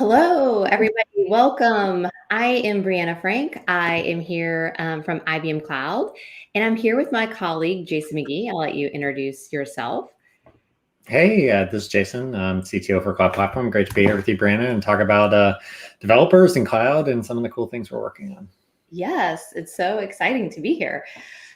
Hello, everybody. Welcome. I am Briana Frank. I am here from IBM Cloud, and I'm here with my colleague, Jason McGee. I'll let you introduce yourself. Hey, this is Jason. I'm CTO for Cloud Platform. Great to be here with you, Briana, and talk about developers and cloud and some of the cool things we're working on. Yes, it's so exciting to be here.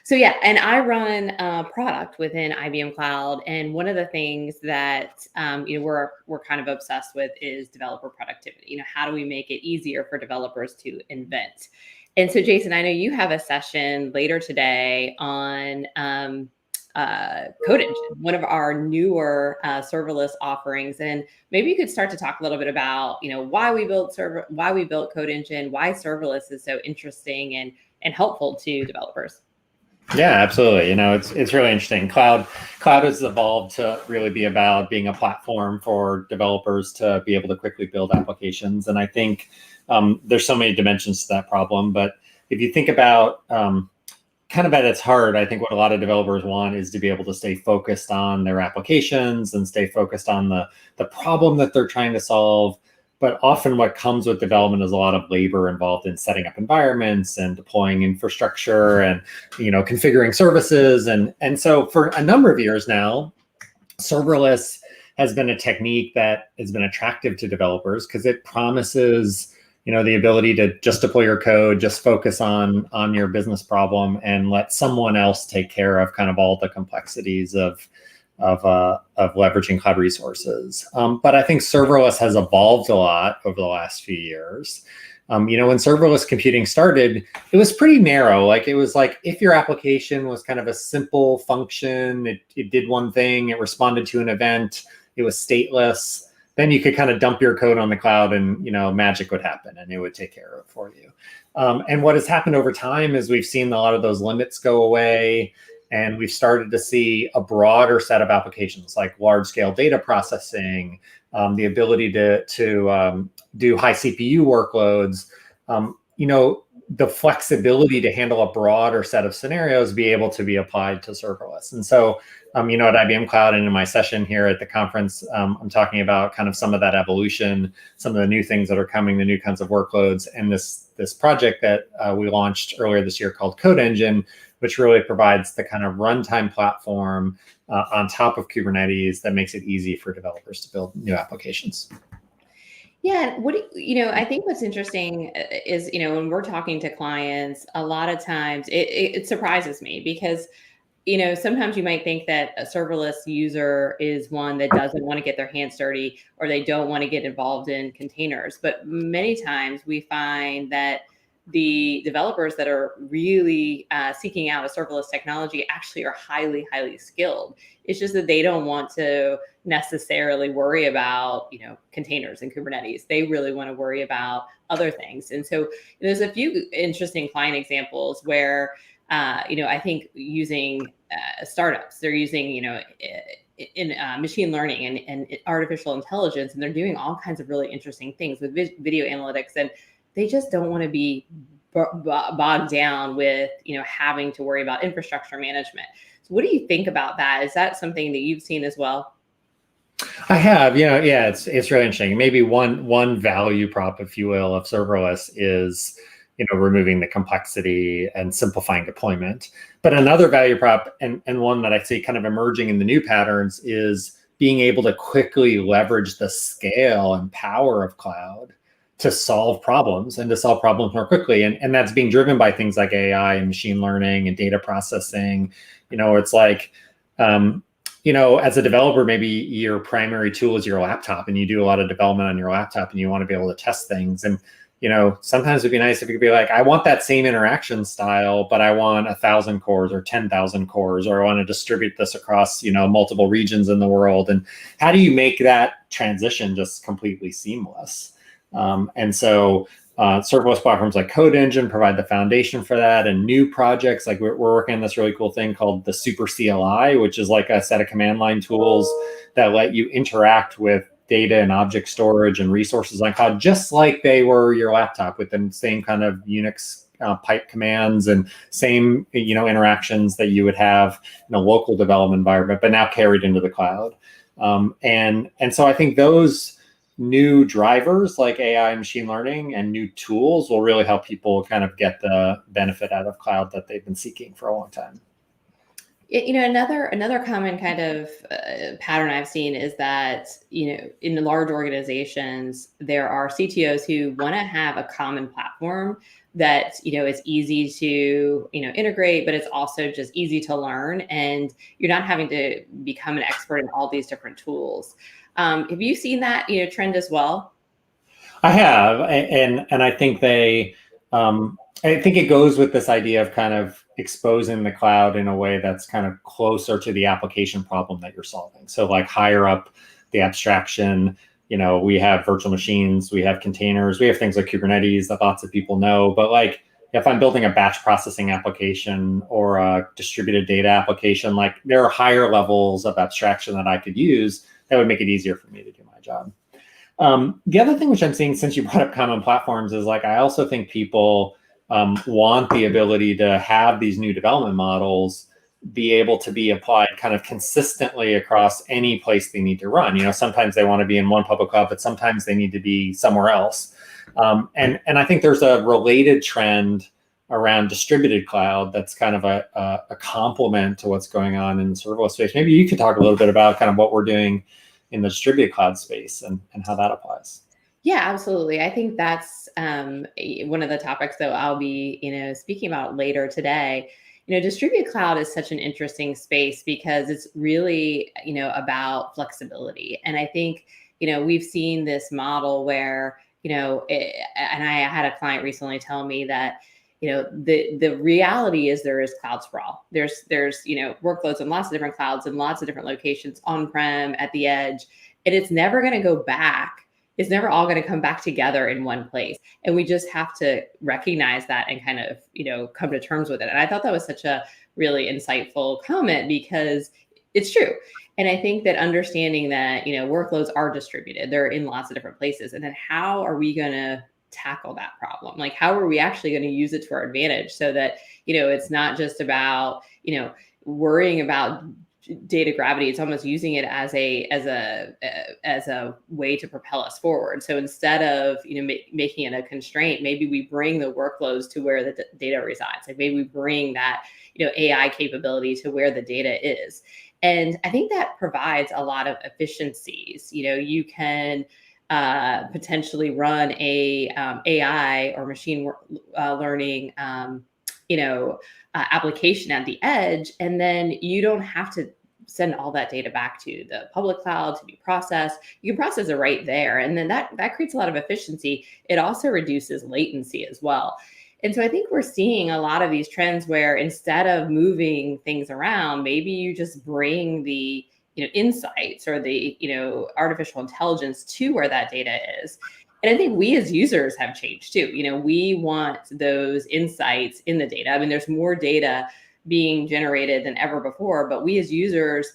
So yeah, and I run a product within IBM Cloud, and one of the things that we're kind of obsessed with is developer productivity. How do we make it easier for developers to invent? And so, Jason, I know you have a session later today on Code Engine, one of our newer serverless offerings, and maybe you could start to talk a little bit about why we built Code Engine, why serverless is so interesting and helpful to developers. Yeah, absolutely. It's really interesting. Cloud has evolved to really be about being a platform for developers to be able to quickly build applications. And I think there's so many dimensions to that problem. But if you think about kind of at its heart, I think what a lot of developers want is to be able to stay focused on their applications and stay focused on the problem that they're trying to solve. But often what comes with development is a lot of labor involved in setting up environments and deploying infrastructure and configuring services. And so for a number of years now, serverless has been a technique that has been attractive to developers because it promises the ability to just deploy your code, just focus on your business problem and let someone else take care of kind of all the complexities of leveraging cloud resources. But I think serverless has evolved a lot over the last few years. When serverless computing started, it was pretty narrow. Like it was like if your application was kind of a simple function, it did one thing, it responded to an event, it was stateless, then you could kind of dump your code on the cloud and magic would happen and it would take care of it for you. And what has happened over time is we've seen a lot of those limits go away. And we've started to see a broader set of applications like large-scale data processing, the ability to do high CPU workloads, the flexibility to handle a broader set of scenarios be able to be applied to serverless. And so, at IBM Cloud and in my session here at the conference, I'm talking about kind of some of that evolution, some of the new things that are coming, the new kinds of workloads, and this project that we launched earlier this year called Code Engine, which really provides the kind of runtime platform on top of Kubernetes that makes it easy for developers to build new applications. Yeah, I think what's interesting is, when we're talking to clients, a lot of times it surprises me because, sometimes you might think that a serverless user is one that doesn't want to get their hands dirty or they don't want to get involved in containers. But many times we find that the developers that are really seeking out a serverless technology actually are highly, highly skilled. It's just that they don't want to necessarily worry about, containers and Kubernetes. They really want to worry about other things. And so there's a few interesting client examples where, I think using startups, they're using, in machine learning and artificial intelligence, and they're doing all kinds of really interesting things with video analytics, and they just don't want to be bogged down with, having to worry about infrastructure management. So what do you think about that? Is that something that you've seen as well? I have, yeah, it's really interesting. Maybe one value prop, if you will, of serverless is, removing the complexity and simplifying deployment. But another value prop and one that I see kind of emerging in the new patterns is being able to quickly leverage the scale and power of cloud to solve problems and to solve problems more quickly. And that's being driven by things like AI and machine learning and data processing. It's like, as a developer, maybe your primary tool is your laptop and you do a lot of development on your laptop and you want to be able to test things. And, sometimes it'd be nice if you could be like, I want that same interaction style, but I want 1,000 cores or 10,000 cores, or I want to distribute this across, multiple regions in the world. And how do you make that transition just completely seamless? And so serverless platforms like Code Engine provide the foundation for that, and new projects like we're working on this really cool thing called the Super CLI, which is like a set of command line tools that let you interact with data and object storage and resources on cloud, just like they were your laptop, with the same kind of Unix pipe commands and same interactions that you would have in a local development environment, but now carried into the cloud. And so I think those new drivers like AI and machine learning and new tools will really help people kind of get the benefit out of cloud that they've been seeking for a long time. Another common kind of pattern I've seen is that, in large organizations, there are CTOs who want to have a common platform that, is easy to, integrate, but it's also just easy to learn, and you're not having to become an expert in all these different tools. Have you seen that, trend as well? I have, and I think I think it goes with this idea of kind of exposing the cloud in a way that's kind of closer to the application problem that you're solving. So like higher up the abstraction, we have virtual machines, we have containers, we have things like Kubernetes that lots of people know. But like if I'm building a batch processing application or a distributed data application, like there are higher levels of abstraction that I could use that would make it easier for me to do my job. The other thing which I'm seeing since you brought up common platforms is like I also think people want the ability to have these new development models be able to be applied kind of consistently across any place they need to run. Sometimes they want to be in one public cloud, but sometimes they need to be somewhere else. And I think there's a related trend around distributed cloud that's kind of a complement to what's going on in the serverless space. Maybe you could talk a little bit about kind of what we're doing in the distributed cloud space and how that applies. Yeah, absolutely. I think that's one of the topics that I'll be, speaking about later today. Distributed cloud is such an interesting space because it's really, about flexibility. And I think, we've seen this model where, and I had a client recently tell me that, the reality is there is cloud sprawl. There's workloads in lots of different clouds and lots of different locations on-prem, at the edge, and it's never going to go back. It's never all going to come back together in one place. And we just have to recognize that and kind of, come to terms with it. And I thought that was such a really insightful comment because it's true. And I think that understanding that, workloads are distributed, they're in lots of different places. And then how are we going to tackle that problem? Like, how are we actually going to use it to our advantage so that, it's not just about, worrying about data gravity. It's almost using it as a way to propel us forward. So instead of making it a constraint, maybe we bring the workloads to where the data resides. Like maybe we bring that AI capability to where the data is. And I think that provides a lot of efficiencies. You can potentially run a AI or machine learning application at the edge, and then you don't have to send all that data back to the public cloud to be processed. You can process it right there, and then that creates a lot of efficiency. It also reduces latency as well. And so I think we're seeing a lot of these trends where instead of moving things around, maybe you just bring the insights or the artificial intelligence to where that data is. And I think we as users have changed too. We want those insights in the data. I mean, there's more data being generated than ever before, but we as users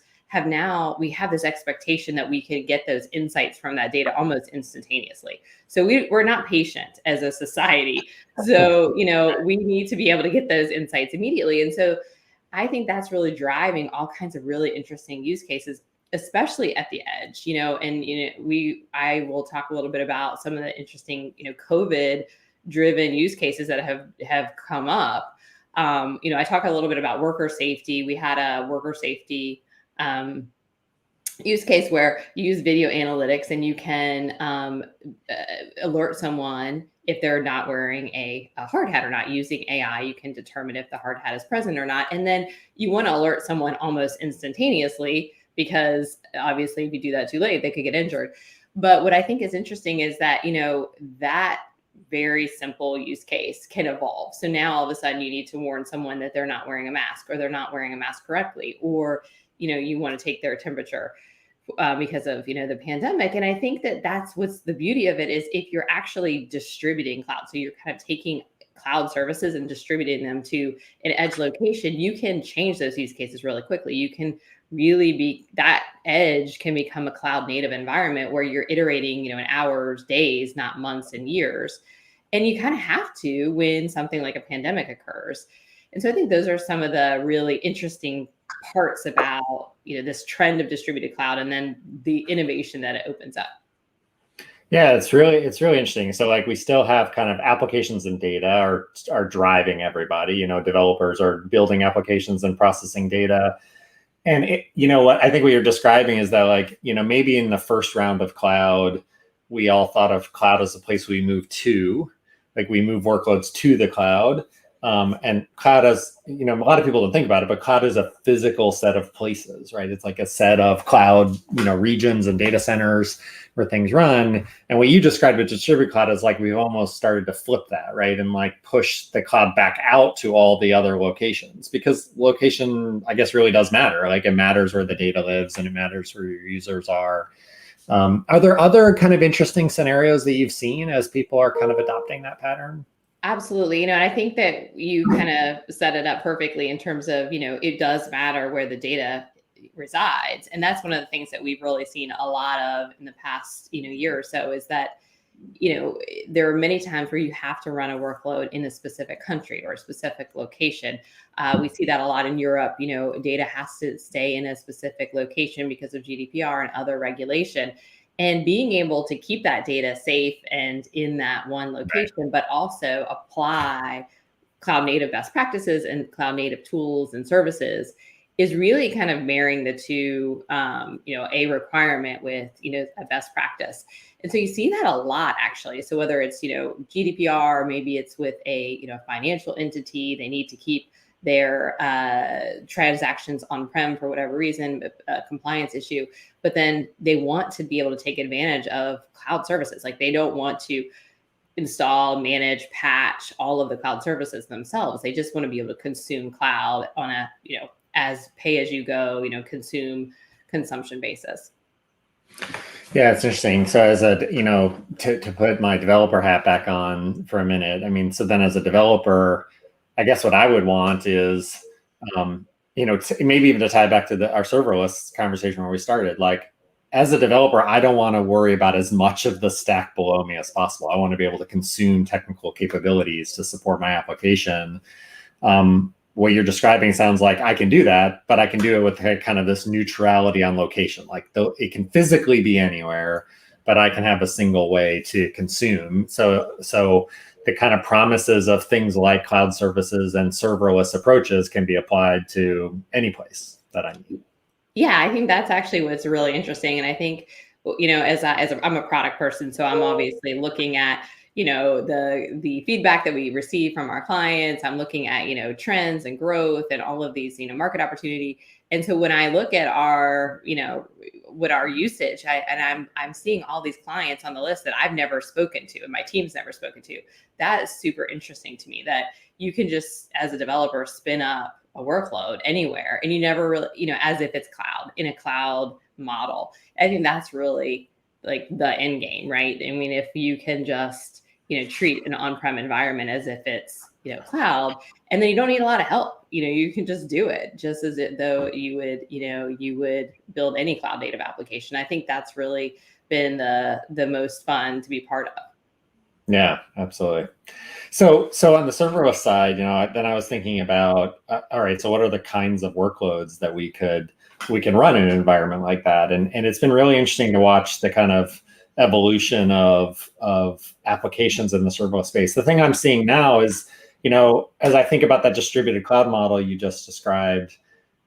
we have this expectation that we can get those insights from that data almost instantaneously. So we're not patient as a society. So, we need to be able to get those insights immediately. And so I think that's really driving all kinds of really interesting use cases, especially at the edge, and, I will talk a little bit about some of the interesting, COVID driven use cases that have come up. I talk a little bit about worker safety. We had a worker safety use case where you use video analytics and you can alert someone if they're not wearing a hard hat or not. Using AI, you can determine if the hard hat is present or not. And then you want to alert someone almost instantaneously because obviously if you do that too late, they could get injured. But what I think is interesting is that, that very simple use case can evolve. So now all of a sudden you need to warn someone that they're not wearing a mask or they're not wearing a mask correctly, or, you want to take their temperature because of, the pandemic. And I think that that's what's the beauty of it is if you're actually distributing cloud. So you're kind of taking cloud services and distributing them to an edge location, you can change those use cases really quickly. You can really that edge can become a cloud native environment where you're iterating, in hours, days, not months and years. And you kind of have to when something like a pandemic occurs. And so I think those are some of the really interesting parts about, this trend of distributed cloud and then the innovation that it opens up. Yeah, it's really interesting. So like we still have kind of applications and data are driving everybody. Developers are building applications and processing data. And what I think what you're describing is that like, maybe in the first round of cloud, we all thought of cloud as a place we move to, like we move workloads to the cloud. And cloud as, a lot of people don't think about it, but cloud is a physical set of places, right? It's like a set of cloud, regions and data centers where things run. And what you described with distributed cloud is like we've almost started to flip that, right? And like push the cloud back out to all the other locations, because location, I guess, really does matter. Like it matters where the data lives and it matters where your users are. Are there other kind of interesting scenarios that you've seen as people are kind of adopting that pattern? Absolutely. And I think that you kind of set it up perfectly in terms of, it does matter where the data resides. And that's one of the things that we've really seen a lot of in the past, year or so, is that, there are many times where you have to run a workload in a specific country or a specific location. We see that a lot in Europe. Data has to stay in a specific location because of GDPR and other regulation. And being able to keep that data safe and in that one location, but also apply cloud native best practices and cloud native tools and services is really kind of marrying the two, a requirement with, a best practice. And so you see that a lot, actually. So whether it's, GDPR, maybe it's with a, financial entity, they need to keep their transactions on-prem for whatever reason, a compliance issue, but then they want to be able to take advantage of cloud services. Like they don't want to install, manage, patch all of the cloud services themselves. They just want to be able to consume cloud on a, as pay as you go, consumption basis. Yeah, it's interesting. So as a, to put my developer hat back on for a minute, I mean, so then as a developer, I guess what I would want is, maybe even to tie back to our serverless conversation where we started, like as a developer, I don't want to worry about as much of the stack below me as possible. I want to be able to consume technical capabilities to support my application. What you're describing sounds like I can do that, but I can do it with kind of this neutrality on location. Like it can physically be anywhere, but I can have a single way to consume. So the kind of promises of things like cloud services and serverless approaches can be applied to any place that I need. Yeah, I think that's actually what's really interesting. And I think, I'm a product person, so I'm obviously looking at, the feedback that we receive from our clients. I'm looking at, trends and growth and all of these, market opportunity. And so when I look at our, what our usage, I'm seeing all these clients on the list that I've never spoken to and my team's never spoken to. That is super interesting to me, that you can just, as a developer, spin up a workload anywhere and you never really, as if it's cloud in a cloud model. I think that's really like the end game, right? I mean, if you can just, treat an on-prem environment as if it's, cloud, and then you don't need a lot of help, you can just do it just as though you would, you would build any cloud native application. I think that's really been the most fun to be part of. Yeah, absolutely. So on the serverless side, then I was thinking about, all right, so what are the kinds of workloads that we can run in an environment like that? And it's been really interesting to watch the kind of evolution of applications in the serverless space. The thing I'm seeing now is, as I think about that distributed cloud model you just described,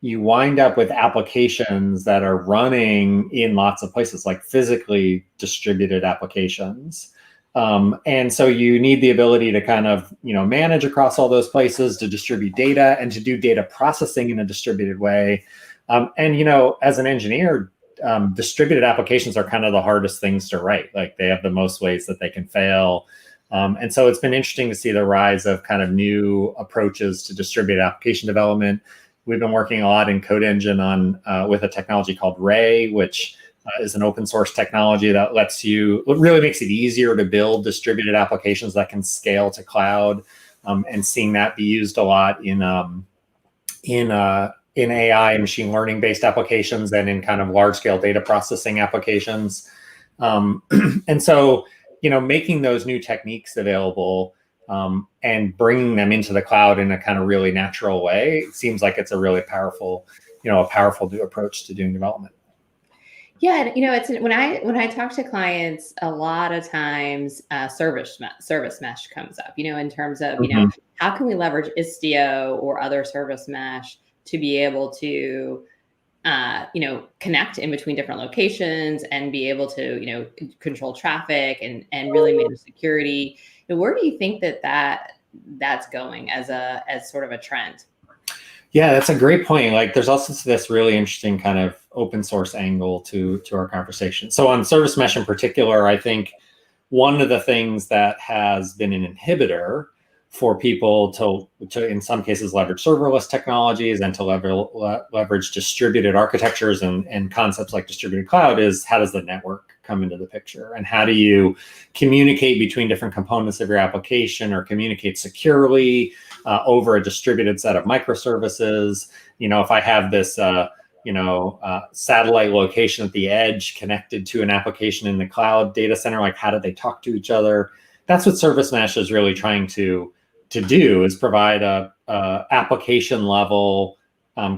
you wind up with applications that are running in lots of places, like physically distributed applications. And so you need the ability to kind of, manage across all those places, to distribute data and to do data processing in a distributed way. And, as an engineer, distributed applications are kind of the hardest things to write. Like they have the most ways that they can fail. And so it's been interesting to see the rise of kind of new approaches to distributed application development. We've been working a lot in Code Engine on with a technology called Ray, which is an open source technology that really makes it easier to build distributed applications that can scale to cloud, and seeing that be used a lot in AI and machine learning based applications and in kind of large scale data processing applications. And so, making those new techniques available and bringing them into the cloud in a kind of really natural way, it seems like it's a really powerful, a powerful new approach to doing development. Yeah, it's when I talk to clients, a lot of times service mesh comes up. In terms of how can we leverage Istio or other service mesh to be able to connect in between different locations and be able to control traffic and really manage security. Where do you think that's going as sort of a trend? Yeah, that's a great point. Like, there's also this really interesting kind of open source angle to our conversation. So on service mesh in particular, I think one of the things that has been an inhibitor for people to in some cases leverage serverless technologies and to leverage distributed architectures and concepts like distributed cloud is, how does the network come into the picture, and how do you communicate between different components of your application or communicate securely over a distributed set of microservices. If I have this satellite location at the edge connected to an application in the cloud data center, like, how do they talk to each other? That's what service mesh is really trying to do, is provide a application level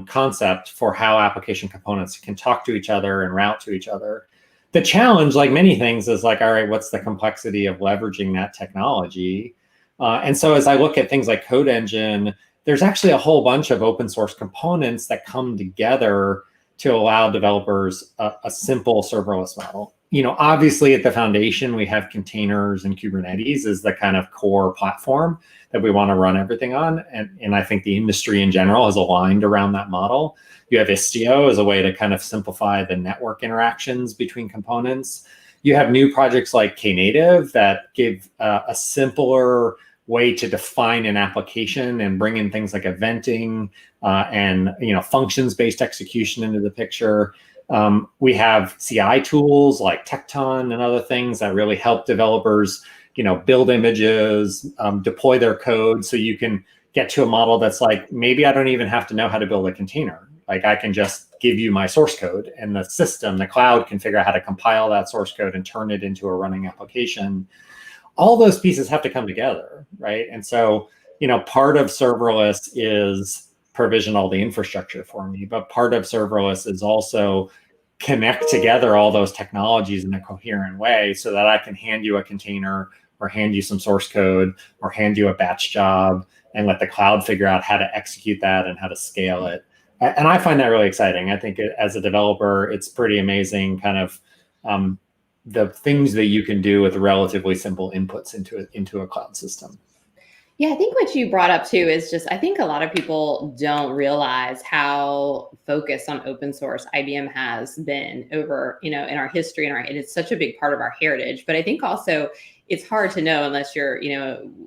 concept for how application components can talk to each other and route to each other. The challenge, like many things, is like, all right, what's the complexity of leveraging that technology? And so as I look at things like Code Engine, there's actually a whole bunch of open source components that come together to allow developers a simple serverless model. Obviously at the foundation, we have containers, and Kubernetes is the kind of core platform that we want to run everything on. And I think the industry in general has aligned around that model. You have Istio as a way to kind of simplify the network interactions between components. You have new projects like Knative that give a simpler way to define an application and bring in things like eventing and functions-based execution into the picture. We have CI tools like Tekton and other things that really help developers, build images, deploy their code, so you can get to a model that's like, maybe I don't even have to know how to build a container. Like, I can just give you my source code, and the system, the cloud, can figure out how to compile that source code and turn it into a running application. All those pieces have to come together, right? And so, part of serverless is provision all the infrastructure for me, but part of serverless is also connect together all those technologies in a coherent way so that I can hand you a container or hand you some source code or hand you a batch job and let the cloud figure out how to execute that and how to scale it. And I find that really exciting. I think as a developer, it's pretty amazing kind of the things that you can do with relatively simple inputs into a cloud system. Yeah, I think what you brought up too is just, I think a lot of people don't realize how focused on open source IBM has been over, in our history, and it's such a big part of our heritage. But I think also it's hard to know, unless you're,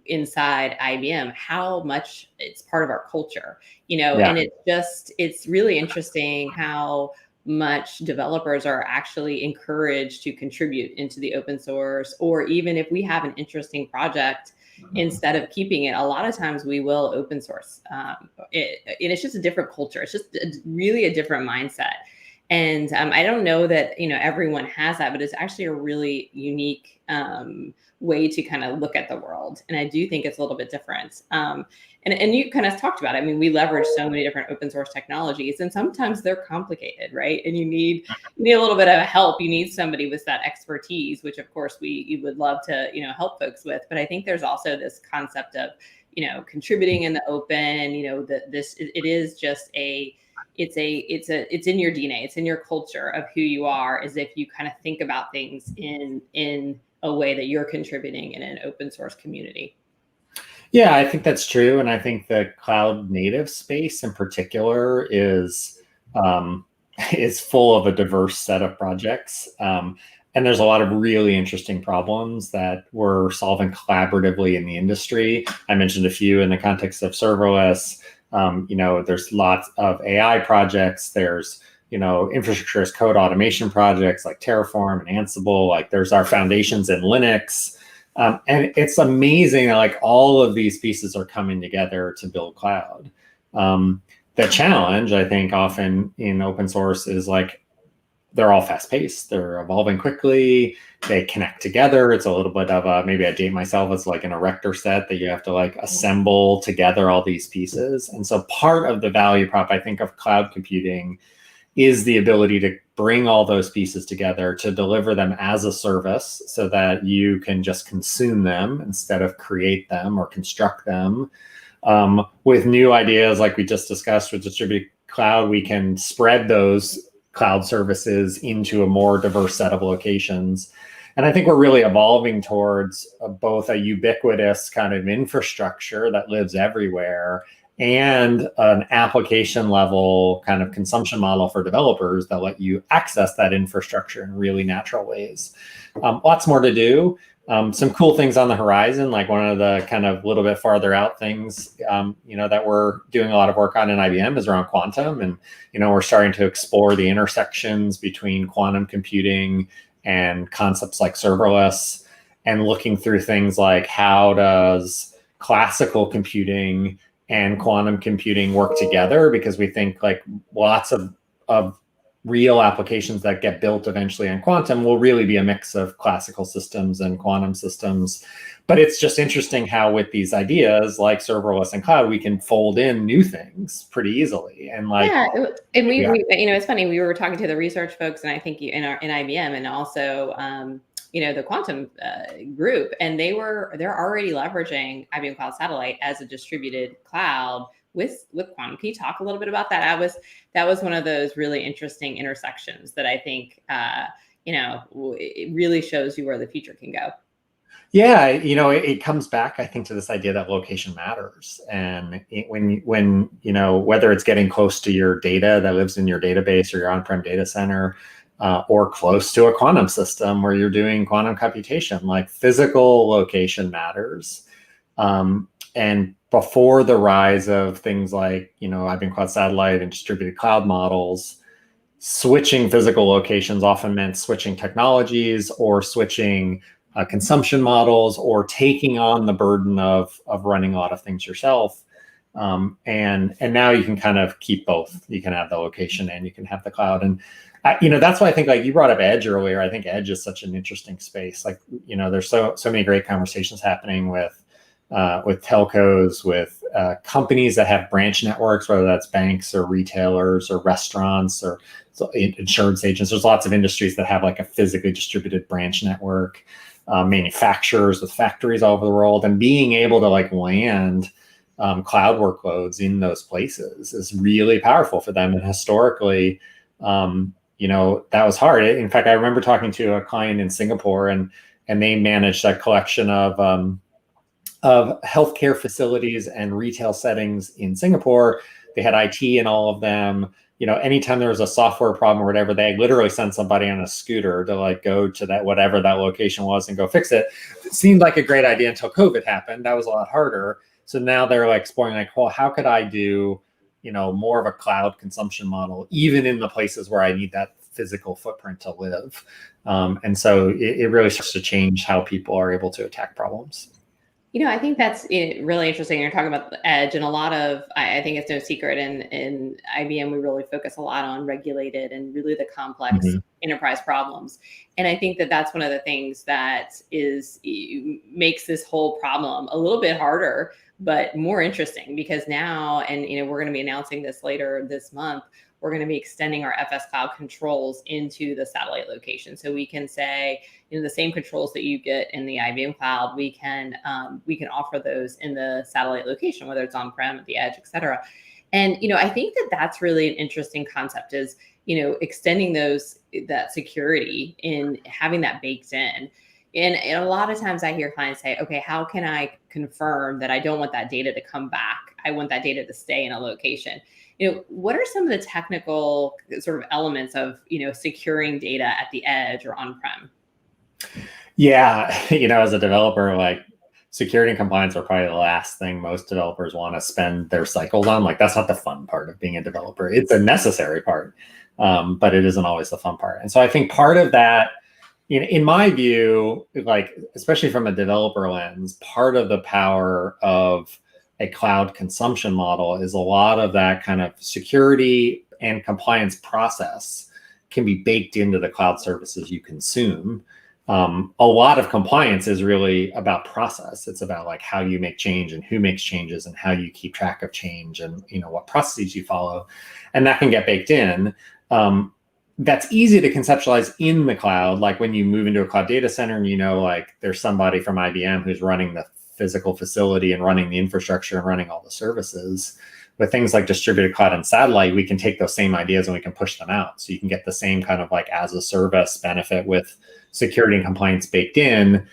inside IBM, how much it's part of our culture, and it's really interesting how much developers are actually encouraged to contribute into the open source, or even if we have an interesting project, instead of keeping it, a lot of times we will open source. And it's just a different culture. It's just really a different mindset. And I don't know that, everyone has that, but it's actually a really unique way to kind of look at the world. And I do think it's a little bit different. And you kind of talked about it. I mean, we leverage so many different open source technologies, and sometimes they're complicated, right? And you need a little bit of help. You need somebody with that expertise, which of course you would love to, help folks with. But I think there's also this concept of, contributing in the open, it is just it's in your DNA, it's in your culture of who you are, as if you kind of think about things in a way that you're contributing in an open source community. Yeah, I think that's true. And I think the cloud native space in particular is full of a diverse set of projects. And there's a lot of really interesting problems that we're solving collaboratively in the industry. I mentioned a few in the context of serverless. There's lots of AI projects. There's, infrastructure as code automation projects like Terraform and Ansible. Like, there's our foundations in Linux. And it's amazing that like all of these pieces are coming together to build cloud. The challenge, I think, often in open source is like, they're all fast paced. They're evolving quickly. They connect together. It's a little bit of maybe I date myself. It's like an erector set that you have to like assemble together all these pieces. And so part of the value prop, I think, of cloud computing is the ability to bring all those pieces together to deliver them as a service so that you can just consume them instead of create them or construct them. With new ideas like we just discussed with distributed cloud, we can spread those cloud services into a more diverse set of locations. And I think we're really evolving towards both a ubiquitous kind of infrastructure that lives everywhere and an application level kind of consumption model for developers that let you access that infrastructure in really natural ways. Lots more to do. Some cool things on the horizon, like one of the kind of little bit farther out things, that we're doing a lot of work on in IBM is around quantum. And, we're starting to explore the intersections between quantum computing and concepts like serverless, and looking through things like how does classical computing and quantum computing work together, because we think like lots of real applications that get built eventually on quantum will really be a mix of classical systems and quantum systems. But it's just interesting how with these ideas like serverless and cloud, we can fold in new things pretty easily. And and we it's funny, we were talking to the research folks, and I think in IBM, and also the quantum group, and they're already leveraging IBM Cloud Satellite as a distributed cloud with quantum. Can you talk a little bit about that? That was one of those really interesting intersections that I think it really shows you where the future can go. Yeah, it comes back, I think, to this idea that location matters. And when whether it's getting close to your data that lives in your database or your on-prem data center, or close to a quantum system where you're doing quantum computation, like physical location matters. And before the rise of things like, IBM Cloud Satellite and distributed cloud models, switching physical locations often meant switching technologies or switching consumption models or taking on the burden of running a lot of things yourself. And now you can kind of keep both. You can have the location and you can have the cloud. And that's why I think, like you brought up Edge earlier. I think Edge is such an interesting space. Like, there's so many great conversations happening with telcos, with companies that have branch networks, whether that's banks or retailers or restaurants or insurance agents. There's lots of industries that have like a physically distributed branch network, manufacturers with factories all over the world, and being able to like land cloud workloads in those places is really powerful for them. And historically, that was hard. In fact, I remember talking to a client in Singapore, and they managed a collection of healthcare facilities and retail settings in Singapore. They had IT in all of them. Anytime there was a software problem or whatever, they literally sent somebody on a scooter to like go to that, whatever that location was, and go fix it. It seemed like a great idea until COVID happened. That was a lot harder. So now they're like exploring like, well, how could I do, more of a cloud consumption model, even in the places where I need that physical footprint to live. And so it really starts to change how people are able to attack problems. I think that's really interesting. You're talking about the edge, and a lot of, I think it's no secret in IBM, we really focus a lot on regulated and really the complex enterprise problems. And I think that that's one of the things that makes this whole problem a little bit harder, but more interesting, because now, and we're going to be announcing this later this month, we're going to be extending our FS Cloud controls into the satellite location. So we can say, the same controls that you get in the IBM Cloud, we can offer those in the satellite location, whether it's on-prem, at the edge, et cetera. And, I think that that's really an interesting concept, is, extending that security in having that baked in. And a lot of times I hear clients say, okay, how can I confirm that I don't want that data to come back? I want that data to stay in a location. What are some of the technical sort of elements of, securing data at the edge or on-prem? Yeah. As a developer, like security and compliance are probably the last thing most developers want to spend their cycles on. Like, that's not the fun part of being a developer. It's a necessary part, but it isn't always the fun part. And so I think part of that, in my view, like, especially from a developer lens, part of the power of a cloud consumption model is a lot of that kind of security and compliance process can be baked into the cloud services you consume. A lot of compliance is really about process. It's about like how you make change and who makes changes and how you keep track of change and what processes you follow, and that can get baked in. that's easy to conceptualize in the cloud. Like when you move into a cloud data center and like there's somebody from IBM who's running the physical facility and running the infrastructure and running all the services. With things like distributed cloud and satellite, we can take those same ideas and we can push them out. So you can get the same kind of like as a service benefit with security and compliance baked in,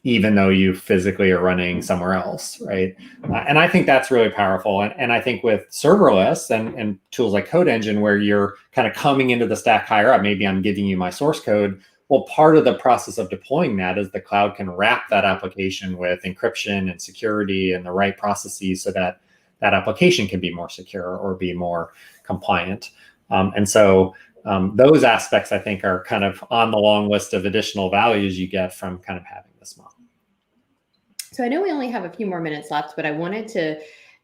even though you physically are running somewhere else, right? And I think that's really powerful. And I think with serverless and tools like Code Engine, where you're kind of coming into the stack higher up, maybe I'm giving you my source code. Well, part of the process of deploying that is the cloud can wrap that application with encryption and security and the right processes so that that application can be more secure or be more compliant. And so those aspects, I think, are kind of on the long list of additional values you get from kind of having this model. So I know we only have a few more minutes left, but I wanted to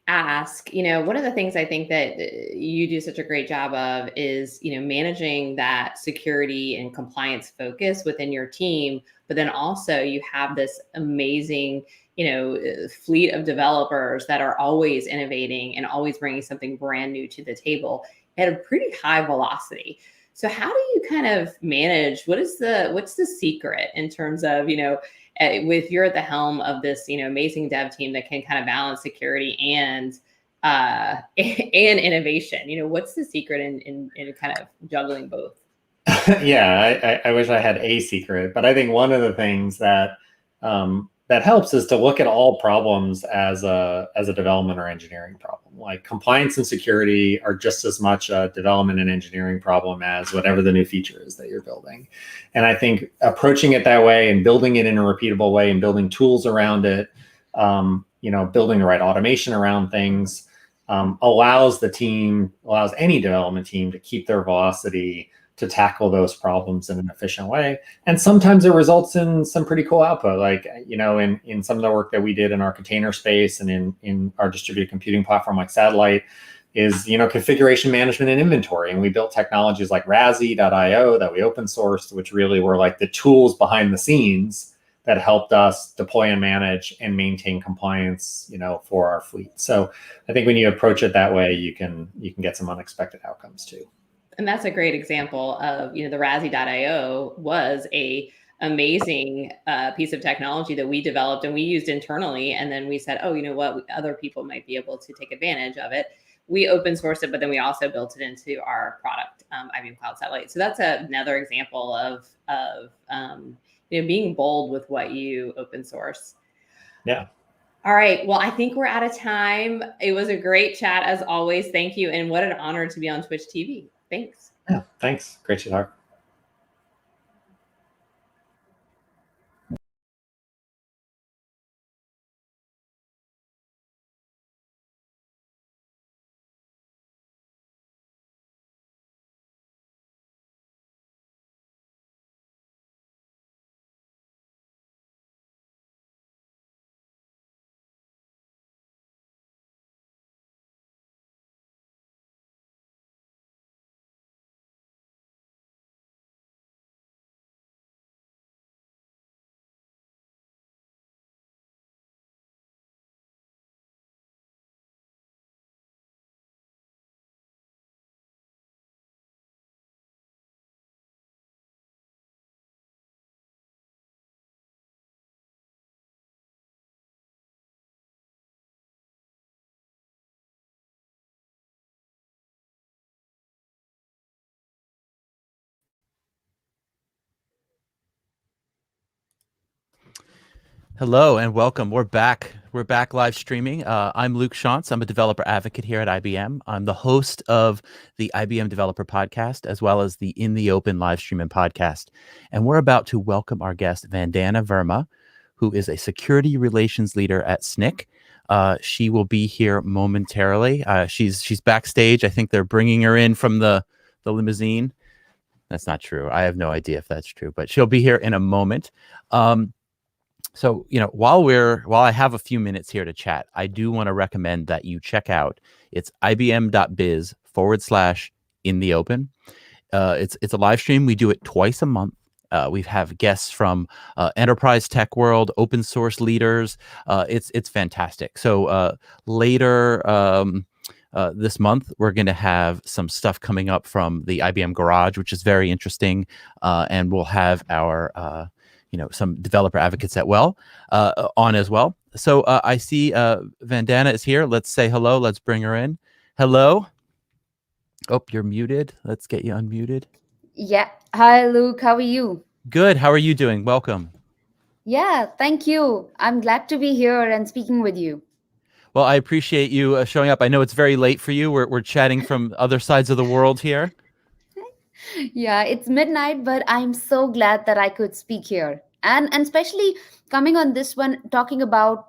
ask, one of the things I think that you do such a great job of is, managing that security and compliance focus within your team, but then also you have this amazing, fleet of developers that are always innovating and always bringing something brand new to the table at a pretty high velocity. So how do you kind of manage, what's the secret in terms of, with you're at the helm of this, amazing dev team that can kind of balance security and innovation? What's the secret in kind of juggling both? Yeah, I wish I had a secret, but I think one of the things that that helps is to look at all problems as a development or engineering problem. Like compliance and security are just as much a development and engineering problem as whatever the new feature is that you're building. And I think approaching it that way and building it in a repeatable way and building tools around it, building the right automation around things, allows any development team to keep their velocity to tackle those problems in an efficient way. And sometimes it results in some pretty cool output. Like, in some of the work that we did in our container space and in our distributed computing platform like Satellite is, configuration management and inventory. And we built technologies like Razzie.io that we open sourced, which really were like the tools behind the scenes that helped us deploy and manage and maintain compliance, for our fleet. So I think when you approach it that way, you can get some unexpected outcomes too. And that's a great example of, the Razzie.io was a amazing piece of technology that we developed and we used internally. And then we said, oh, you know what, other people might be able to take advantage of it. We open sourced it, but then we also built it into our product, IBM Cloud Satellite. So that's another example of being bold with what you open source. Yeah. All right. Well, I think we're out of time. It was a great chat as always. Thank you. And what an honor to be on Twitch TV. Thanks. Yeah, thanks. Great to talk. Hello and welcome. We're back. We're back live streaming. I'm Luke Shantz. I'm a developer advocate here at IBM. I'm the host of the IBM Developer podcast, as well as the In the Open live stream and podcast. And we're about to welcome our guest, Vandana Verma, who is a security relations leader at Snyk. She will be here momentarily. She's backstage. I think they're bringing her in from the limousine. That's not true. I have no idea if that's true, but she'll be here in a moment. So, while I have a few minutes here to chat, I do want to recommend that you check out, it's ibm.biz/in the open. It's a live stream. We do it twice a month. We have guests from enterprise tech world, open source leaders. It's fantastic. So later, this month, we're going to have some stuff coming up from the IBM Garage, which is very interesting. And we'll have our, some developer advocates on as well. So I see Vandana is here. Let's say hello. Let's bring her in. Hello. Oh, you're muted. Let's get you unmuted. Yeah. Hi, Luke. How are you? Good. How are you doing? Welcome. Yeah, thank you. I'm glad to be here and speaking with you. Well, I appreciate you showing up. I know it's very late for you. We're chatting from other sides of the world here. Yeah, it's midnight, but I'm so glad that I could speak here. And especially coming on this one, talking about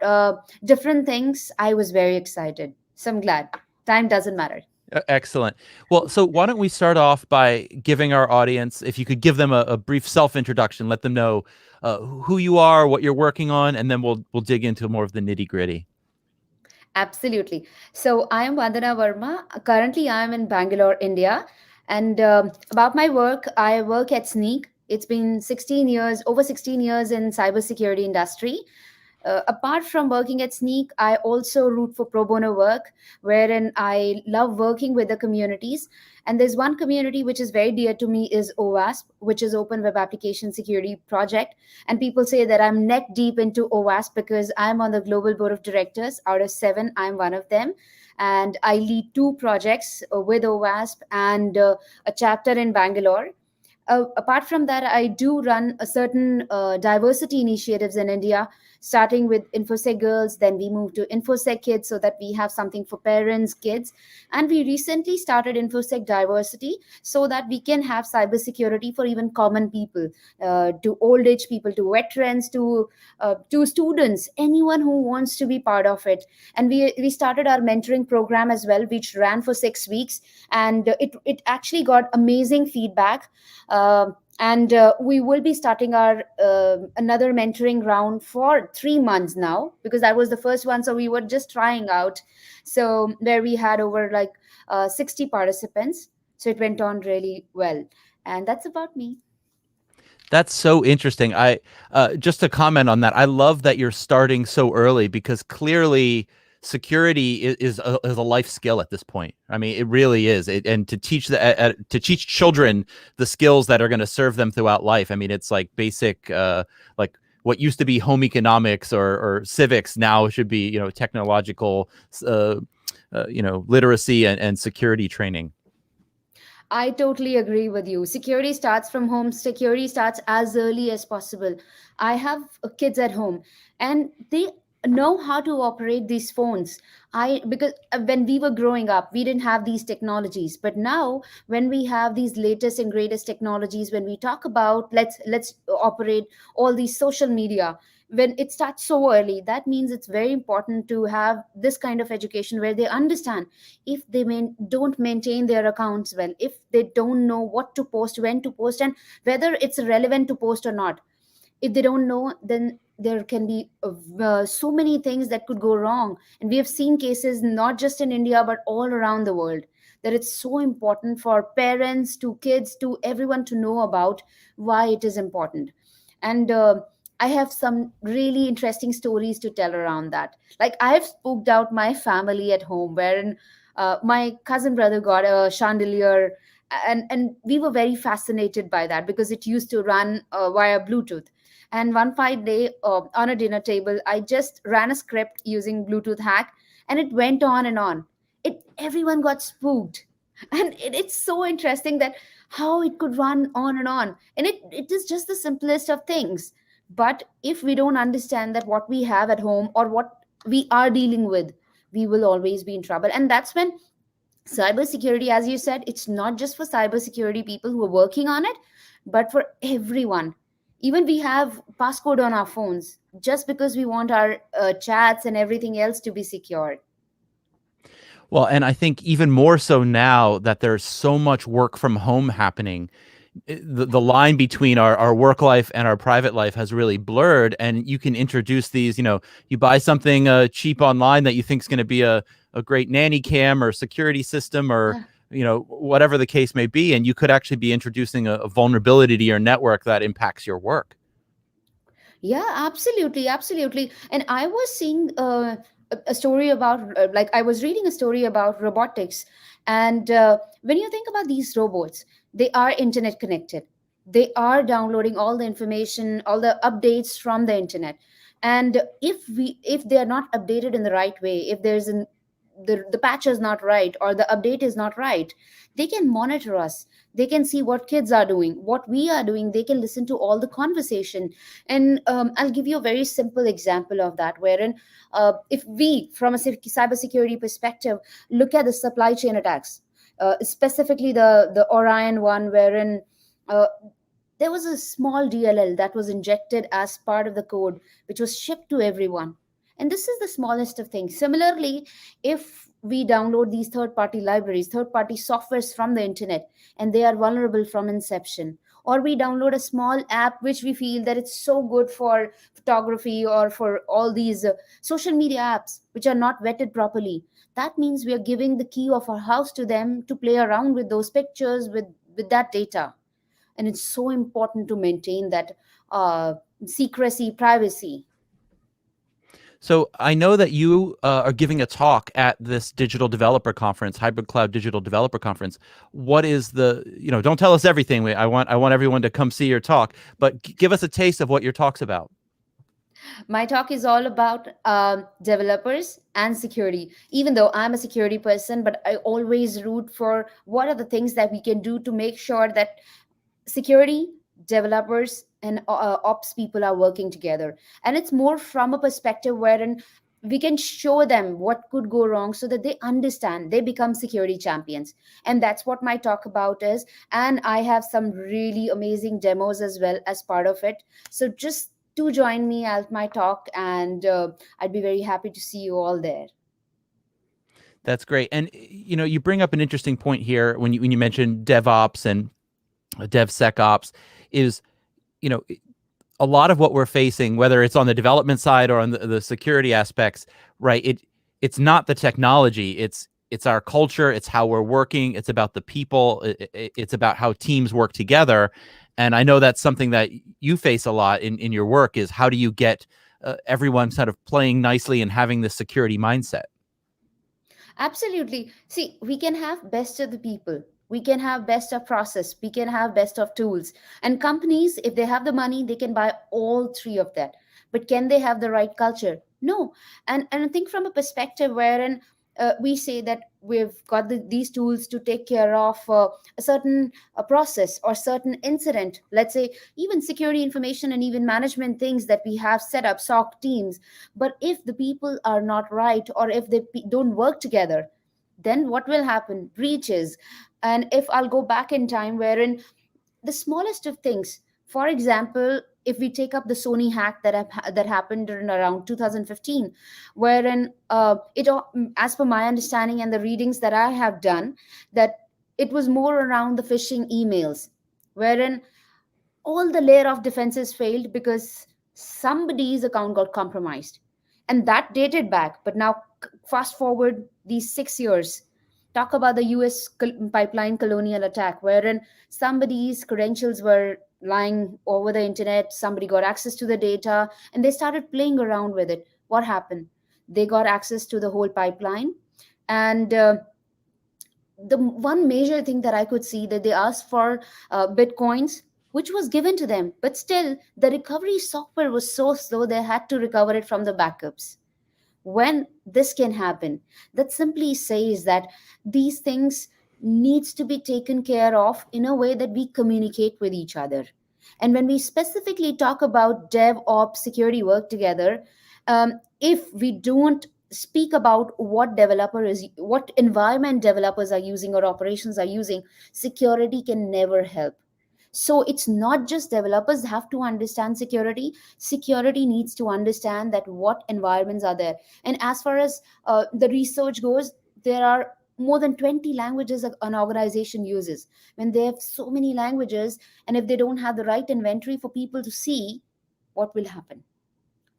different things, I was very excited. So I'm glad. Time doesn't matter. Excellent. Well, so why don't we start off by giving our audience, if you could give them a brief self-introduction, let them know who you are, what you're working on, and then we'll dig into more of the nitty-gritty. Absolutely. So I am Vandana Verma. Currently, I am in Bangalore, India. And about my work, I work at Snyk. It's been over 16 years in cybersecurity industry. Apart from working at Snyk, I also root for pro bono work, wherein I love working with the communities. And there's one community which is very dear to me is OWASP, which is Open Web Application Security Project. And people say that I'm neck deep into OWASP because I'm on the global board of directors. Out of 7, I'm one of them. And I lead 2 projects with OWASP and a chapter in Bangalore. Apart from that, I do run a certain diversity initiatives in India, starting with InfoSec Girls. Then we moved to InfoSec Kids so that we have something for parents, kids. And we recently started InfoSec Diversity so that we can have cybersecurity for even common people, to old age people, to veterans, to students, anyone who wants to be part of it. And we started our mentoring program as well, which ran for 6 weeks. And it actually got amazing feedback. And we will be starting our another mentoring round for 3 months now, because that was the first one. So we were just trying out. So where we had over 60 participants. So it went on really well. And that's about me. That's so interesting. I just to comment on that, I love that you're starting so early, because clearly security is a life skill at this point. I mean, it really is. And to teach children the skills that are going to serve them throughout life. I mean, it's like basic, like what used to be home economics or civics now should be, technological, literacy and security training. I totally agree with you. Security starts from home. Security starts as early as possible. I have kids at home, and they know how to operate these phones. Because when we were growing up, we didn't have these technologies, but now when we have these latest and greatest technologies, when we talk about let's operate all these social media, when it starts so early, that means it's very important to have this kind of education where they understand if they don't maintain their accounts well, if they don't know what to post, when to post, and whether it's relevant to post or not. If they don't know, then there can be so many things that could go wrong. And we have seen cases not just in India, but all around the world, that it's so important for parents to kids to everyone to know about why it is important. And I have some really interesting stories to tell around that. Like, I've spooked out my family at home, wherein my cousin brother got a chandelier, and we were very fascinated by that because it used to run via Bluetooth. And one fine day on a dinner table, I just ran a script using Bluetooth hack, and it went on and on. Everyone got spooked. And it's so interesting that how it could run on and on. And it is just the simplest of things. But if we don't understand that what we have at home or what we are dealing with, we will always be in trouble. And that's when cybersecurity, as you said, it's not just for cybersecurity people who are working on it, but for everyone. Even we have passcode on our phones just because we want our chats and everything else to be secured. Well, and I think even more so now that there's so much work from home happening, the line between our work life and our private life has really blurred. And you can introduce these, you buy something cheap online that you think is going to be a great nanny cam or security system or, whatever the case may be. And you could actually be introducing a vulnerability to your network that impacts your work. Yeah, absolutely. Absolutely. And I was seeing a story about, like, I was reading a story about robotics. And when you think about these robots, they are internet connected. They are downloading all the information, all the updates from the internet. And if they are not updated in the right way, if there's the patch is not right or the update is not right, they can monitor us. They can see what kids are doing, what we are doing. They can listen to all the conversation. And I'll give you a very simple example of that, wherein if we, from a cybersecurity perspective, look at the supply chain attacks, specifically the Orion one, wherein uh, there was a small DLL that was injected as part of the code, which was shipped to everyone. And this is the smallest of things. Similarly, if we download these third party libraries, third party softwares from the internet, and they are vulnerable from inception, or we download a small app which we feel that it's so good for photography or for all these social media apps which are not vetted properly, that means we are giving the key of our house to them to play around with those pictures, with that data. And it's so important to maintain that secrecy, privacy. So I know that you are giving a talk at this digital developer conference, Hybrid Cloud Digital Developer Conference. What is the, don't tell us everything. I want everyone to come see your talk, but give us a taste of what your talk's about. My talk is all about developers and security. Even though I'm a security person, but I always root for what are the things that we can do to make sure that security, developers, and ops people are working together. And it's more from a perspective wherein we can show them what could go wrong so that they understand, they become security champions. And that's what my talk about is. And I have some really amazing demos as well as part of it. So just do join me at my talk, and I'd be very happy to see you all there. That's great. And you bring up an interesting point here when you mentioned DevOps and DevSecOps is, a lot of what we're facing, whether it's on the development side or on the security aspects, right? It's not the technology, it's our culture, it's how we're working, it's about the people, it's about how teams work together. And I know that's something that you face a lot in your work, is how do you get everyone sort of playing nicely and having this security mindset? Absolutely. See, we can have best of the people. We can have best of process. We can have best of tools. And companies, if they have the money, they can buy all three of that. But can they have the right culture? No. And I think from a perspective wherein we say that we've got these tools to take care of a certain process or certain incident, let's say even security information and even management things that we have set up, SOC teams. But if the people are not right, or if they don't work together, then what will happen? Breaches. And if I'll go back in time, wherein the smallest of things, for example, if we take up the Sony hack that happened in around 2015, wherein as per my understanding and the readings that I have done, that it was more around the phishing emails, wherein all the layer of defenses failed because somebody's account got compromised. And that dated back. But now, fast forward these 6 years, talk about the US pipeline colonial attack, wherein somebody's credentials were lying over the internet, somebody got access to the data, and they started playing around with it. What happened? They got access to the whole pipeline. And the one major thing that I could see, that they asked for Bitcoins, which was given to them. But still, the recovery software was so slow, they had to recover it from the backups. When this can happen, that simply says that these things needs to be taken care of in a way that we communicate with each other. And when we specifically talk about DevOps security work together, if we don't speak about what environment developers are using or operations are using, security can never help. So it's not just developers have to understand security. Security needs to understand that what environments are there. And as far as the research goes, there are more than 20 languages an organization uses. When they have so many languages, and if they don't have the right inventory for people to see, what will happen?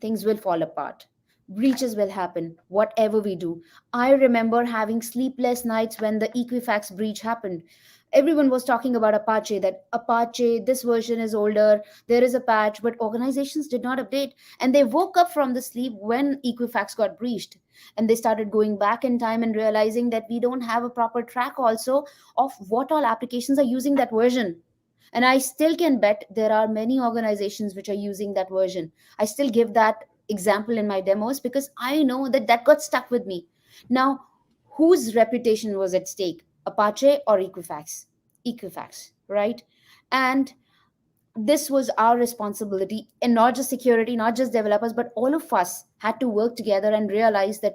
Things will fall apart. Breaches will happen, whatever we do. I remember having sleepless nights when the Equifax breach happened. everyone was talking about Apache, that Apache, this version is older, there is a patch, but organizations did not update. And they woke up from the sleep when Equifax got breached. And they started going back in time and realizing that we don't have a proper track also of what all applications are using that version. And I still can bet there are many organizations which are using that version. I still give that example in my demos because I know that that got stuck with me. Now, whose reputation was at stake? Apache or Equifax? Equifax, right? And this was our responsibility, and not just security, not just developers, but all of us had to work together and realize that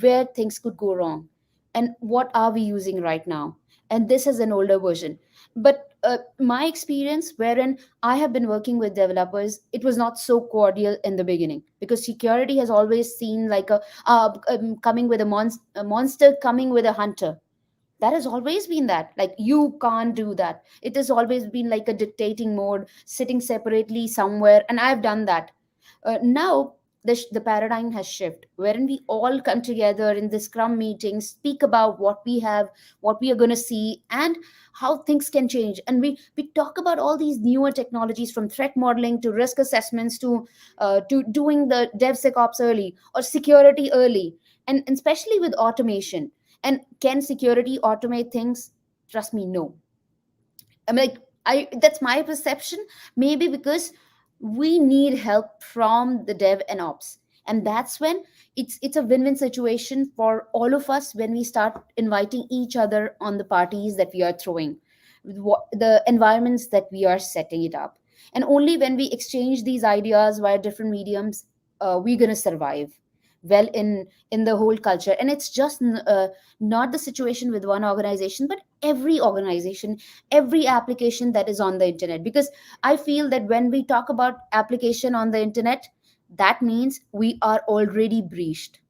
where things could go wrong and what are we using right now. And this is an older version. But my experience wherein I have been working with developers, it was not so cordial in the beginning because security has always seen like coming with a monster coming with a hunter. That has always been that, like, you can't do that. It has always been like a dictating mode, sitting separately somewhere, and I've done that. Now the paradigm has shifted wherein we all come together in the scrum meeting, speak about what we have, what we are going to see, and how things can change. And we talk about all these newer technologies, from threat modeling to risk assessments to doing the DevSecOps early or security early, and especially with automation. And can security automate things? Trust me, no. I'm like, I that's my perception. Maybe because we need help from the dev and ops. And that's when it's a win-win situation for all of us when we start inviting each other on the parties that we are throwing, the environments that we are setting it up. And only when we exchange these ideas via different mediums, we're going to survive well in the whole culture. And it's just not the situation with one organization, but every organization, every application that is on the internet. Because I feel that when we talk about application on the internet, that means we are already breached.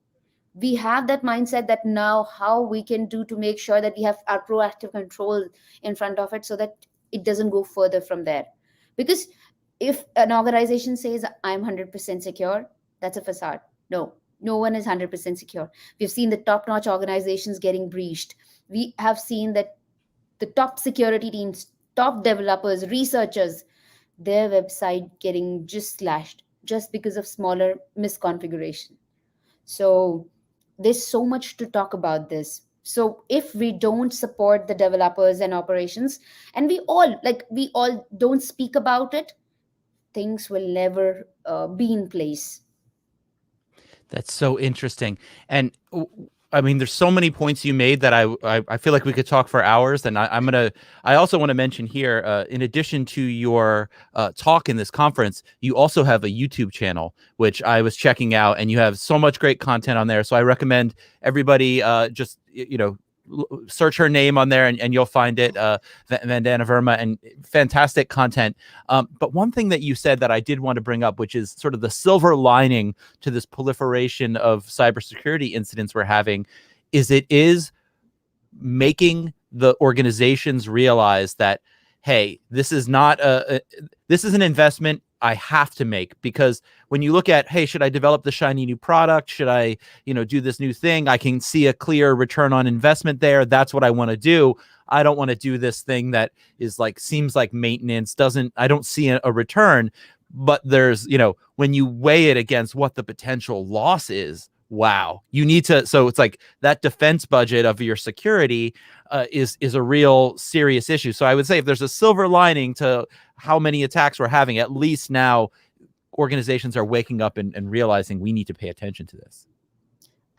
We have that mindset that now how we can do to make sure that we have our proactive control in front of it so that it doesn't go further from there. Because if an organization says I'm 100% secure, that's a facade. No one is 100% secure. We've seen the top notch organizations getting breached. We have seen that the top security teams, top developers, researchers, their website getting just slashed just because of smaller misconfiguration. So there's so much to talk about this. So if we don't support the developers and operations, and we all don't speak about it, things will never be in place. That's so interesting. And I mean, there's so many points you made that I feel like we could talk for hours. And I also want to mention here, in addition to your talk in this conference, you also have a YouTube channel, which I was checking out, and you have so much great content on there. So I recommend everybody just, search her name on there and you'll find it, Vandana Verma, and fantastic content. But one thing that you said that I did want to bring up, which is sort of the silver lining to this proliferation of cybersecurity incidents we're having, is it is making the organizations realize that, hey, this is not this is an investment I have to make. Because when you look at, hey, should I develop the shiny new product? Should I, do this new thing? I can see a clear return on investment there. That's what I want to do. I don't want to do this thing that is seems like maintenance. I don't see a return. But there's, when you weigh it against what the potential loss is, wow, you need to. So it's like that defense budget of your security is a real serious issue. So I would say if there's a silver lining to how many attacks we're having, at least now organizations are waking up and realizing we need to pay attention to this.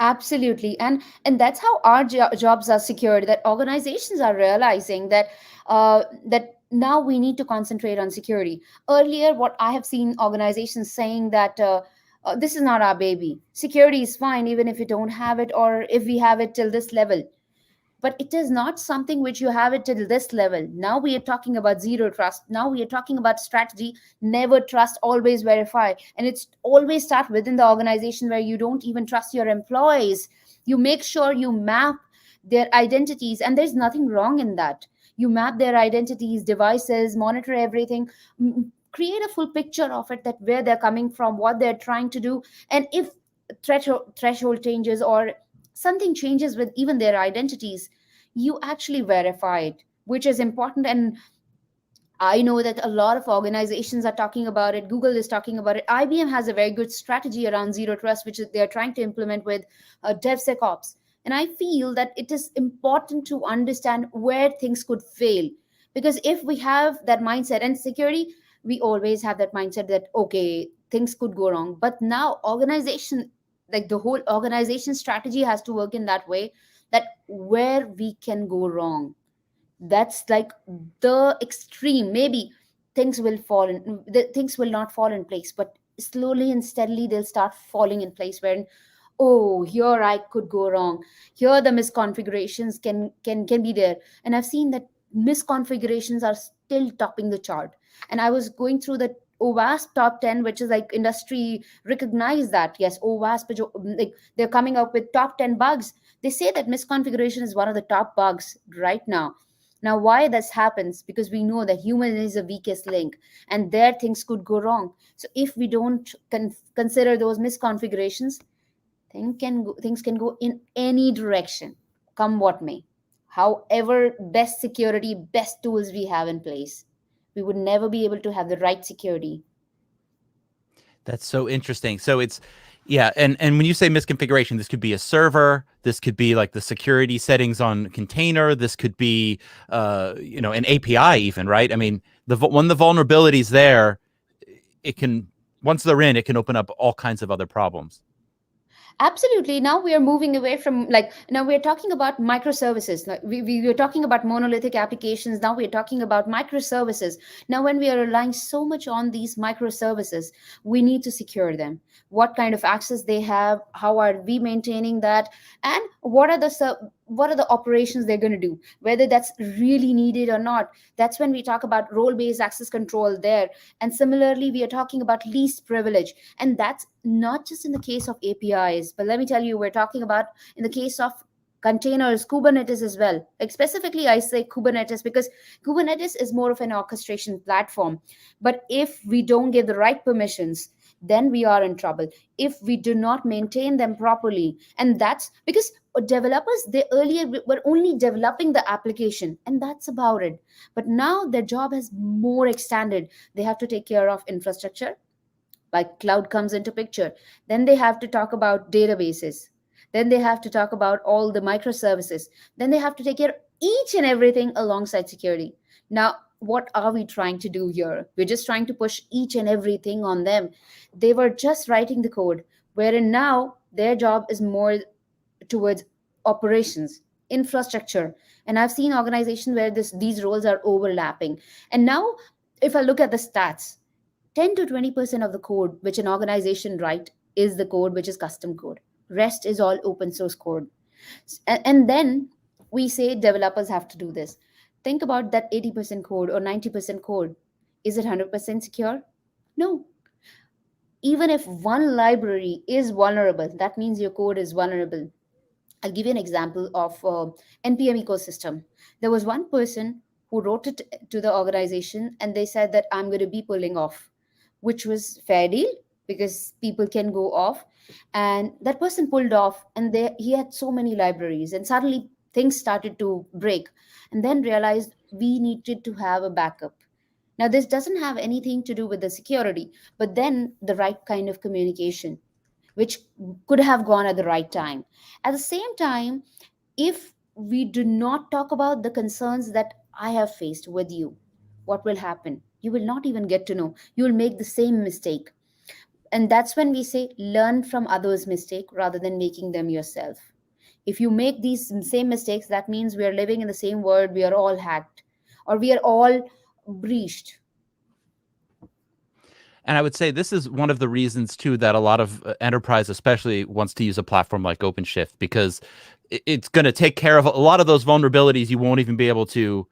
Absolutely. And that's how our jobs are secured, that organizations are realizing that that now we need to concentrate on security. Earlier, what I have seen organizations saying that this is not our baby. Security is fine even if you don't have it, or if we have it till this level. But it is not something which you have it till this level. Now we are talking about zero trust. Now we are talking about strategy, never trust, always verify. And it's always start within the organization, where you don't even trust your employees. You make sure you map their identities, and there's nothing wrong in that. You map their identities, devices, monitor everything, create a full picture of it, that where they're coming from, what they're trying to do. And if threshold changes or something changes with even their identities, you actually verify it. which is important. And I know that a lot of organizations are talking about it. Google is talking about it. IBM has a very good strategy around zero trust, which they're trying to implement with DevSecOps. And I feel that it is important to understand where things could fail. Because if we have that mindset, and security, we always have that mindset that, okay, things could go wrong. But now organization, like the whole organization strategy has to work in that way, that where we can go wrong, that's like the extreme. Maybe things will fall in, things will not fall in place, but slowly and steadily they'll start falling in place, where, oh, here I could go wrong, here the misconfigurations can be there. And I've seen that misconfigurations are still topping the chart. And I was going through the OWASP top 10, which is like industry recognized that, yes, OWASP, like they're coming up with top 10 bugs. They say that misconfiguration is one of the top bugs right now. Now, why this happens? Because we know that human is the weakest link, and there things could go wrong. So if we don't consider those misconfigurations, things can go in any direction, come what may. However, best security, best tools we have in place, we would never be able to have the right security. That's so interesting. So it's, yeah, and when you say misconfiguration, this could be a server, this could be like the security settings on container, this could be an API even, right? I mean, when the vulnerability's there, it can, once they're in, it can open up all kinds of other problems. Absolutely. Now we are moving away from, like, now we're talking about microservices. Like we were talking about monolithic applications. Now we're talking about microservices. Now, when we are relying so much on these microservices, we need to secure them. What kind of access they have? How are we maintaining that? And what are the operations they're going to do? Whether that's really needed or not. That's when we talk about role-based access control there. And similarly, we are talking about least privilege. And that's not just in the case of APIs, but let me tell you, we're talking about in the case of containers, Kubernetes as well. Like specifically, I say Kubernetes because Kubernetes is more of an orchestration platform. But if we don't give the right permissions, then we are in trouble if we do not maintain them properly. And that's because developers, they earlier were only developing the application, and that's about it. But now their job has more extended. They have to take care of infrastructure, like cloud comes into picture. Then they have to talk about databases. Then they have to talk about all the microservices. Then they have to take care of each and everything alongside security. Now, what are we trying to do here? We're just trying to push each and everything on them. They were just writing the code, wherein now their job is more towards operations, infrastructure. And I've seen organizations where these roles are overlapping. And now, if I look at the stats, 10 to 20% of the code which an organization write is the code which is custom code. Rest is all open source code. And then we say developers have to do this. Think about that 80% code or 90% code. Is it 100% secure? No. Even if one library is vulnerable, that means your code is vulnerable. I'll give you an example of NPM ecosystem. There was one person who wrote it to the organization, and they said that I'm going to be pulling off, which was fair deal because people can go off. And that person pulled off, and he had so many libraries, and suddenly things started to break, and then realized we needed to have a backup. Now, this doesn't have anything to do with the security, but then the right kind of communication, which could have gone at the right time. At the same time, if we do not talk about the concerns that I have faced with you, what will happen? You will not even get to know. You will make the same mistake. And that's when we say learn from others' mistake rather than making them yourself. If you make these same mistakes, that means we are living in the same world. We are all hacked or we are all breached. And I would say this is one of the reasons, too, that a lot of enterprise especially wants to use a platform like Openshift, because it's going to take care of a lot of those vulnerabilities. You won't even be able to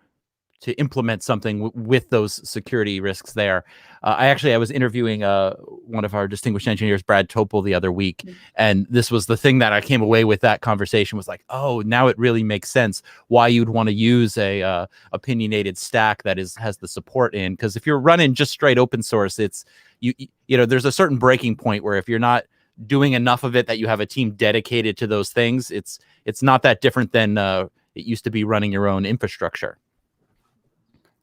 implement something with those security risks there. I was interviewing one of our distinguished engineers, Brad Topol, the other week. Mm-hmm. And this was the thing that I came away with that conversation was like, oh, now it really makes sense why you'd want to use a opinionated stack that has the support in. Because if you're running just straight open source, it's you know, there's a certain breaking point where if you're not doing enough of it that you have a team dedicated to those things, it's not that different than it used to be running your own infrastructure.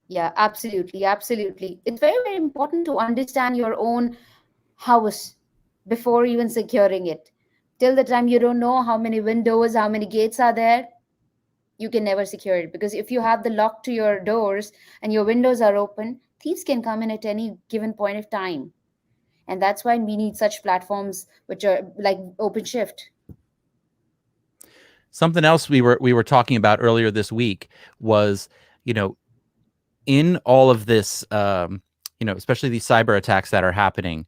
Yeah, absolutely. Absolutely. It's very, very important to understand your own house before even securing it. Till the time you don't know how many windows, how many gates are there, you can never secure it. Because if you have the lock to your doors and your windows are open, thieves can come in at any given point of time. And that's why we need such platforms which are like Openshift. Something else we were talking about earlier this week was, you know, in all of this, especially these cyber attacks that are happening,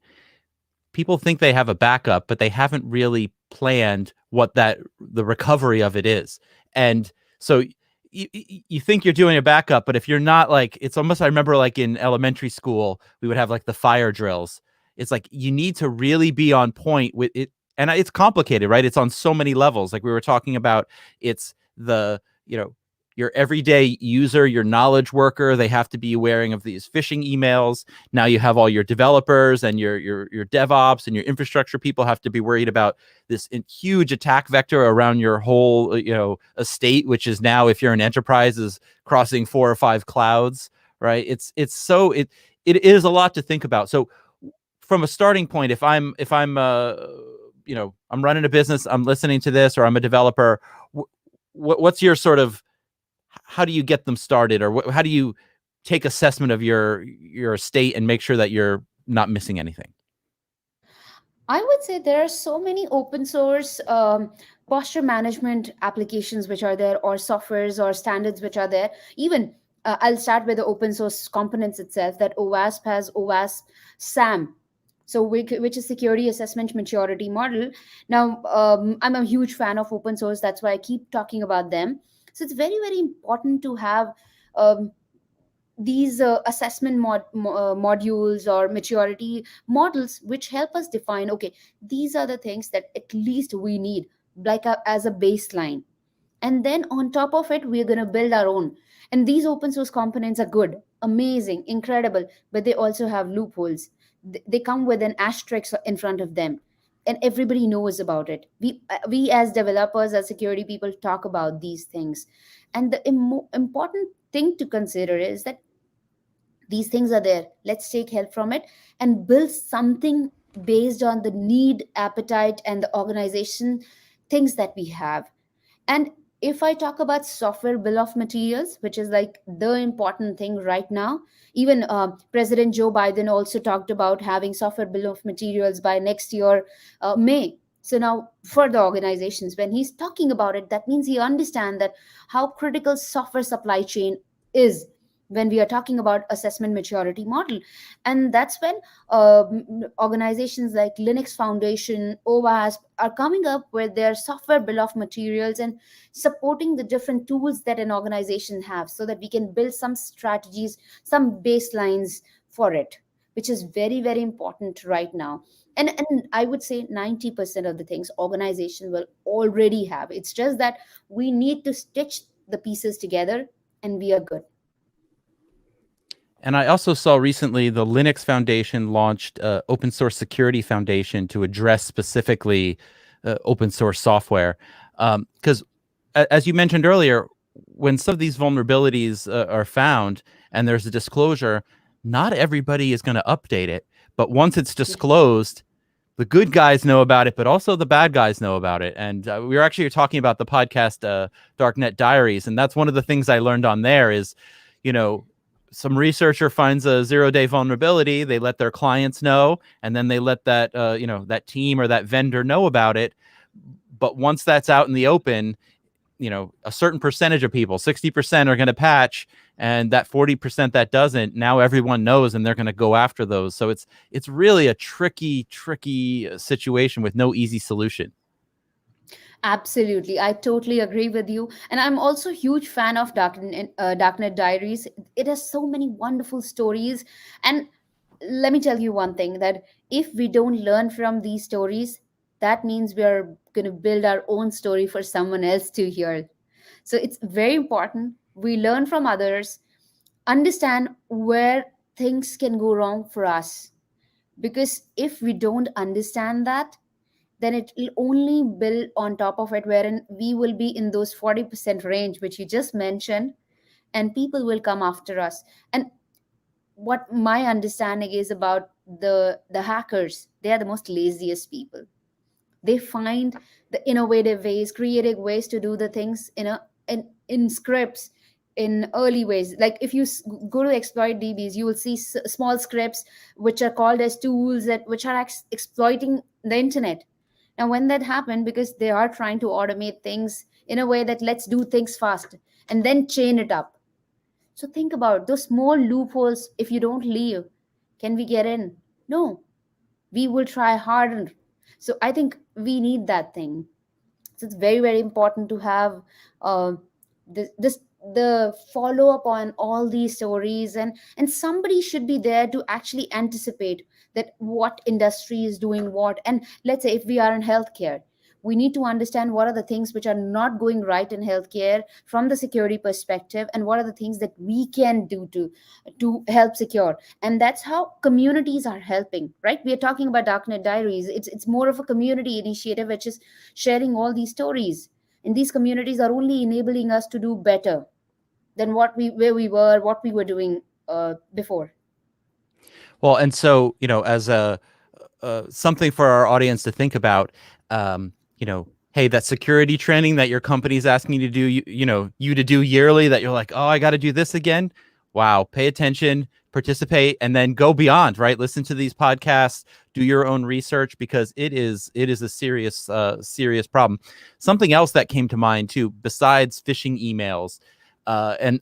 people think they have a backup, but they haven't really planned what the recovery of it is. And so you think you're doing a backup, but if you're not, like, it's almost, I remember like in elementary school, we would have like the fire drills. It's like you need to really be on point with it. And it's complicated, right? It's on so many levels. Like we were talking about, it's your everyday user, your knowledge worker, they have to be aware of these phishing emails. Now you have all your developers and your DevOps and your infrastructure people have to be worried about this huge attack vector around your whole estate, which is now, if you're an enterprise, is crossing 4 or 5 clouds, right? It is a lot to think about. So from a starting point, if I'm I'm running a business, I'm listening to this, or I'm a developer, what's your sort of, how do you get them started, or how do you take assessment of your estate and make sure that you're not missing anything? I would say there are so many open source posture management applications which are there, or softwares or standards which are there. Even I'll start with the open source components itself, that OWASP has OWASP SAM. So which is security assessment maturity model. Now, I'm a huge fan of open source. That's why I keep talking about them. So it's very, very important to have these assessment modules or maturity models which help us define, okay, these are the things that at least we need, like as a baseline. And then on top of it, we're going to build our own. And these open source components are good, amazing, incredible, but they also have loopholes. They come with an asterisk in front of them, and everybody knows about it. We as developers, as security people, talk about these things. And the important thing to consider is that these things are there, let's take help from it and build something based on the need, appetite, and the organization things that we have. And if I talk about software bill of materials, which is like the important thing right now, even President Joe Biden also talked about having software bill of materials by next year, May. So now for the organizations, when he's talking about it, that means he understands that how critical software supply chain is when we are talking about assessment maturity model. And that's when organizations like Linux Foundation, OWASP are coming up with their software bill of materials and supporting the different tools that an organization have, so that we can build some strategies, some baselines for it, which is very, very important right now. And I would say 90% of the things organization will already have. It's just that we need to stitch the pieces together and we are good. And I also saw recently the Linux Foundation launched Open Source Security Foundation to address specifically open source software. Because as you mentioned earlier, when some of these vulnerabilities are found and there's a disclosure, not everybody is going to update it. But once it's disclosed, the good guys know about it, but also the bad guys know about it. And we were actually talking about the podcast Darknet Diaries. And that's one of the things I learned on there is, some researcher finds a 0-day vulnerability, they let their clients know, and then they let that that team or that vendor know about it. But once that's out in the open, a certain percentage of people, 60%, are going to patch, and that 40% that doesn't, now everyone knows, and they're going to go after those. So it's really a tricky situation with no easy solution. Absolutely. I totally agree with you. And I'm also a huge fan of Darknet Diaries. It has so many wonderful stories. And let me tell you one thing, that if we don't learn from these stories, that means we are going to build our own story for someone else to hear. So it's very important we learn from others, understand where things can go wrong for us. Because if we don't understand that, then it will only build on top of it, wherein we will be in those 40% range which you just mentioned, and people will come after us. And what my understanding is about the hackers, they are the most laziest people. They find the innovative ways, creative ways to do the things in scripts, in early ways. Like if you go to exploit DBs, you will see small scripts which are called as tools that which are exploiting the internet. Now when that happened, because they are trying to automate things in a way that let's do things fast and then chain it up. So think about those small loopholes. If you don't leave, can we get in? No, we will try harder. So I think we need that thing. So it's very, very important to have uh, this the follow up on all these stories, and somebody should be there to actually anticipate that what industry is doing what. And let's say if we are in healthcare, we need to understand what are the things which are not going right in healthcare from the security perspective, and what are the things that we can do to help secure. And that's how communities are helping, right? We are talking about Darknet Diaries. It's more of a community initiative which is sharing all these stories, and these communities are only enabling us to do better than where we were, what we were doing before. Well, and so, as a something for our audience to think about, hey, that security training that your company's asking you to do, you to do yearly, that you're like, oh, I got to do this again. Wow. Pay attention, participate, and then go beyond, right? Listen to these podcasts, do your own research, because it is a serious problem. Something else that came to mind too, besides phishing emails, I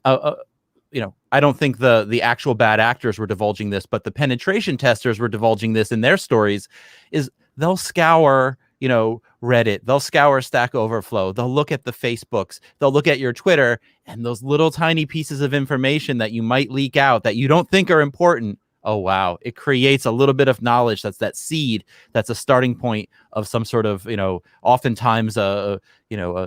don't think the actual bad actors were divulging this, but the penetration testers were divulging this in their stories, is they'll scour, Reddit, they'll scour Stack Overflow, they'll look at the Facebooks, they'll look at your Twitter, and those little tiny pieces of information that you might leak out that you don't think are important. Oh, wow. It creates a little bit of knowledge. That's that seed. That's a starting point of some sort of, oftentimes a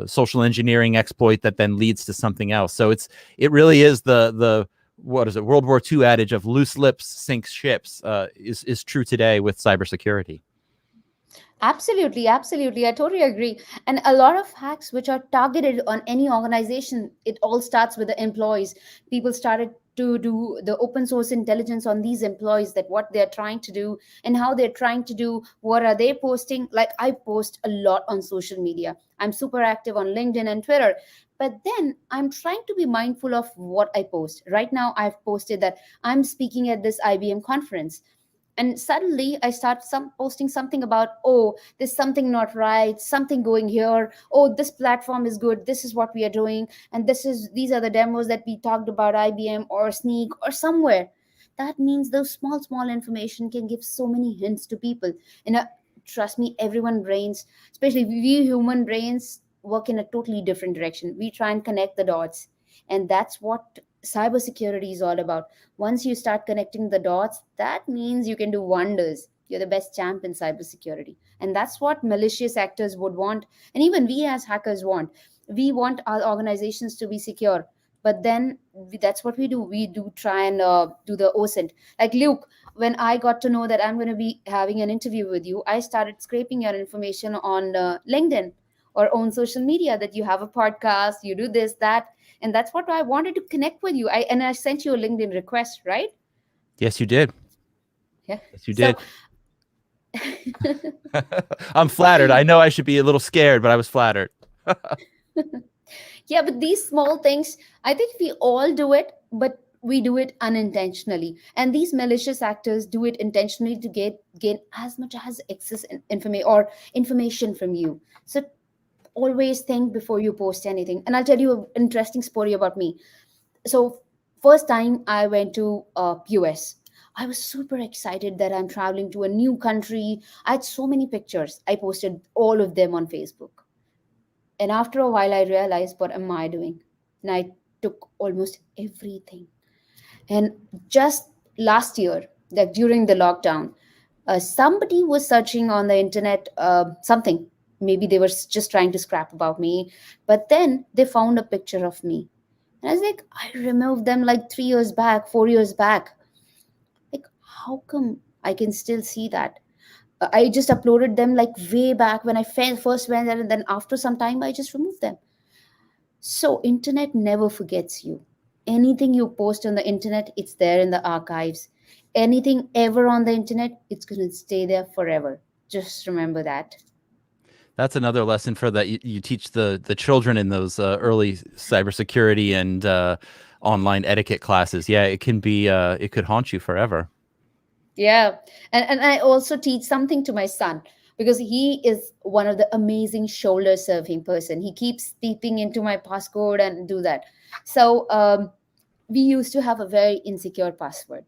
social engineering exploit that then leads to something else. So it really is the what is it? World War II adage of loose lips sink ships is true today with cybersecurity. Absolutely, absolutely. I totally agree. And a lot of hacks which are targeted on any organization, it all starts with the employees. People started to do the open source intelligence on these employees, that what they're trying to do and how they're trying to do, what are they posting. Like I post a lot on social media. I'm super active on LinkedIn and Twitter. But then I'm trying to be mindful of what I post. Right now, I've posted that I'm speaking at this IBM conference. And suddenly I start posting something about, oh, there's something not right, something going here. Oh, this platform is good. This is what we are doing. And these are the demos that we talked about, IBM or Snyk or somewhere. That means those small information can give so many hints to people. And trust me, everyone brains, especially we human brains, work in a totally different direction. We try and connect the dots. And that's what cybersecurity is all about. Once you start connecting the dots, that means you can do wonders. You're the best champ in cybersecurity. And that's what malicious actors would want. And even we as hackers want. We want our organizations to be secure. But then that's what we do. We do try and do the OSINT. Like Luke, when I got to know that I'm going to be having an interview with you, I started scraping your information on LinkedIn or on social media, that you have a podcast, you do this, that. And that's what I wanted to connect with you. I sent you a LinkedIn request, right? Yes, you did. Yeah. Yes, you did. I'm flattered. I know I should be a little scared, but I was flattered. Yeah, but these small things, I think we all do it, but we do it unintentionally. And these malicious actors do it intentionally to gain as much as excess information from you. So always think before you post anything. And I'll tell you an interesting story about me. So first time I went to US, I was super excited that I'm traveling to a new country. I had so many pictures. I posted all of them on Facebook. And after a while, I realized, what am I doing? And I took almost everything. And just last year, like during the lockdown, somebody was searching on the internet something. Maybe they were just trying to scrap about me. But then they found a picture of me. And I was like, I removed them like 3 years back, 4 years back. Like, how come I can still see that? I just uploaded them like way back when I first went there, and then after some time, I just removed them. So internet never forgets you. anything you post on the internet, it's there in the archives. Anything ever on the internet, it's going to stay there forever. Just remember that. That's another lesson for that you teach the children in those early cybersecurity and online etiquette classes. Yeah, it can be it could haunt you forever. Yeah. And I also teach something to my son, because he is one of the amazing shoulder surfing person. He keeps peeping into my passcode and do that. So we used to have a very insecure password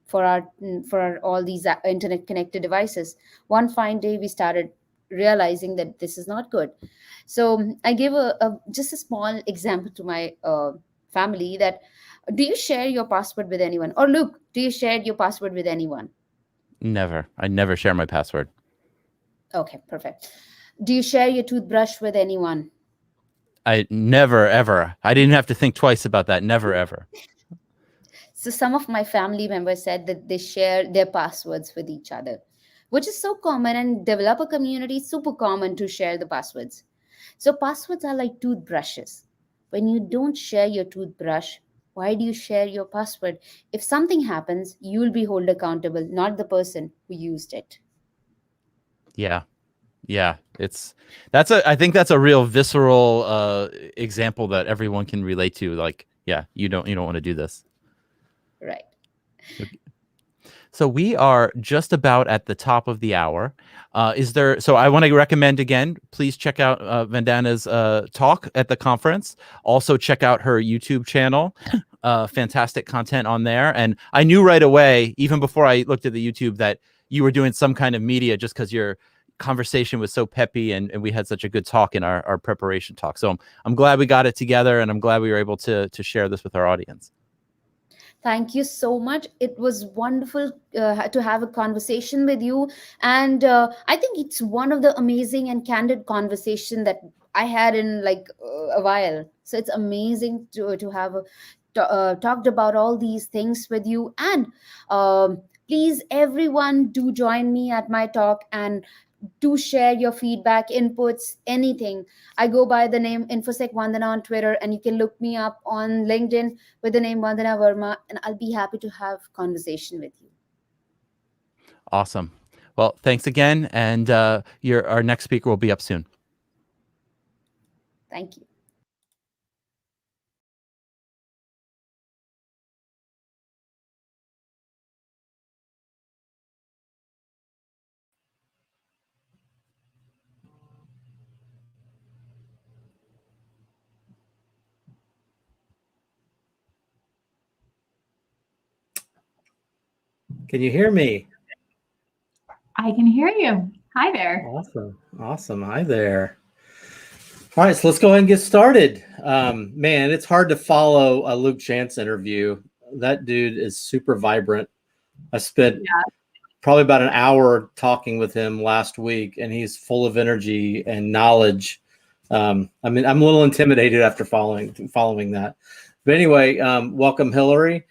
for our all these internet connected devices. One fine day we started realizing that this is not good. So I gave just a small example to my family that, do you share your password with anyone? Or Luke, do you share your password with anyone? Never. I never share my password. Okay, perfect. Do you share your toothbrush with anyone? I never, ever. I didn't have to think twice about that. Never, ever. So some of my family members said that they share their passwords with each other, which is so common, and developer community is super common to share the passwords. So passwords are like toothbrushes. When you don't share your toothbrush, why do you share your password? If something happens, you will be held accountable, not the person who used it. Yeah. Yeah, I think that's a real visceral example that everyone can relate to. Like, yeah, you don't want to do this. Right. Okay. So we are just about at the top of the hour. So I want to recommend again, please check out Vandana's talk at the conference. Also check out her YouTube channel. Fantastic content on there. And I knew right away, even before I looked at the YouTube, that you were doing some kind of media, just because your conversation was so peppy and we had such a good talk in our preparation talk. So I'm glad we got it together, and I'm glad we were able to share this with our audience. Thank you so much. It was wonderful to have a conversation with you. And I think it's one of the amazing and candid conversation that I had in like a while. So it's amazing to have talked about all these things with you. And please, everyone, do join me at my talk, and do share your feedback, inputs, anything. I go by the name InfoSec Vandana on Twitter, and you can look me up on LinkedIn with the name Vandana Verma, and I'll be happy to have conversation with you. Awesome. Well, thanks again, and our next speaker will be up soon. Thank you. Can you hear me? I can hear you. Hi there. Awesome. Hi there. All right, so let's go ahead and get started. Man, it's hard to follow a Luke Chance interview. That dude is super vibrant. I spent probably about an hour talking with him last week, and he's full of energy and knowledge. I mean, I'm a little intimidated after following that. But anyway, welcome, Hillery.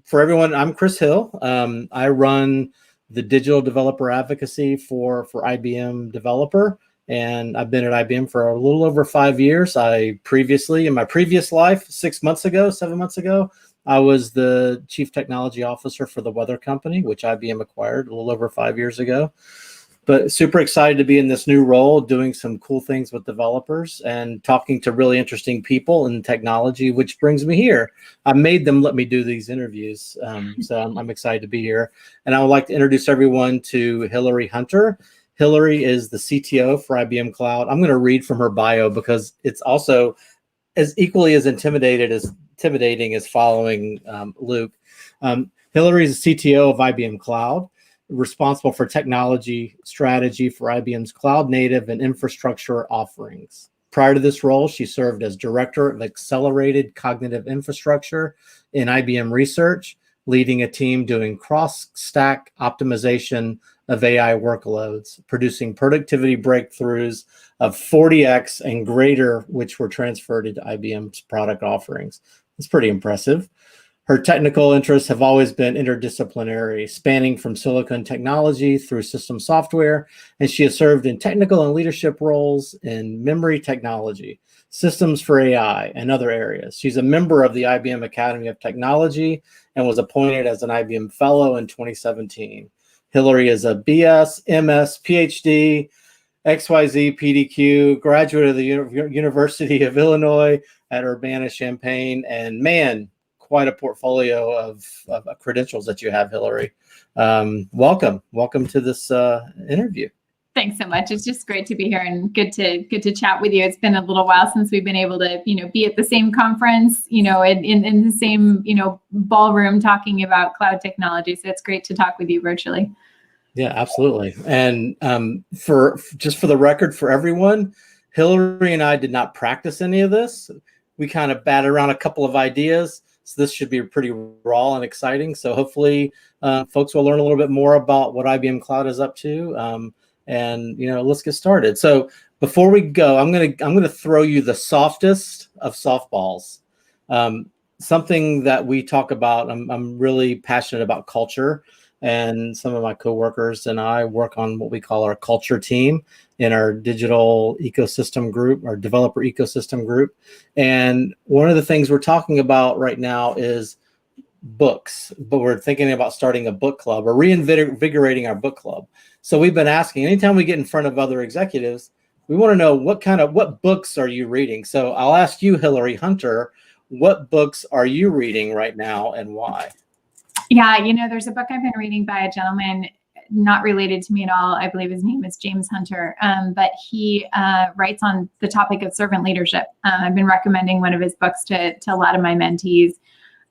For everyone, I'm Chris Hill. I run the digital developer advocacy for IBM Developer, and I've been at IBM for a little over 5 years. In my previous life, 7 months ago, I was the chief technology officer for the weather company, which IBM acquired a little over 5 years ago. But super excited to be in this new role, doing some cool things with developers and talking to really interesting people in technology, which brings me here. I made them let me do these interviews, so I'm excited to be here. And I would like to introduce everyone to Hillery Hunter. Hillery is the CTO for IBM Cloud. I'm going to read from her bio because it's also as equally as intimidating as following Luke. Hillery is the CTO of IBM Cloud, responsible for technology strategy for IBM's cloud native and infrastructure offerings. Prior to this role, she served as director of accelerated cognitive infrastructure in IBM Research, leading a team doing cross-stack optimization of AI workloads, producing productivity breakthroughs of 40x and greater, which were transferred into IBM's product offerings. It's pretty impressive. Her technical interests have always been interdisciplinary, spanning from silicon technology through system software, and she has served in technical and leadership roles in memory technology. systems for AI, and other areas. She's a member of the IBM Academy of Technology and was appointed as an IBM Fellow in 2017. Hillery is a BS, MS, PhD, XYZ, PDQ, graduate of the University of Illinois at Urbana-Champaign, and man, quite a portfolio of credentials that you have, Hillery. Welcome to this interview. Thanks so much. It's just great to be here and good to chat with you. It's been a little while since we've been able to, be at the same conference, in the same, ballroom talking about cloud technology. So it's great to talk with you virtually. Yeah, absolutely. And for the record, for everyone, Hillery and I did not practice any of this. We kind of batted around a couple of ideas. So this should be pretty raw and exciting. So hopefully folks will learn a little bit more about what IBM Cloud is up to. And let's get started. So before we go, I'm gonna throw you the softest of softballs. Something that we talk about. I'm really passionate about culture, and some of my coworkers and I work on what we call our culture team in our digital ecosystem group, our developer ecosystem group. And one of the things we're talking about right now is books, but we're thinking about starting a book club or reinvigorating our book club. So we've been asking, anytime we get in front of other executives, we want to know what books are you reading? So I'll ask you, Hillery Hunter, what books are you reading right now and why? Yeah, there's a book I've been reading by a gentleman not related to me at all. I believe his name is James Hunter, but he writes on the topic of servant leadership. I've been recommending one of his books to a lot of my mentees.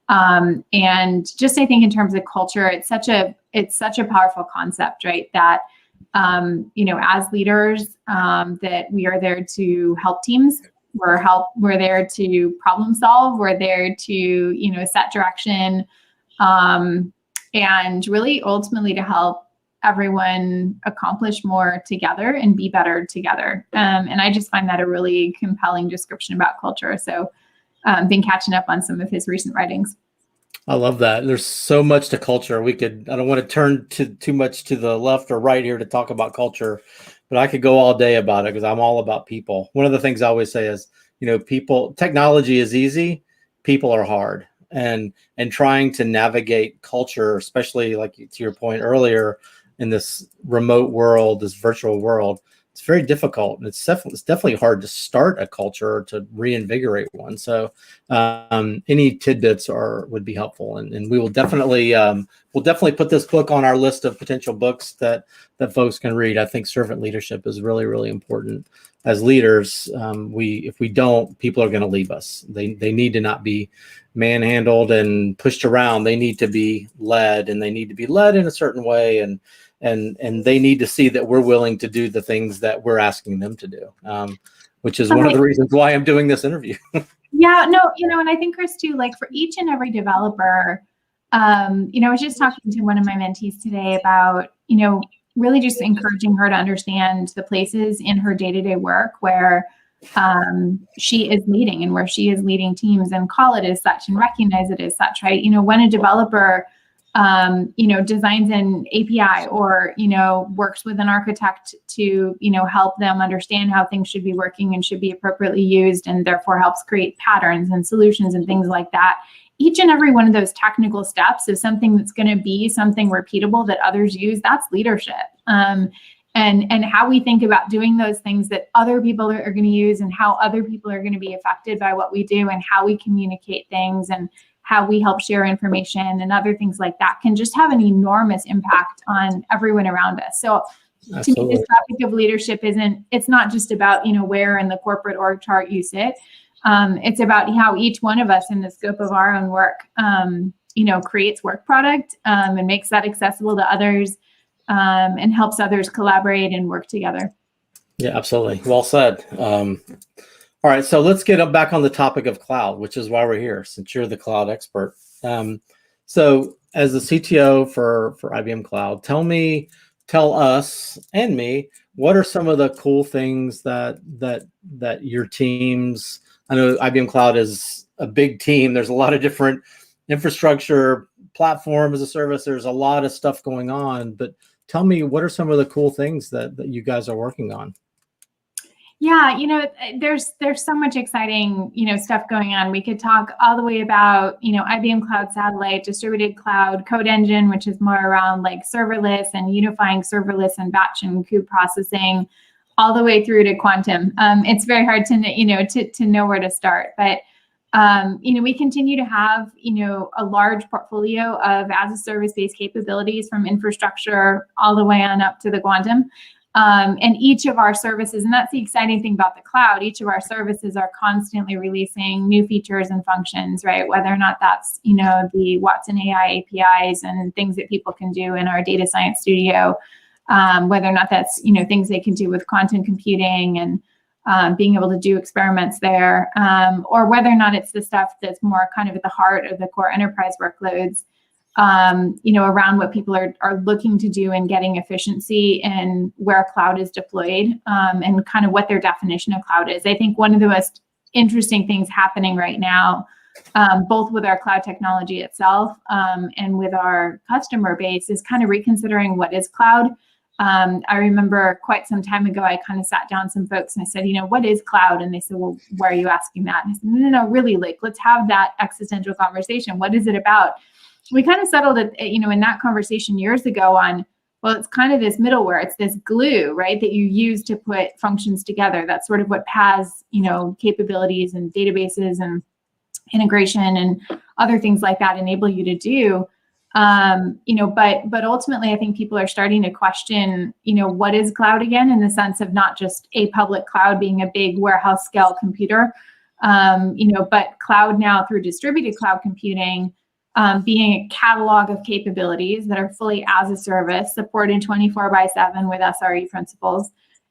And just, I think in terms of culture, it's such a powerful concept, right? That, as leaders, that we are there to help teams. We're there to problem solve. We're there to, set direction, and really ultimately to help everyone accomplish more together and be better together. And I just find that a really compelling description about culture. So been catching up on some of his recent writings. I love that. There's so much to culture. I don't want to turn too much to the left or right here to talk about culture, but I could go all day about it because I'm all about people. One of the things I always say is, technology is easy, people are hard. And trying to navigate culture, especially like to your point earlier, in this remote world, this virtual world, it's very difficult. And it's definitely hard to start a culture or to reinvigorate one. So any tidbits would be helpful. And we will definitely put this book on our list of potential books that folks can read. I think servant leadership is really, really important. As leaders, if we don't, people are going to leave us. They need to not be manhandled and pushed around. They need to be led, and they need to be led in a certain way. And they need to see that we're willing to do the things that we're asking them to do, which is one of the reasons why I'm doing this interview. Yeah, no, and I think, Chris, too, like for each and every developer, I was just talking to one of my mentees today about, really just encouraging her to understand the places in her day-to-day work where she is leading and where she is leading teams, and call it as such and recognize it as such, right? When a developer designs an API or, works with an architect to, help them understand how things should be working and should be appropriately used, and therefore helps create patterns and solutions and things like that. Each and every one of those technical steps is something that's going to be something repeatable that others use. That's leadership. And how we think about doing those things that other people are going to use, and how other people are going to be affected by what we do, and how we communicate things, and how we help share information and other things like that can just have an enormous impact on everyone around us. So to me, this topic of leadership it's not just about, where in the corporate org chart you sit. It's about how each one of us in the scope of our own work, creates work product and makes that accessible to others, and helps others collaborate and work together. Yeah, absolutely. Well said. All right, so let's get back on the topic of cloud, which is why we're here, since you're the cloud expert. So as the CTO for IBM Cloud, tell us and me, what are some of the cool things that your teams, I know IBM Cloud is a big team. There's a lot of different infrastructure, platform as a service. There's a lot of stuff going on, but tell me, what are some of the cool things that you guys are working on? Yeah, there's so much exciting, stuff going on. We could talk all the way about, IBM Cloud Satellite, Distributed Cloud, Code Engine, which is more around like serverless and unifying serverless and batch and kube processing, all the way through to quantum. It's very hard to know where to start, but we continue to have, a large portfolio of as a service-based capabilities from infrastructure all the way on up to the quantum. And each of our services, and that's the exciting thing about the cloud, each of our services are constantly releasing new features and functions, right? Whether or not that's, the Watson AI APIs and things that people can do in our data science studio, whether or not that's, things they can do with quantum computing and being able to do experiments there, or whether or not it's the stuff that's more kind of at the heart of the core enterprise workloads, around what people are looking to do and getting efficiency and where cloud is deployed, and kind of what their definition of cloud is. I think one of the most interesting things happening right now, both with our cloud technology itself and with our customer base, is kind of reconsidering what is cloud. I remember quite some time ago, I kind of sat down some folks and I said, what is cloud? And they said, well, why are you asking that? And I said, no, really, like, let's have that existential conversation. What is it about? We kind of settled it, in that conversation years ago on, well, it's kind of this middleware. It's this glue, right, that you use to put functions together. That's sort of what PaaS, capabilities and databases and integration and other things like that enable you to do. But ultimately, I think people are starting to question, what is cloud again, in the sense of not just a public cloud being a big warehouse scale computer, but cloud now through distributed cloud computing, being a catalog of capabilities that are fully as a service, supported 24/7 with SRE principles,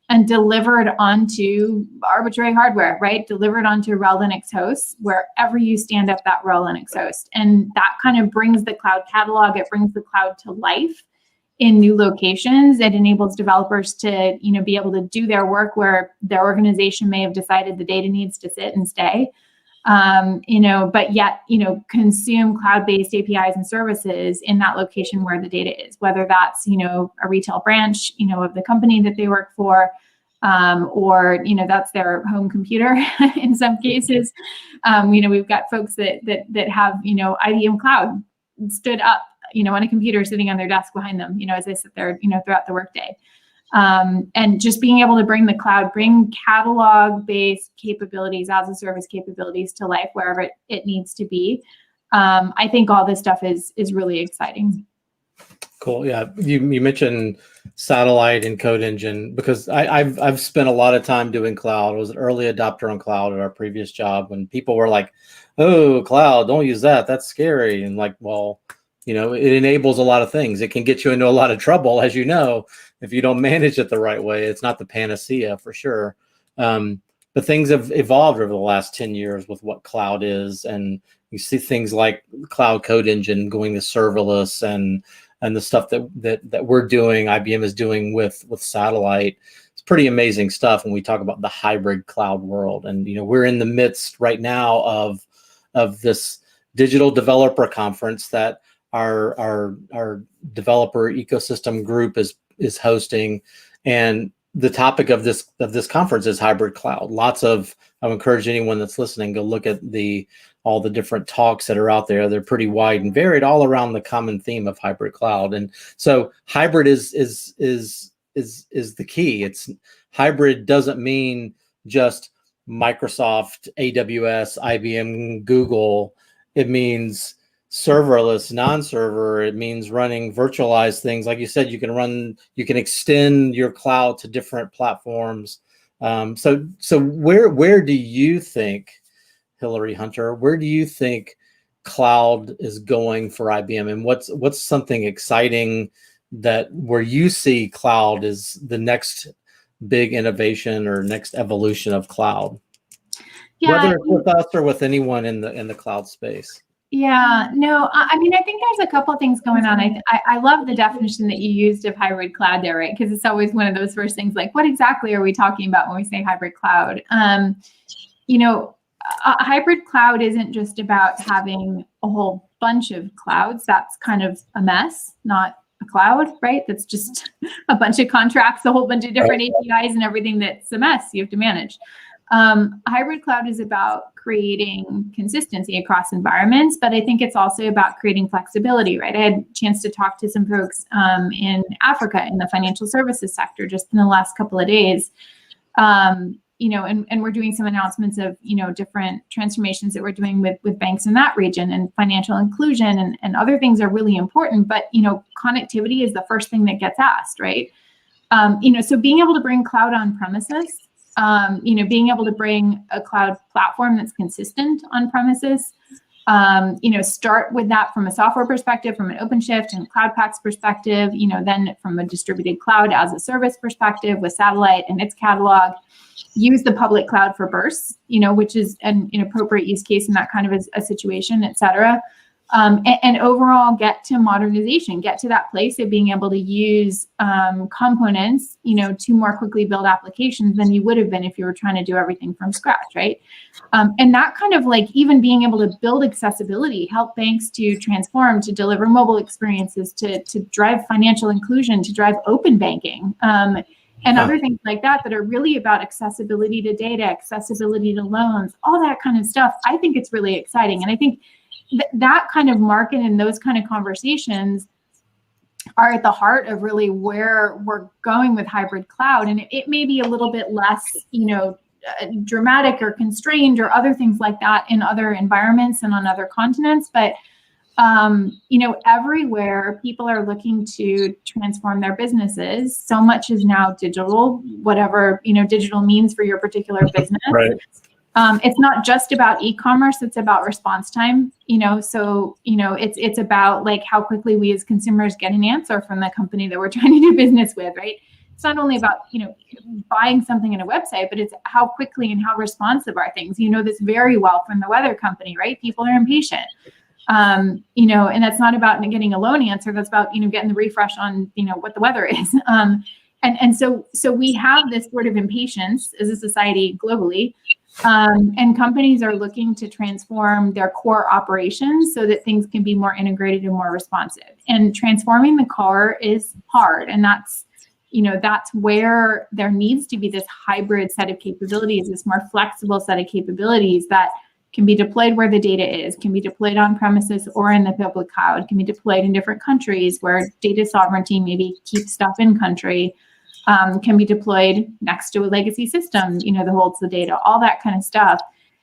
and delivered onto arbitrary hardware, right? Delivered onto RHEL Linux hosts, wherever you stand up that RHEL Linux host. And that kind of brings the cloud catalog, it brings the cloud to life in new locations. It enables developers to, be able to do their work where their organization may have decided the data needs to sit and stay. But yet, consume cloud-based APIs and services in that location where the data is, whether that's, a retail branch, of the company that they work for, or, that's their home computer in some cases. We've got folks that have, IBM Cloud stood up, on a computer sitting on their desk behind them, as they sit there, throughout the workday. And just being able to bring the cloud, bring catalog-based capabilities, as a service capabilities to life wherever it needs to be. I think all this stuff is really exciting. Cool. Yeah, you mentioned satellite and Code Engine, because I've spent a lot of time doing cloud. I was an early adopter on cloud at our previous job when people were like, "Oh, cloud, don't use that. That's scary." And like, well, it enables a lot of things. It can get you into a lot of trouble, as you know, if you don't manage it the right way. It's not the panacea for sure. But things have evolved over the last 10 years with what cloud is. And you see things like Cloud Code Engine going to serverless and the stuff that we're doing, IBM is doing with satellite. It's pretty amazing stuff when we talk about the hybrid cloud world. And, we're in the midst right now of this digital developer conference that our developer ecosystem group is hosting, and the topic of this conference is hybrid cloud. I would encourage anyone that's listening, go look at all the different talks that are out there. They're pretty wide and varied, all around the common theme of hybrid cloud. And so hybrid is the key. It's hybrid doesn't mean just Microsoft, AWS, IBM, Google. It means serverless, non-server. It means running virtualized things. Like you said, you can extend your cloud to different platforms. So where do you think, Hillery Hunter, where do you think cloud is going for IBM, and what's something exciting where you see cloud is the next big innovation or next evolution of cloud? Yeah, whether it's with us or with anyone in the cloud space. Yeah, no, I mean, I think there's a couple things going on. I love the definition that you used of hybrid cloud there, right? Because it's always one of those first things, like, what exactly are we talking about when we say hybrid cloud? A hybrid cloud isn't just about having a whole bunch of clouds. That's kind of a mess, not a cloud, right? That's just a bunch of contracts, a whole bunch of different APIs and everything that's a mess you have to manage. Hybrid cloud is about creating consistency across environments, but I think it's also about creating flexibility, right? I had a chance to talk to some folks in Africa in the financial services sector just in the last couple of days. And we're doing some announcements of, different transformations that we're doing with banks in that region, and financial inclusion and other things are really important, but, connectivity is the first thing that gets asked, right? So being able to bring cloud on premises, being able to bring a cloud platform that's consistent on premises, start with that from a software perspective, from an Openshift and Cloud Paks perspective, then from a distributed cloud as a service perspective with satellite and its catalog, use the public cloud for bursts, which is an inappropriate use case in that kind of a situation, et cetera. And overall get to modernization, get to that place of being able to use components, to more quickly build applications than you would have been if you were trying to do everything from scratch, right? And that kind of even being able to build accessibility, help banks to transform, to deliver mobile experiences, to drive financial inclusion, to drive open banking, and other things like that are really about accessibility to data, accessibility to loans, all that kind of stuff. I think it's really exciting. And I think that kind of market and those kind of conversations are at the heart of really where we're going with hybrid cloud. And it may be a little bit less, dramatic or constrained or other things like that in other environments and on other continents. But, everywhere people are looking to transform their businesses, so much is now digital, whatever, digital means for your particular business. Right. It's not just about e-commerce, it's about response time, so, it's about how quickly we as consumers get an answer from the company that we're trying to do business with, right? It's not only about, buying something in a website, but it's how quickly and how responsive are things. This very well from the weather company, right? People are impatient. And that's not about getting a loan answer. That's about, getting the refresh on, what the weather is. And so we have this sort of impatience as a society globally. And companies are looking to transform their core operations so that things can be more integrated and more responsive. And transforming the core is hard. And that's where there needs to be this hybrid set of capabilities, this more flexible set of capabilities that can be deployed where the data is, can be deployed on premises or in the public cloud, can be deployed in different countries where data sovereignty maybe keeps stuff in country, can be deployed next to a legacy system, that holds the data, all that kind of stuff.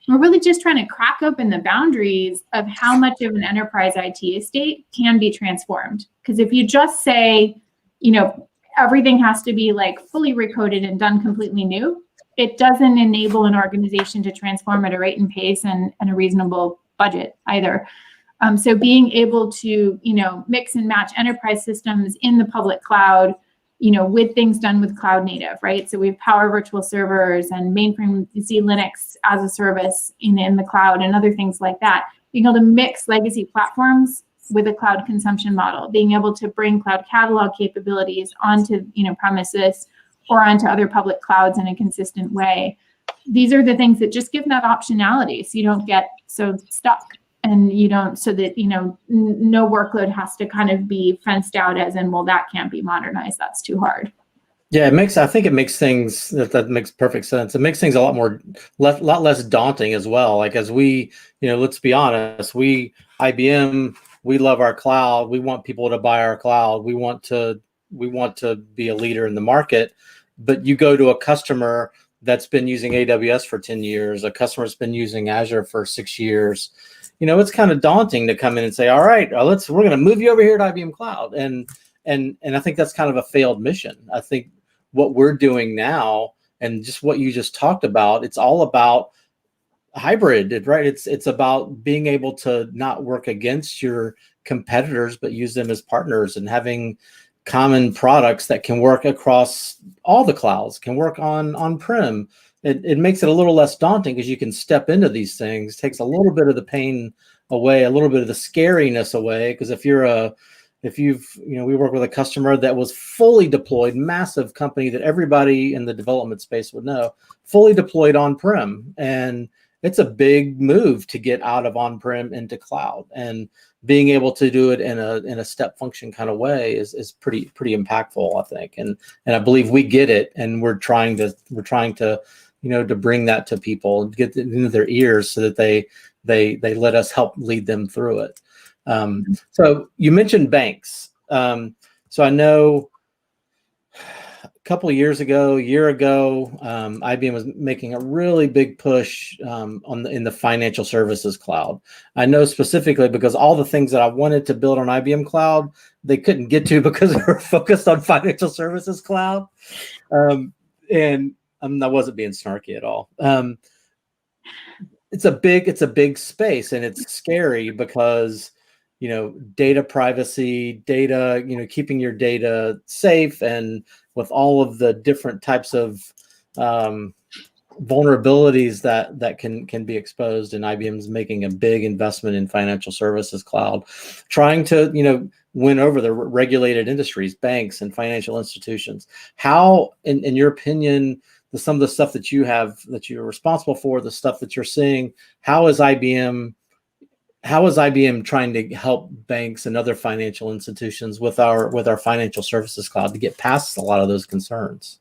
We're really just trying to crack open the boundaries of how much of an enterprise IT estate can be transformed. Because if you just say, everything has to be fully recoded and done completely new, it doesn't enable an organization to transform at a rate and pace and a reasonable budget either. So being able to, mix and match enterprise systems in the public cloud, with things done with cloud native, right? So we have Power Virtual Servers and mainframe Z Linux as a service in the cloud and other things like that. Being able to mix legacy platforms with a cloud consumption model, being able to bring cloud catalog capabilities onto, premises or onto other public clouds in a consistent way. These are the things that just give that optionality so you don't get so stuck and so that, no workload has to kind of be fenced out as in, well, that can't be modernized. That's too hard. Yeah, I think it makes things, that makes perfect sense. It makes things a lot less daunting as well. As we, let's be honest, IBM, we love our cloud. We want people to buy our cloud. We want to be a leader in the market. But you go to a customer that's been using AWS for 10 years, a customer that's been using Azure for 6 years. It's kind of daunting to come in and say, all right, we're going to move you over here to IBM Cloud. And I think that's kind of a failed mission. I think what we're doing now and just what you just talked about, it's all about hybrid, right? It's about being able to not work against your competitors, but use them as partners and having common products that can work across all the clouds, can work on-prem. It makes it a little less daunting because you can step into these things, takes a little bit of the pain away, a little bit of the scariness away. Because we work with a customer that was fully deployed, massive company that everybody in the development space would know, fully deployed on-prem. And it's a big move to get out of on-prem into cloud, and being able to do it in a step function kind of way is pretty impactful, I think. And I believe we get it, and we're trying to to bring that to people and get it into their ears so that they let us help lead them through it. So you mentioned banks. So I know a couple of years ago, a year ago, IBM was making a really big push in the financial services cloud. I know specifically because all the things that I wanted to build on IBM Cloud, they couldn't get to because they were focused on financial services cloud. And I wasn't being snarky at all. It's a big space, and it's scary because data privacy, data, keeping your data safe, and with all of the different types of vulnerabilities that can be exposed. And IBM's making a big investment in financial services cloud, trying to win over the regulated industries, banks and financial institutions. How, in your opinion, some of the stuff that you're responsible for, the stuff that you're seeing, how is IBM trying to help banks and other financial institutions with our financial services cloud to get past a lot of those concerns?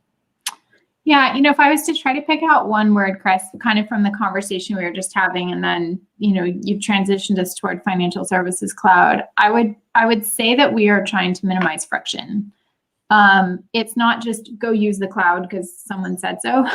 Yeah, if I was to try to pick out one word, Chris, kind of from the conversation we were just having, and then you've transitioned us toward financial services cloud, I would say that we are trying to minimize friction. It's not just go use the cloud because someone said so,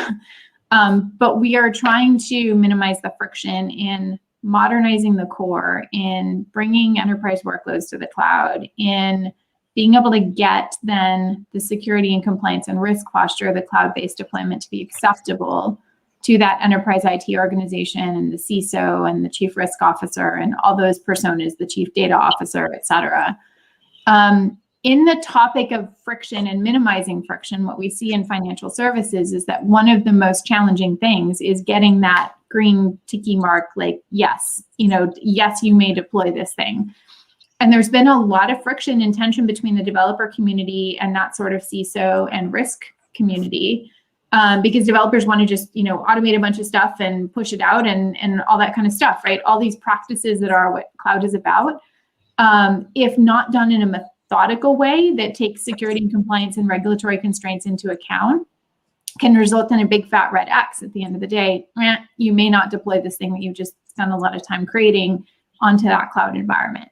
but we are trying to minimize the friction in modernizing the core, in bringing enterprise workloads to the cloud, in being able to get then the security and compliance and risk posture of the cloud-based deployment to be acceptable to that enterprise IT organization and the CISO and the chief risk officer and all those personas, the chief data officer, et cetera. In the topic of friction and minimizing friction, what we see in financial services is that one of the most challenging things is getting that green ticky mark, like, yes, yes, you may deploy this thing. And there's been a lot of friction and tension between the developer community and that sort of CISO and risk community, because developers want to just, automate a bunch of stuff and push it out and all that kind of stuff, right? All these practices that are what cloud is about, if not done in a methodical way that takes security and compliance and regulatory constraints into account, can result in a big fat red X at the end of the day. You may not deploy this thing that you just spent a lot of time creating onto that cloud environment.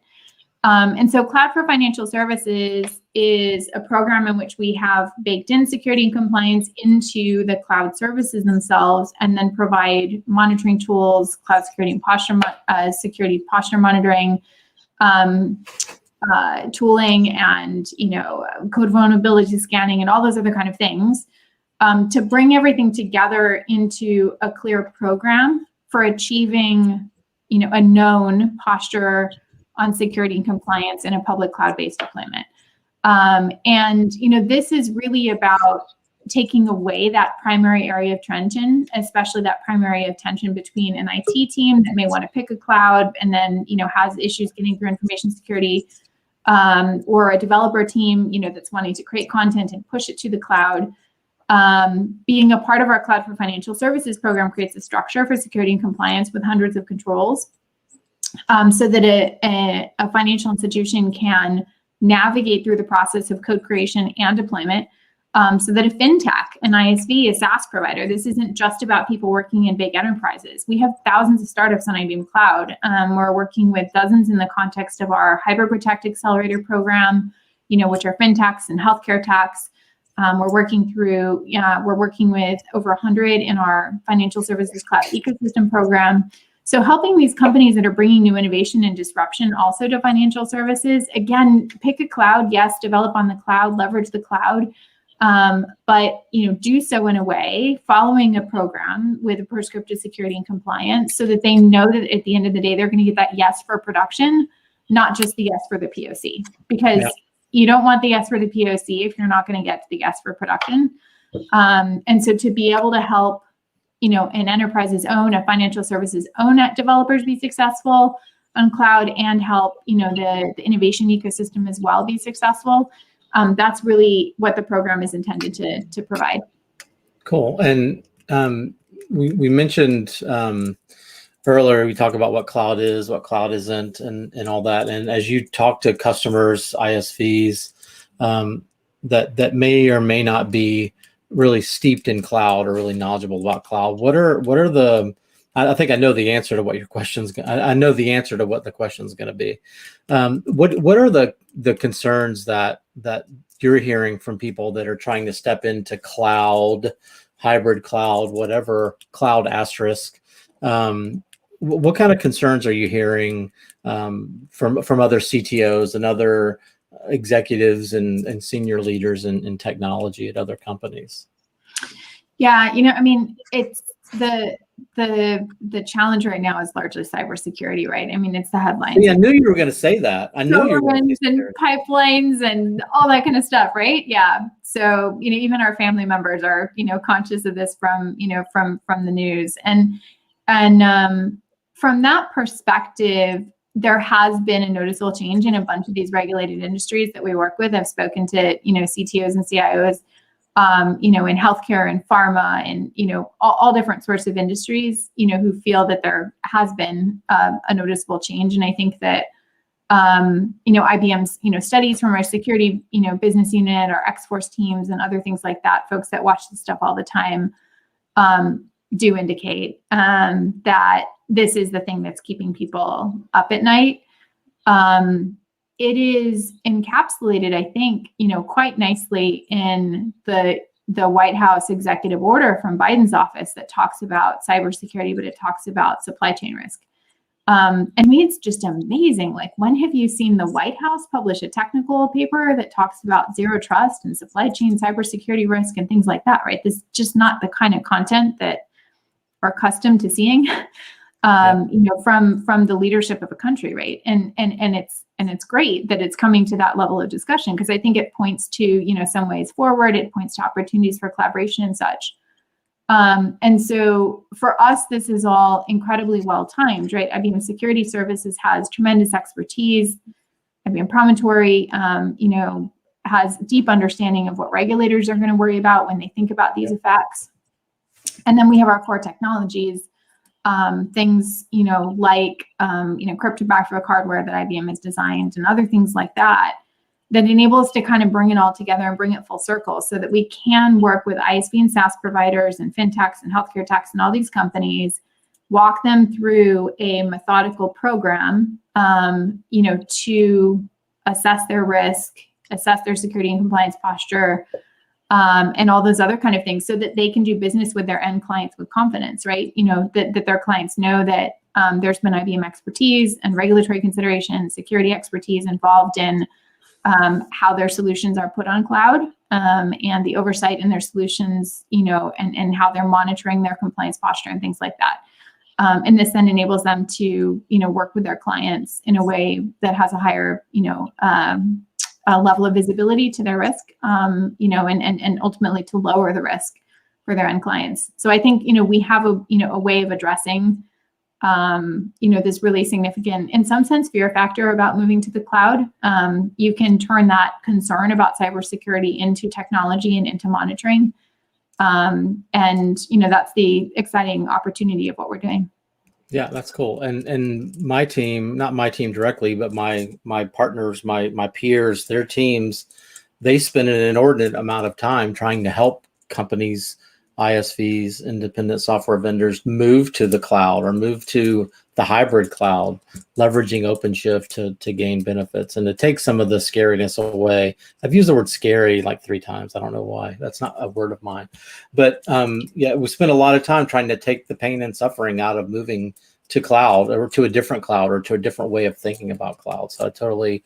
And so Cloud for Financial Services is a program in which we have baked in security and compliance into the cloud services themselves, and then provide monitoring tools, cloud security and security posture monitoring, tooling, and code vulnerability scanning, and all those other kind of things, to bring everything together into a clear program for achieving a known posture on security and compliance in a public cloud-based deployment. And this is really about taking away that primary area of tension, especially that primary area of tension between an IT team that may want to pick a cloud and then has issues getting through information security, or a developer team that's wanting to create content and push it to the cloud. Being a part of our Cloud for Financial Services program creates a structure for security and compliance with hundreds of controls, so that a financial institution can navigate through the process of code creation and deployment, so that a fintech, an ISV, a SaaS provider, this isn't just about people working in big enterprises. We have thousands of startups on IBM Cloud. We're working with dozens in the context of our Hyper Protect Accelerator program, which are fintechs and healthcare techs. We're working with over 100 in our Financial Services Cloud Ecosystem program. So helping these companies that are bringing new innovation and disruption also to financial services. Again, pick a cloud, yes, develop on the cloud, leverage the cloud, but do so in a way, following a program with a prescriptive security and compliance, so that they know that at the end of the day, they're going to get that yes for production, not just the yes for the POC. Because you don't want the yes for the POC if you're not going to get to the yes for production. And so to be able to help an enterprise's own, a financial services own developers be successful on cloud, and help, the innovation ecosystem as well be successful. That's really what the program is intended to provide. Cool. And we mentioned earlier, we talk about what cloud is, what cloud isn't, and all that. And as you talk to customers, ISVs, that may or may not be really steeped in cloud or really knowledgeable about cloud, what are the, I think I know the answer to what your question's, I know the answer to what the question's going to be. What are the concerns that you're hearing from people that are trying to step into cloud, hybrid cloud, whatever cloud asterisk? What kind of concerns are you hearing from other CTOs and other executives and senior leaders in technology at other companies? Yeah, I mean, it's the challenge right now is largely cybersecurity, right? I mean, it's the headlines. Yeah, I knew you were going to say that. I knew you were going to say and pipelines and all that kind of stuff, right? Yeah. So, even our family members are, conscious of this from the news. And from that perspective, there has been a noticeable change in a bunch of these regulated industries that we work with. I've spoken to, CTOs and CIOs, in healthcare and pharma and, all different sorts of industries, who feel that there has been a noticeable change. And I think that, IBM's, studies from our security, business unit, our X-Force teams and other things like that, folks that watch this stuff all the time, do indicate that this is the thing that's keeping people up at night. It is encapsulated, I think, quite nicely in the White House executive order from Biden's office that talks about cybersecurity, but it talks about supply chain risk. I mean, it's just amazing. Like, when have you seen the White House publish a technical paper that talks about zero trust and supply chain cybersecurity risk and things like that, right? This is just not the kind of content that we're accustomed to seeing, from the leadership of a country, right? And it's great that it's coming to that level of discussion, because I think it points to, some ways forward. It points to opportunities for collaboration and such. And so for us, this is all incredibly well timed, right? IBM Security Services has tremendous expertise. IBM Promontory, has deep understanding of what regulators are going to worry about when they think about these effects. And then we have our core technologies, things, like, cryptographic hardware that IBM has designed and other things like that enable us to kind of bring it all together and bring it full circle so that we can work with ISV and SaaS providers and fintechs and healthcare techs and all these companies, walk them through a methodical program, to assess their risk, assess their security and compliance posture, and all those other kind of things, so that they can do business with their end clients with confidence, right? That their clients know that there's been IBM expertise and regulatory consideration, security expertise involved in how their solutions are put on cloud, and the oversight in their solutions, and how they're monitoring their compliance posture and things like that. And this then enables them to, work with their clients in a way that has a higher, level of visibility to their risk, and ultimately to lower the risk for their end clients. So I think, we have a way of addressing, this really significant, in some sense, fear factor about moving to the cloud. You can turn that concern about cybersecurity into technology and into monitoring. And, that's the exciting opportunity of what we're doing. Yeah, that's cool. And my team, not my team directly, but my partners, my peers, their teams, they spend an inordinate amount of time trying to help companies, ISVs, independent software vendors move to the cloud or move to the hybrid cloud, leveraging Openshift to gain benefits and to take some of the scariness away. I've used the word scary like 3 times. I don't know why. That's not a word of mine. But we spend a lot of time trying to take the pain and suffering out of moving to cloud or to a different cloud or to a different way of thinking about cloud. So I totally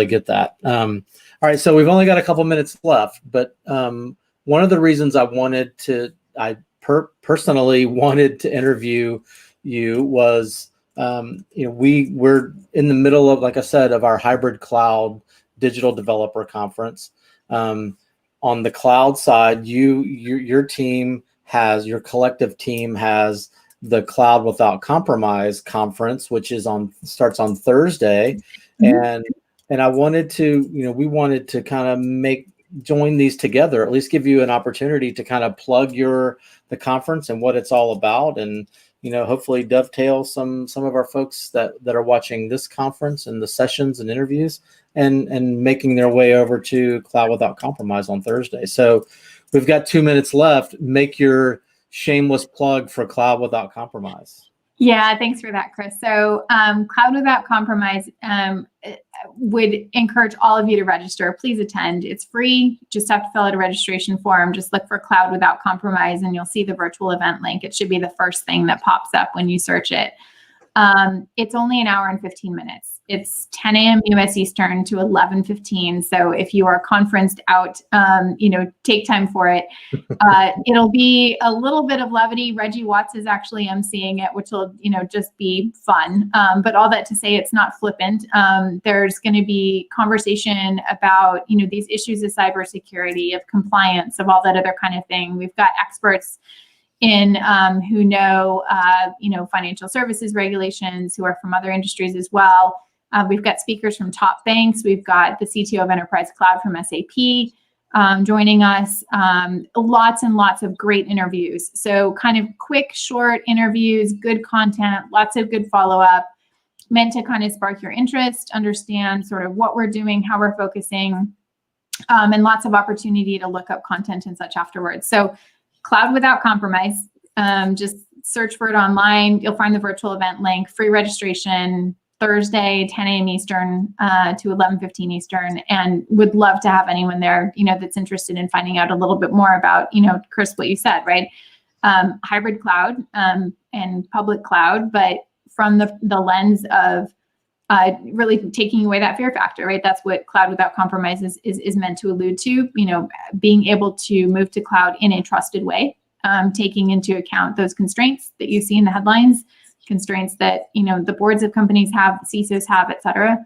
get that. All right. So we've only got a couple minutes left, but one of the reasons I personally wanted to interview you was, we're in the middle of, like I said, of our hybrid cloud digital developer conference. On the cloud side, your team has, your collective team has the Cloud Without Compromise conference, which is starts on Thursday. Mm-hmm. And I wanted to, we wanted to kind of make join these together, at least give you an opportunity to kind of plug the conference and what it's all about, and hopefully dovetail some of our folks that are watching this conference and the sessions and interviews and making their way over to Cloud Without Compromise on Thursday. So we've got 2 minutes left. Make your shameless plug for Cloud Without Compromise. Yeah, thanks for that, Chris. So Cloud Without Compromise would encourage all of you to register. Please attend. It's free. Just have to fill out a registration form. Just look for Cloud Without Compromise and you'll see the virtual event link. It should be the first thing that pops up when you search it. It's only an hour and 15 minutes. It's 10 a.m. US Eastern to 11:15. So if you are conferenced out, take time for it. It'll be a little bit of levity. Reggie Watts is actually emceeing it, which will, just be fun. But all that to say, it's not flippant. There's going to be conversation about, these issues of cybersecurity, of compliance, of all that other kind of thing. We've got experts in who know, financial services regulations, who are from other industries as well. We've got speakers from top banks. We've got the CTO of Enterprise Cloud from SAP joining us. Lots and lots of great interviews. So kind of quick, short interviews, good content, lots of good follow-up, meant to kind of spark your interest, understand sort of what we're doing, how we're focusing, and lots of opportunity to look up content and such afterwards. So Cloud Without Compromise, just search for it online. You'll find the virtual event link, free registration, Thursday, 10 a.m. Eastern to 11:15 Eastern, and would love to have anyone there, that's interested in finding out a little bit more about, Chris, what you said, right? Hybrid cloud and public cloud, but from the lens of really taking away that fear factor, right? That's what Cloud Without Compromise is meant to allude to, being able to move to cloud in a trusted way, taking into account those constraints that you see in the headlines, constraints that, the boards of companies have, the CISOs have, et cetera.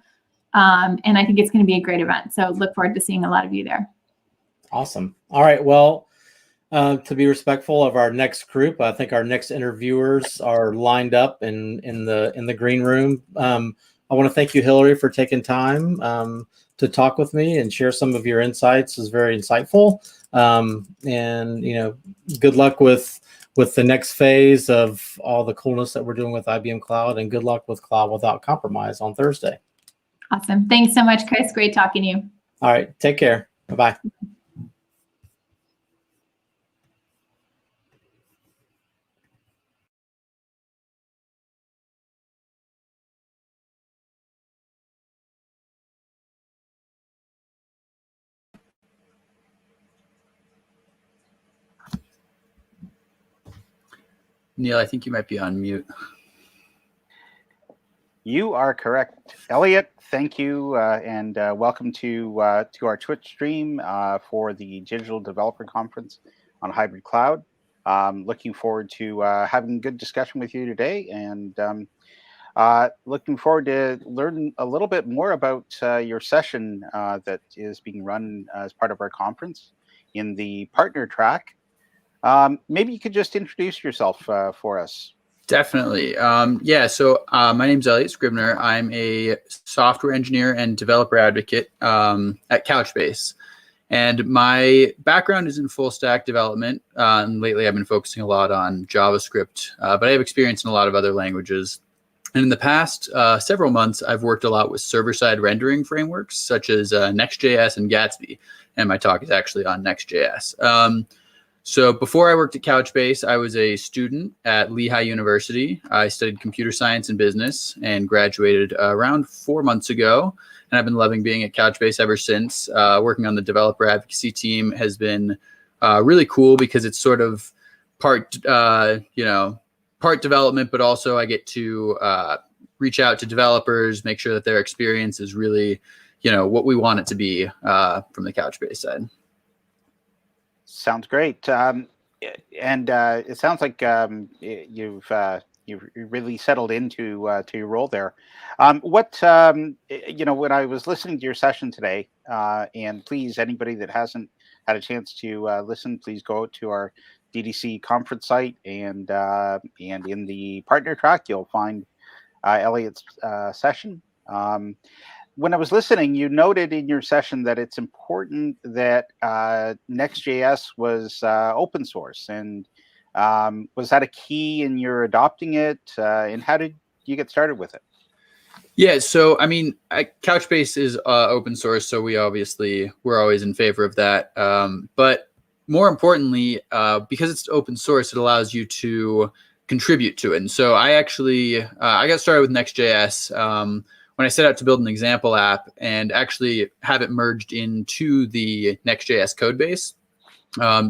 And I think it's going to be a great event. So look forward to seeing a lot of you there. Awesome. All right. Well, to be respectful of our next group, I think our next interviewers are lined up in the green room. I want to thank you, Hillery, for taking time to talk with me and share some of your insights. It's very insightful. And good luck with the next phase of all the coolness that we're doing with IBM Cloud, and good luck with Cloud Without Compromise on Thursday. Awesome. Thanks so much, Chris. Great talking to you. All right. Take care. Bye-bye. Neil, I think you might be on mute. You are correct, Elliot. Thank you, and welcome to our Twitch stream for the Digital Developer Conference on Hybrid Cloud. Looking forward to having a good discussion with you today, and looking forward to learn a little bit more about your session that is being run as part of our conference in the partner track. Maybe you could just introduce yourself for us. Definitely. So my name's Elliot Scribner. I'm a software engineer and developer advocate at Couchbase. And my background is in full stack development. And lately, I've been focusing a lot on JavaScript, but I have experience in a lot of other languages. And in the past several months, I've worked a lot with server-side rendering frameworks, such as Next.js and Gatsby. And my talk is actually on Next.js. So before I worked at Couchbase, I was a student at Lehigh University. I studied computer science and business and graduated around 4 months ago. And I've been loving being at Couchbase ever since. Working on the developer advocacy team has been really cool because it's sort of part development, but also I get to reach out to developers, make sure that their experience is really, what we want it to be from the Couchbase side. Sounds great, and it sounds like you've really settled into to your role there. When I was listening to your session today, and please, anybody that hasn't had a chance to listen, please go to our DDC conference site, and in the partner track, you'll find Elliot's session. when I was listening, you noted in your session that it's important that Next.js was open source, and was that a key in your adopting it? And how did you get started with it? Yeah, so I mean, Couchbase is open source, so we're always in favor of that. But more importantly, because it's open source, it allows you to contribute to it. And so I actually I got started with Next.js when I set out to build an example app and actually have it merged into the Next.js code base.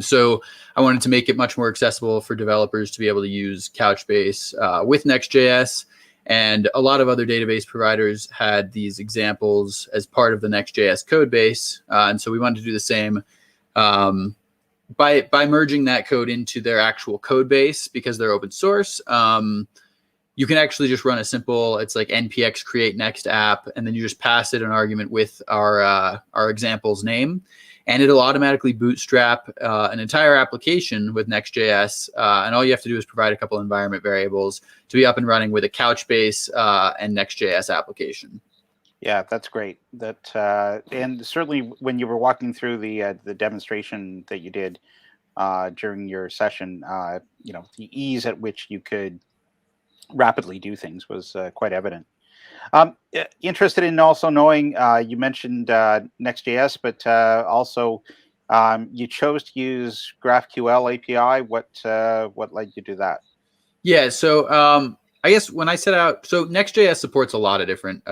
So I wanted to make it much more accessible for developers to be able to use Couchbase with Next.js. And a lot of other database providers had these examples as part of the Next.js code base. And so we wanted to do the same by merging that code into their actual code base. Because they're open source, you can actually just run a simple, it's like npx create next app, and then you just pass it an argument with our example's name. And it'll automatically bootstrap an entire application with Next.js. And all you have to do is provide a couple environment variables to be up and running with a Couchbase and Next.js application. Yeah, that's great. And certainly when you were walking through the demonstration that you did during your session, the ease at which you could rapidly do things was quite evident. Interested in also knowing, you mentioned Next.js, but also you chose to use GraphQL API. What led you to that? Yeah, so I guess when I set out, so Next.js supports a lot of different,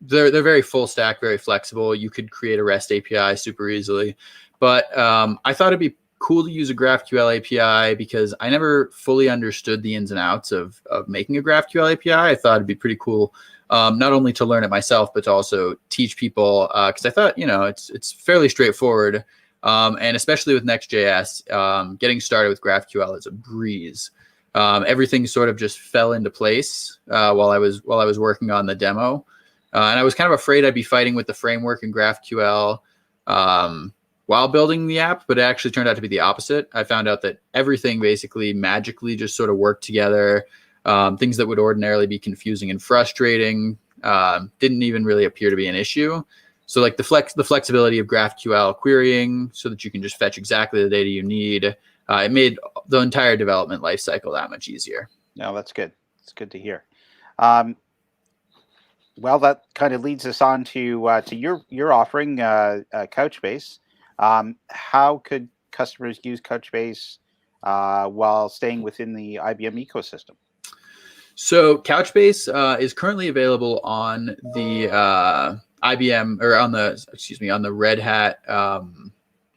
they're very full stack, very flexible. You could create a REST API super easily. But I thought it'd be cool to use a GraphQL API because I never fully understood the ins and outs of making a GraphQL API. I thought it'd be pretty cool, not only to learn it myself, but to also teach people, because I thought, it's fairly straightforward. And especially with Next.js, getting started with GraphQL is a breeze. Everything sort of just fell into place while I was working on the demo. And I was kind of afraid I'd be fighting with the framework in GraphQL while building the app, but it actually turned out to be the opposite. I found out that everything basically magically just sort of worked together. Things that would ordinarily be confusing and frustrating didn't even really appear to be an issue. So like the flexibility of GraphQL querying so that you can just fetch exactly the data you need, it made the entire development lifecycle that much easier. No, that's good. It's good to hear. Well, that kind of leads us on to your offering, Couchbase. How could customers use Couchbase while staying within the IBM ecosystem? So Couchbase is currently available on the IBM or on the Red Hat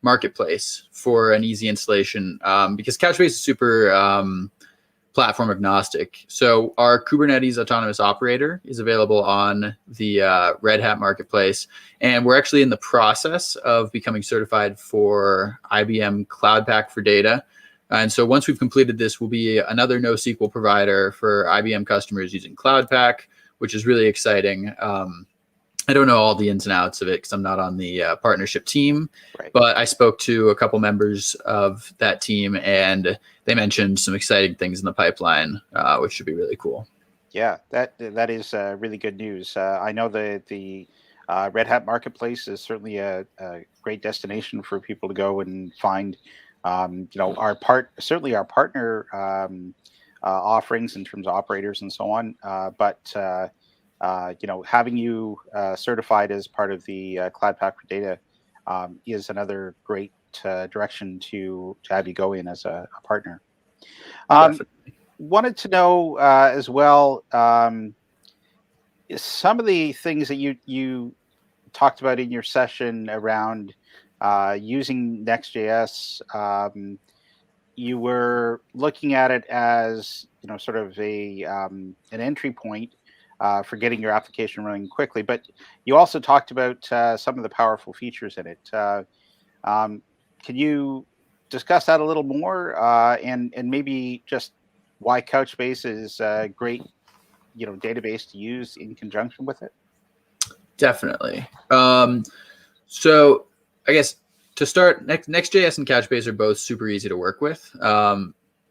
marketplace for an easy installation because Couchbase is super platform agnostic. So our Kubernetes autonomous operator is available on the Red Hat marketplace. And we're actually in the process of becoming certified for IBM Cloud Pak for Data. And so once we've completed this, we'll be another NoSQL provider for IBM customers using Cloud Pak, which is really exciting. I don't know all the ins and outs of it because I'm not on the partnership team, right. But I spoke to a couple members of that team and they mentioned some exciting things in the pipeline, which should be really cool. Yeah, that is really good news. I know the Red Hat Marketplace is certainly a great destination for people to go and find, our partner offerings in terms of operators and so on. But having you certified as part of the Cloud Pak for Data is another great direction to have you go in as a partner. Wanted to know as well, some of the things that you talked about in your session around using Next.js. You were looking at it as sort of an entry point for getting your application running quickly, but you also talked about some of the powerful features in it. Can you discuss that a little more and maybe just why Couchbase is a great database to use in conjunction with it? Definitely. So I guess to start, Next.js and Couchbase are both super easy to work with.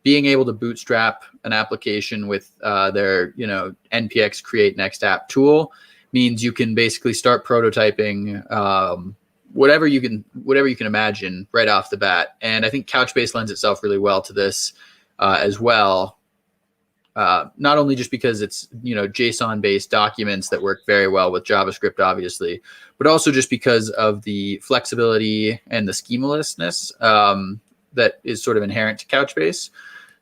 Being able to bootstrap an application with their npx create next app tool means you can basically start prototyping whatever you can imagine right off the bat. And I think Couchbase lends itself really well to this as well. Not only just because it's JSON-based documents that work very well with JavaScript, obviously, but also just because of the flexibility and the schemalessness that is sort of inherent to Couchbase.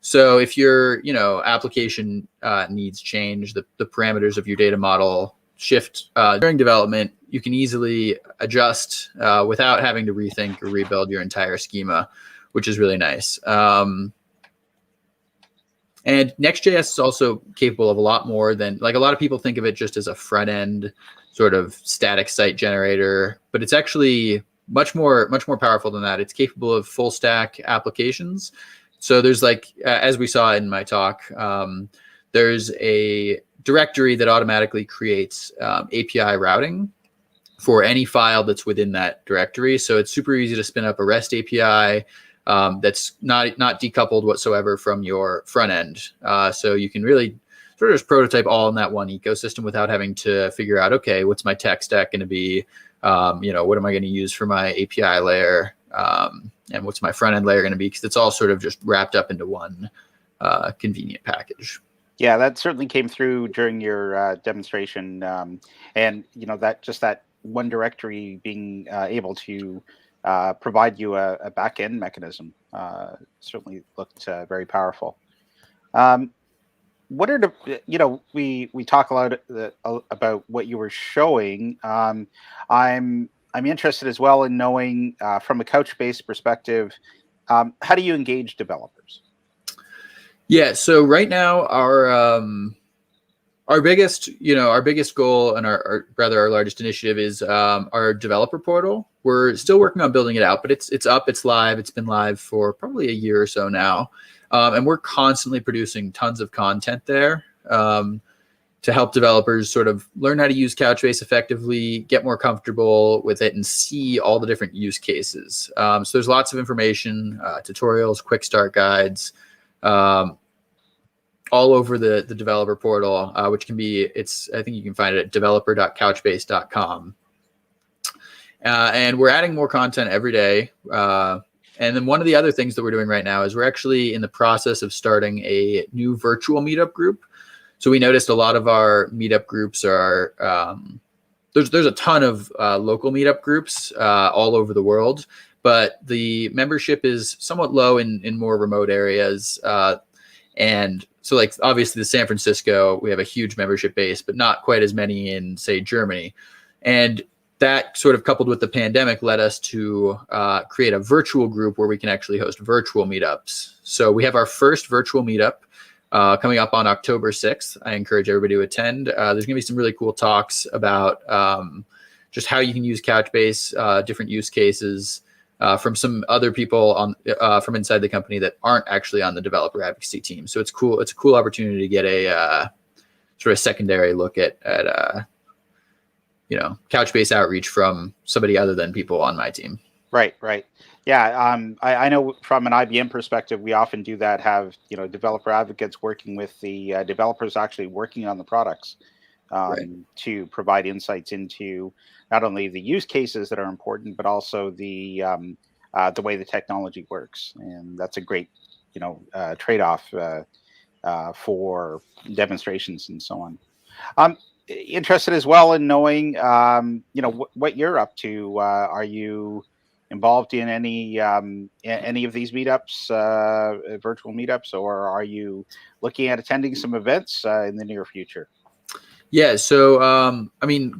So if your application needs change, the parameters of your data model shift during development, you can easily adjust without having to rethink or rebuild your entire schema, which is really nice. And Next.js is also capable of a lot more than, like, a lot of people think of it just as a front end sort of static site generator, but it's actually much more powerful than that. It's capable of full stack applications. So there's as we saw in my talk, there's a directory that automatically creates API routing for any file that's within that directory. So it's super easy to spin up a REST API that's not decoupled whatsoever from your front end. So you can really sort of just prototype all in that one ecosystem without having to figure out, okay, what's my tech stack going to be? What am I going to use for my API layer? And what's my front end layer going to be? Because it's all sort of just wrapped up into one convenient package. Yeah, that certainly came through during your demonstration. And that one directory being able to provide you a back-end mechanism certainly looked very powerful. What are the, we talk a lot about what you were showing. I'm interested as well in knowing from a Couchbase perspective, how do you engage developers? Yeah, so right now our biggest goal and our largest initiative is our developer portal. We're still working on building it out, but it's up, it's live. It's been live for probably a year or so now. And we're constantly producing tons of content there to help developers sort of learn how to use Couchbase effectively, get more comfortable with it, and see all the different use cases. So there's lots of information, tutorials, quick start guides, all over the developer portal, which can be, I think you can find it at developer.couchbase.com. And we're adding more content every day. And then one of the other things that we're doing right now is we're actually in the process of starting a new virtual meetup group. So we noticed a lot of our meetup groups are, there's a ton of local meetup groups all over the world, but the membership is somewhat low in more remote areas. And so, like, obviously the San Francisco, we have a huge membership base, but not quite as many in, say, Germany. And that sort of coupled with the pandemic led us to create a virtual group where we can actually host virtual meetups. So we have our first virtual meetup coming up on October 6th. I encourage everybody to attend. There's going to be some really cool talks about just how you can use Couchbase, different use cases, from some other people on from inside the company that aren't actually on the developer advocacy team. So it's cool. It's a cool opportunity to get a sort of secondary look at Couchbase outreach from somebody other than people on my team. Right. Yeah. I know from an IBM perspective, we often do that, have, developer advocates working with the developers actually working on the products to provide insights into not only the use cases that are important, but also the way the technology works. And that's a great, trade-off for demonstrations and so on. I'm interested as well in knowing, what you're up to. Are you involved in any of these meetups, virtual meetups, or are you looking at attending some events in the near future? Yeah, so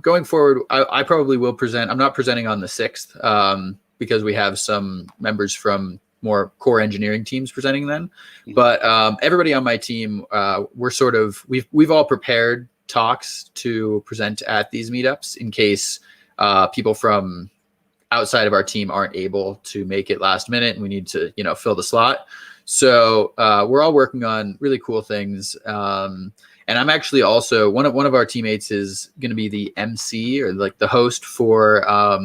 going forward, I probably will present. I'm not presenting on the 6th because we have some members from more core engineering teams presenting then. Mm-hmm. But everybody on my team, we've all prepared talks to present at these meetups in case people from outside of our team aren't able to make it last minute and we need to, fill the slot. So we're all working on really cool things. And I'm actually also one of our teammates is going to be the MC or like the host for I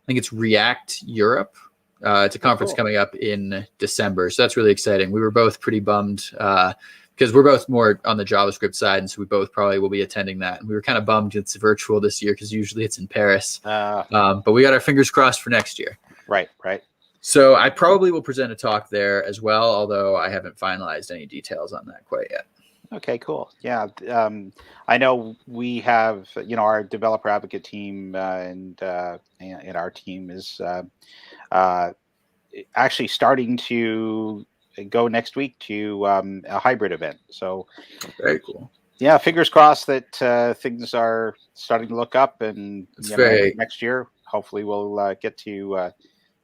think it's React Europe. It's a conference coming up in December, so that's really exciting. We were both pretty bummed because because we're both more on the JavaScript side, and so we both probably will be attending that. And we were kind of bummed it's virtual this year because usually it's in Paris. But we got our fingers crossed for next year. Right. So I probably will present a talk there as well, although I haven't finalized any details on that quite yet. Okay, cool. Yeah, I know we have, our developer advocate team and our team is actually starting to go next week to a hybrid event. So very cool. Yeah, fingers crossed that things are starting to look up, and next year hopefully we'll get to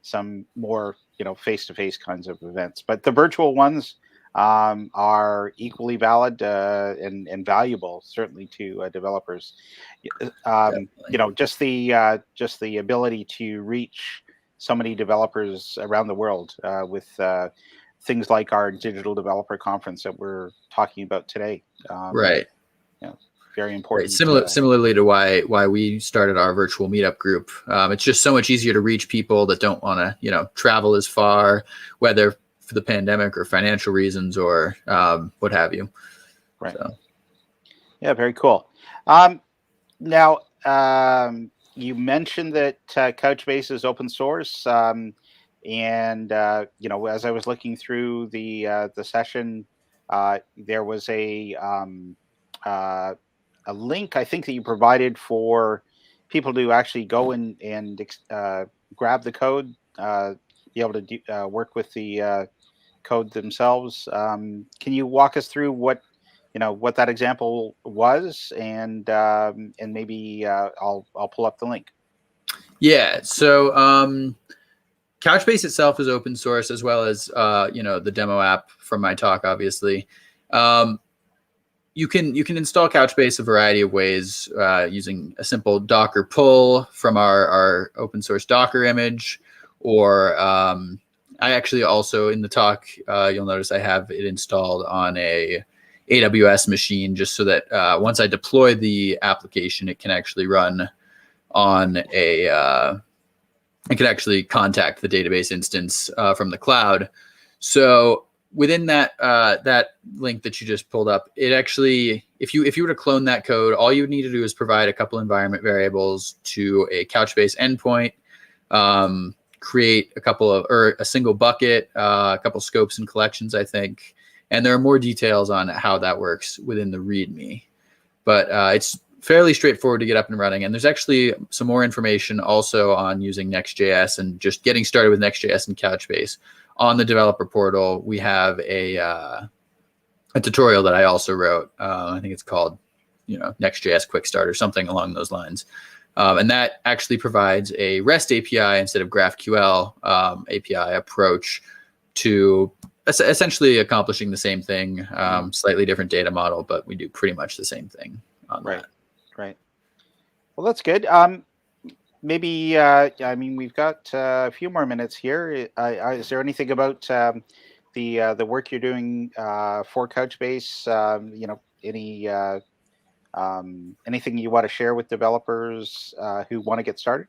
some more face-to-face kinds of events. But the virtual ones are equally valid and valuable, certainly to developers. Just the ability to reach so many developers around the world with things like our digital developer conference that we're talking about today. Right. Very important. Right. Similarly to why we started our virtual meetup group. It's just so much easier to reach people that don't want to, travel as far, whether for the pandemic or financial reasons or what have you. Right. So. Yeah, very cool. Now, you mentioned that Couchbase is open source, and as I was looking through the session, there was a link I think that you provided for people to actually go and grab the code, be able to work with the code themselves. Can you walk us through what that example was, and maybe I'll pull up the link. Yeah. So Couchbase itself is open source, as well as the demo app from my talk, obviously. You can install Couchbase a variety of ways using a simple Docker pull from our open source Docker image, or I actually also in the talk you'll notice I have it installed on a AWS machine, just so that once I deploy the application, it can actually run on it can actually contact the database instance from the cloud. So within that link that you just pulled up, it actually, if you were to clone that code, all you would need to do is provide a couple environment variables to a Couchbase endpoint, create a single bucket, a couple scopes and collections, I think. And there are more details on how that works within the README. But it's fairly straightforward to get up and running. And there's actually some more information also on using Next.js and just getting started with Next.js and Couchbase. On the developer portal, we have a tutorial that I also wrote. I think it's called, Next.js Quick Start or something along those lines. And that actually provides a REST API instead of GraphQL API approach to essentially accomplishing the same thing, slightly different data model, but we do pretty much the same thing on that. Right. Well, that's good. Maybe, we've got a few more minutes here. Is there anything about the work you're doing for Couchbase? Anything you want to share with developers who want to get started?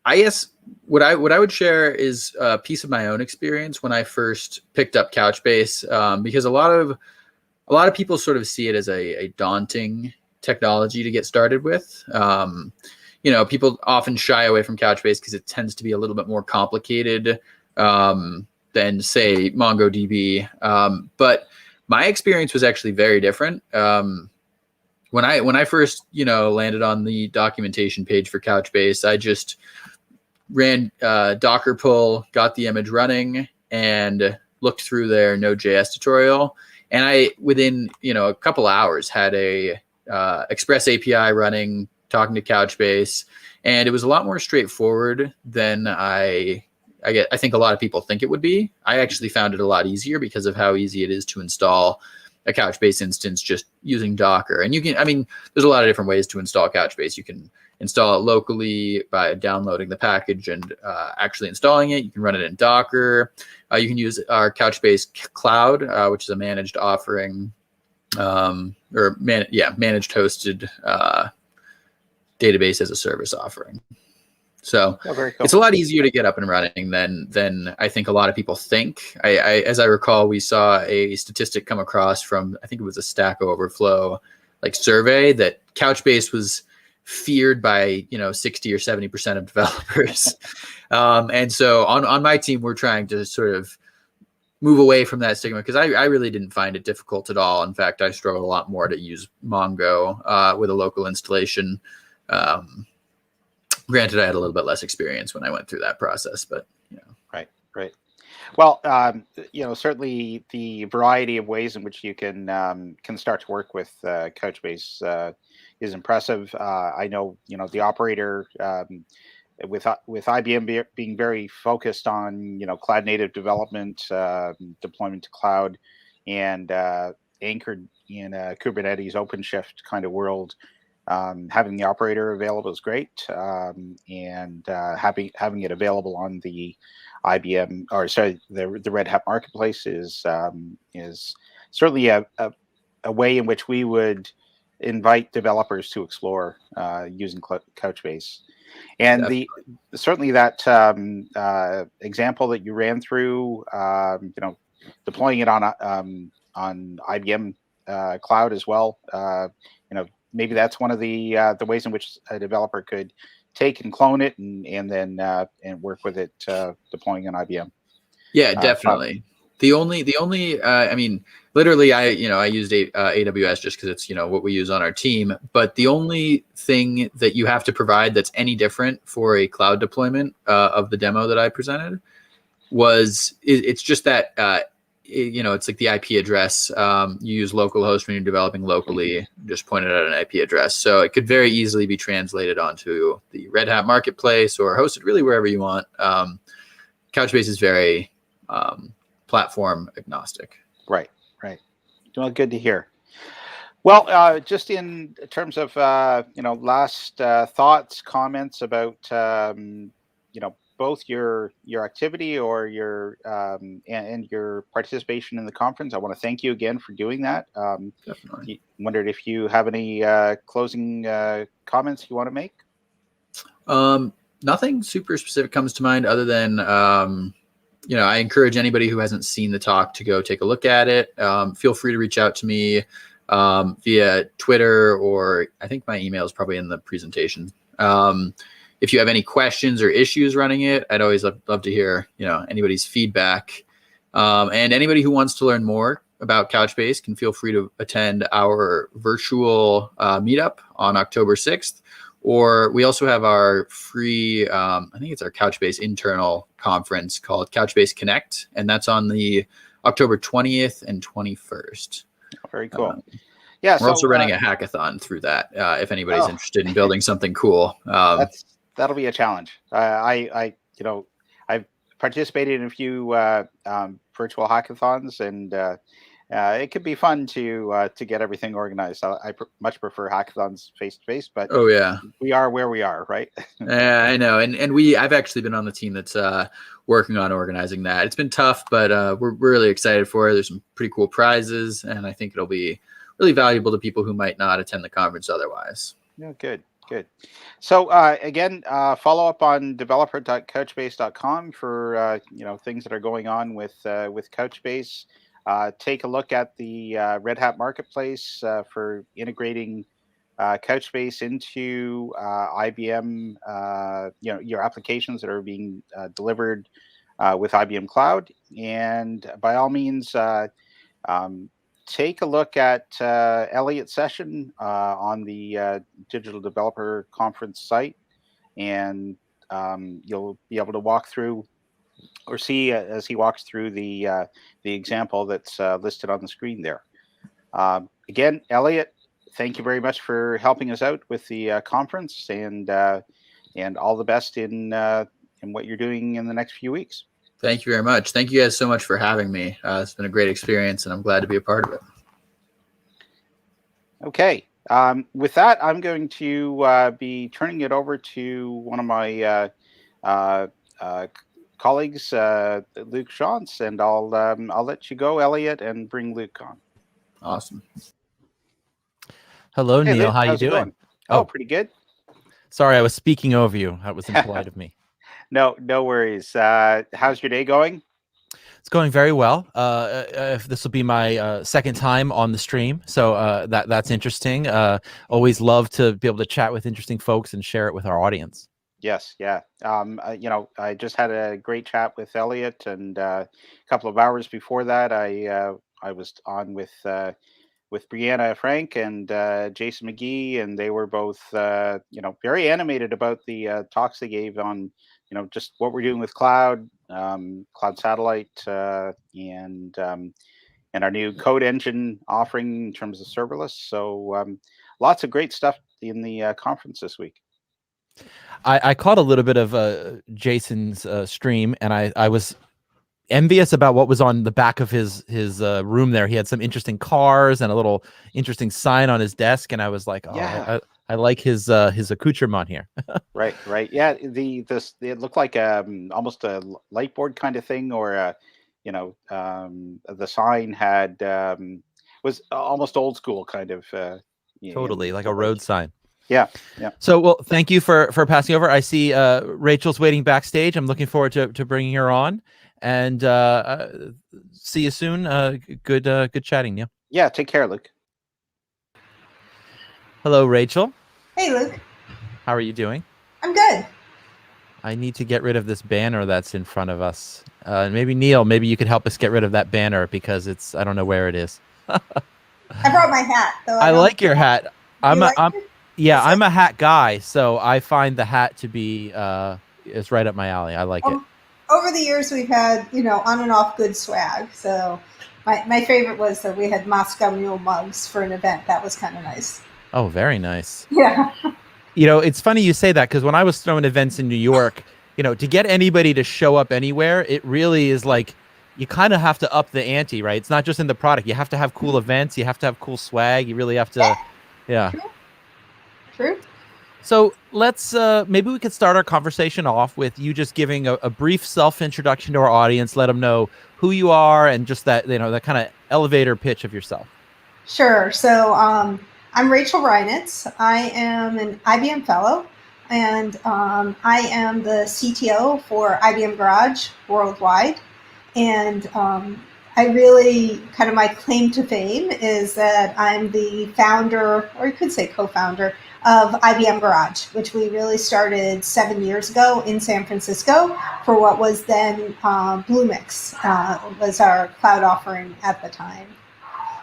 I guess what I would share is a piece of my own experience when I first picked up Couchbase, because a lot of people sort of see it as a daunting technology to get started with. People often shy away from Couchbase because it tends to be a little bit more complicated than, say, MongoDB. But my experience was actually very different. When I first landed on the documentation page for Couchbase, I just ran Docker pull, got the image running, and looked through their Node.js tutorial. And I, within a couple hours, had a Express API running, talking to Couchbase, and it was a lot more straightforward than I think a lot of people think it would be. I actually found it a lot easier because of how easy it is to install a Couchbase instance just using Docker. And there's a lot of different ways to install Couchbase. You can install it locally by downloading the package and actually installing it. You can run it in Docker. You can use our Couchbase Cloud, which is a managed offering, managed hosted database as a service offering. So Oh, very cool. it's a lot easier to get up and running than I think a lot of people think. As I recall, we saw a statistic come across from, I think it was a Stack Overflow like survey, that Couchbase was feared by 60 or 70% of developers. And so on my team, we're trying to sort of move away from that stigma, because I really didn't find it difficult at all. In fact, I struggled a lot more to use Mongo with a local installation. Granted, I had a little bit less experience when I went through that process, but Right. Well, certainly the variety of ways in which you can start to work with Couchbase is impressive. I know, the operator with IBM being very focused on cloud native development, deployment to cloud, and anchored in a Kubernetes OpenShift kind of world. Having the operator available is great, and having it available on the IBM, the Red Hat marketplace is certainly a way in which we would invite developers to explore using Couchbase. And certainly that example that you ran through, deploying it on IBM cloud as well, maybe that's one of the ways in which a developer could take and clone it and then work with it, deploying on IBM. Yeah, definitely. The only I mean, literally, I used AWS just because it's what we use on our team. But the only thing that you have to provide that's any different for a cloud deployment of the demo that I presented it's just that it's like the IP address. You use localhost when you're developing locally, just pointed at an IP address. So it could very easily be translated onto the Red Hat marketplace or hosted really wherever you want. Couchbase is very platform agnostic. Right. Well, good to hear. Well, just in terms of last thoughts, comments about both your activity or your and your participation in the conference, I want to thank you again for doing that. Definitely. Wondered if you have any closing comments you want to make. Nothing super specific comes to mind other than I encourage anybody who hasn't seen the talk to go take a look at it. Feel free to reach out to me via Twitter, or I think my email is probably in the presentation. If you have any questions or issues running it, I'd always love to hear anybody's feedback. And anybody who wants to learn more about Couchbase can feel free to attend our virtual meetup on October 6th. Or we also have our free, I think it's our Couchbase internal conference called Couchbase Connect, and that's on the October 20th and 21st. Very cool. Yeah, we're also running a hackathon through that. If anybody's interested in building something cool, that'll be a challenge. I've participated in a few virtual hackathons, and it could be fun to get everything organized. I much prefer hackathons face to face, but we are where we are, right? Yeah, I know, and I've actually been on the team that's working on organizing that. It's been tough, but we're really excited for it. There's some pretty cool prizes, and I think it'll be really valuable to people who might not attend the conference otherwise. Yeah, good. So again, follow up on developer.couchbase.com for things that are going on with Couchbase. Take a look at the Red Hat marketplace for integrating Couchbase into IBM, your applications that are being delivered with IBM Cloud. And by all means, take a look at Elliot's session on the Digital Developer Conference site, and you'll be able to walk through or see as he walks through the example that's listed on the screen there. Again, Elliot, thank you very much for helping us out with the conference, and all the best in what you're doing in the next few weeks. Thank you very much. Thank you guys so much for having me. It's been a great experience, and I'm glad to be a part of it. Okay. With that, I'm going to be turning it over to one of my colleagues, Luke Shantz, and I'll let you go, Elliot, and bring Luke on. Awesome. Hello, Hey, Neil. Luke, how you how's it doing? going? Oh, pretty good. Sorry, I was speaking over you. That was impolite of me. No worries. How's your day going? It's going very well. This will be my second time on the stream, so that's interesting. Always love to be able to chat with interesting folks and share it with our audience. Yes, yeah. I just had a great chat with Elliot, and a couple of hours before that, I was on with Briana Frank and Jason McGee, and they were both very animated about the talks they gave on just what we're doing with cloud satellite, and our new code engine offering in terms of serverless. So lots of great stuff in the conference this week. I caught a little bit of Jason's stream, and I was envious about what was on the back of his room there. He had some interesting cars and a little interesting sign on his desk, and I was like, oh, yeah. I like his accoutrement here. Right. Yeah, it looked like almost a light board kind of thing, or the sign had was almost old school kind of. Totally, like a road sign. Yeah. So, well, thank you for passing over. I see Rachel's waiting backstage. I'm looking forward to bringing her on, and see you soon. Good chatting, Neil. Yeah, take care, Luke. Hello, Rachel. Hey, Luke. How are you doing? I'm good. I need to get rid of this banner that's in front of us. Maybe Neil, maybe you could help us get rid of that banner because I don't know where it is. I brought my hat, though. I like your hat. I'm a hat guy, so I find the hat to be is right up my alley. I like it. Over the years, we've had on and off good swag. So my favorite was that we had Moscow Mule mugs for an event. That was kind of nice. Oh, very nice. Yeah. It's funny you say that because when I was throwing events in New York, to get anybody to show up anywhere, it really is like you kind of have to up the ante, right? It's not just in the product. You have to have cool events. You have to have cool swag. You really have to, yeah. True. So let's maybe we could start our conversation off with you just giving a brief self-introduction to our audience. Let them know who you are and just that that kind of elevator pitch of yourself. Sure. So I'm Rachel Reinitz. I am an IBM fellow, and I am the CTO for IBM Garage worldwide. And I really, kind of my claim to fame is that I'm the founder, or you could say co-founder, of IBM Garage, which we really started 7 years ago in San Francisco for what was then Bluemix, was our cloud offering at the time.